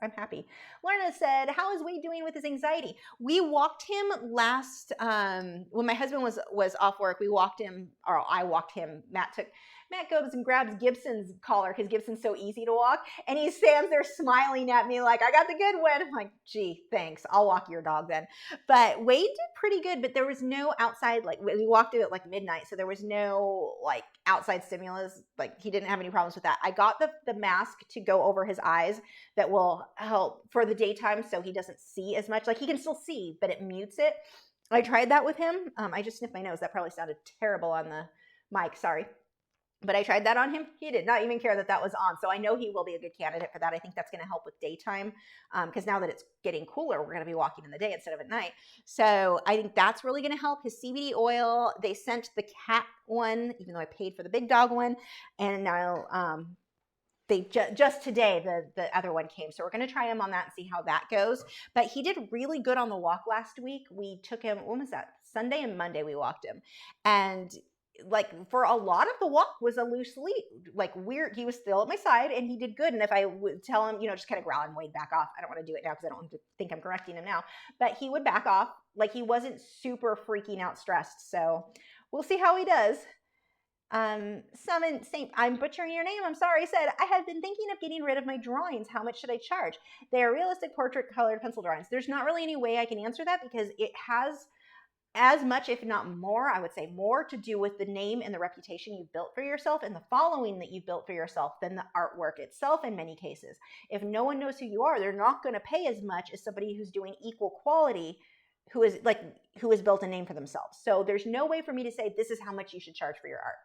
I'm happy. Lorna said, how is Wade doing with his anxiety? We walked him last, when my husband was off work, we walked him, or I walked him. Matt Matt goes and grabs Gibson's collar because Gibson's so easy to walk, and he stands there smiling at me like, I got the good one. I'm like, gee, thanks. I'll walk your dog then. But Wade did pretty good, but there was no outside, like we walked it at like midnight, so there was no like outside stimulus. Like he didn't have any problems with that. I got the mask to go over his eyes that will help for the daytime so he doesn't see as much. Like he can still see, but it mutes it. I tried that with him. I just sniffed my nose. That probably sounded terrible on the mic. Sorry. But I tried that on him. He did not even care that that was on. So I know he will be a good candidate for that. I think that's going to help with daytime because now that it's getting cooler, we're going to be walking in the day instead of at night. So I think that's really going to help. His CBD oil, they sent the cat one, even though I paid for the big dog one. And now they just today the other one came, so we're going to try him on that and see how that goes. But he did really good on the walk last week. We took him, when was that? Sunday and Monday we walked him, and like for a lot of the walk was a loose lead, like weird. He was still at my side and he did good. And if I would tell him, just kind of growl and Wade back off, I don't want to do it now because I don't want to think I'm correcting him now, but he would back off. Like he wasn't super freaking out stressed. So we'll see how he does. I'm butchering your name, I'm sorry, said, I had been thinking of getting rid of my drawings. How much should I charge? They are realistic portrait colored pencil drawings. There's not really any way I can answer that because it has as much, if not more, I would say more to do with the name and the reputation you've built for yourself and the following that you've built for yourself than the artwork itself in many cases. If no one knows who you are, they're not going to pay as much as somebody who's doing equal quality who has built a name for themselves. So there's no way for me to say this is how much you should charge for your art.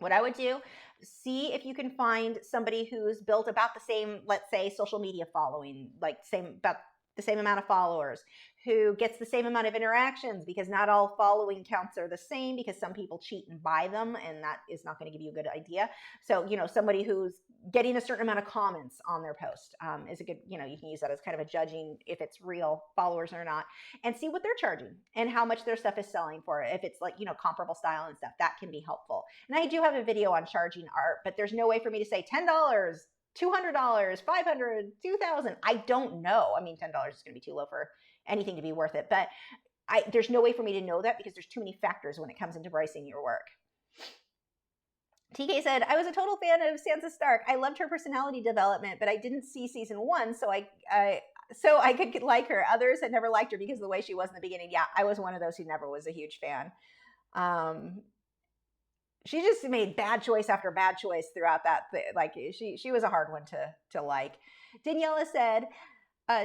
What I would do, see if you can find somebody who's built about the same, let's say, social media following, like about the same amount of followers, who gets the same amount of interactions, because not all following counts are the same, because some people cheat and buy them, and that is not going to give you a good idea. So, somebody who's getting a certain amount of comments on their post is a good, you can use that as kind of a judging if it's real followers or not, and see what they're charging and how much their stuff is selling for. If it's like, comparable style and stuff, that can be helpful. And I do have a video on charging art, but there's no way for me to say $10, $200, $500, $2,000. I don't know. I mean, $10 is going to be too low for anything to be worth it, but there's no way for me to know that because there's too many factors when it comes into pricing your work. TK said, I was a total fan of Sansa Stark. I loved her personality development, but I didn't see season 1, so I could like her. Others had never liked her because of the way she was in the beginning. Yeah, I was one of those who never was a huge fan. She just made bad choice after bad choice throughout that. Like she was a hard one to like. Daniela said,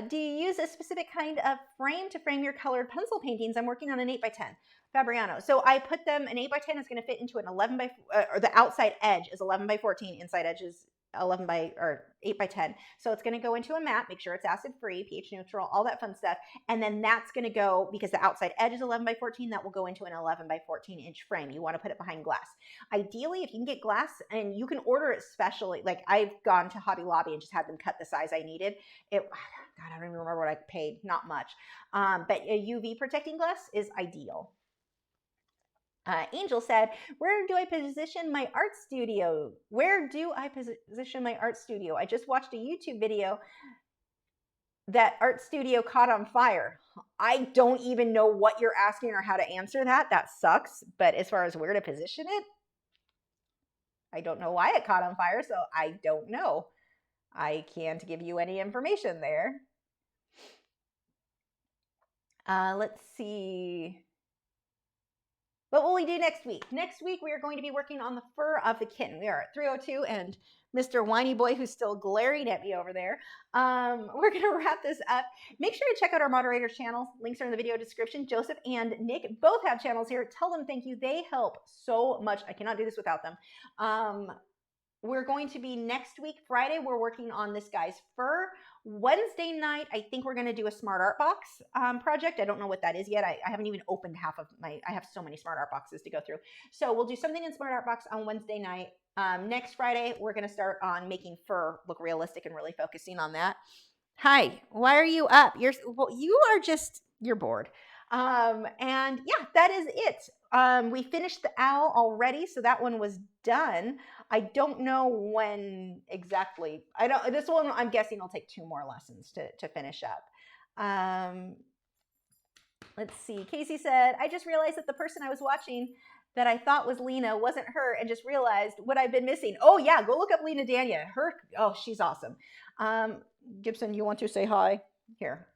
do you use a specific kind of frame to frame your colored pencil paintings? I'm working on an 8x10. Fabriano. So I put them, an 8x10 is going to fit into an 11 by, or the outside edge is 11 by 14, inside edge is 8 by 10. So it's going to go into a mat, make sure it's acid free, pH neutral, all that fun stuff. And then that's going to go, because the outside edge is 11 by 14, that will go into an 11 by 14 inch frame. You want to put it behind glass. Ideally, if you can get glass, and you can order it specially, like I've gone to Hobby Lobby and just had them cut the size I needed. God, I don't even remember what I paid, not much. But a UV protecting glass is ideal. Angel said, where do I position my art studio? Where do I position my art studio? I just watched a YouTube video that art studio caught on fire. I don't even know what you're asking or how to answer that. That sucks. But as far as where to position it, I don't know why it caught on fire, so I don't know. I can't give you any information there. Let's see. What will we do next week? Next week, we are going to be working on the fur of the kitten. We are at 3:02, and Mr. Whiny Boy, who's still glaring at me over there, we're going to wrap this up. Make sure to check out our moderators' channels. Links are in the video description. Joseph and Nick both have channels here. Tell them thank you. They help so much. I cannot do this without them. We're going to be next week, Friday, we're working on this guy's fur. Wednesday night, I think we're going to do a Smart Art Box project. I don't know what that is yet. I haven't even opened half of I have so many Smart Art Boxes to go through. So we'll do something in Smart Art Box on Wednesday night. Next Friday, we're going to start on making fur look realistic and really focusing on that. Hi, why are you up? You're bored. And yeah, that is it. We finished the owl already, so that one was done. I don't know when exactly. This one, I'm guessing, will take 2 more lessons to finish up. Let's see. Casey said, I just realized that the person I was watching that I thought was Lena wasn't her, and just realized what I've been missing. Oh yeah, go look up Lena Dania. She's awesome. Gibson, you want to say hi? Here,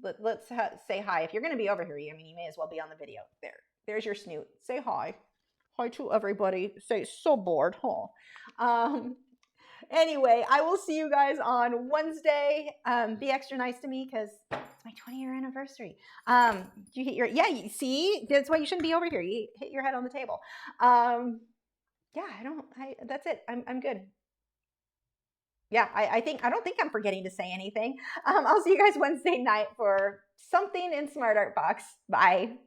let's say hi. If you're going to be over here, I mean, you may as well be on the video. There's your snoot. Say hi. Hi to everybody. Say so bored, huh? Anyway, I will see you guys on Wednesday. Be extra nice to me because it's my 20-year anniversary. You hit your, yeah, you see, that's why you shouldn't be over here. You hit your head on the table. Yeah, that's it. I'm good. Yeah, I don't think I'm forgetting to say anything. I'll see you guys Wednesday night for something in Smart Art Box. Bye.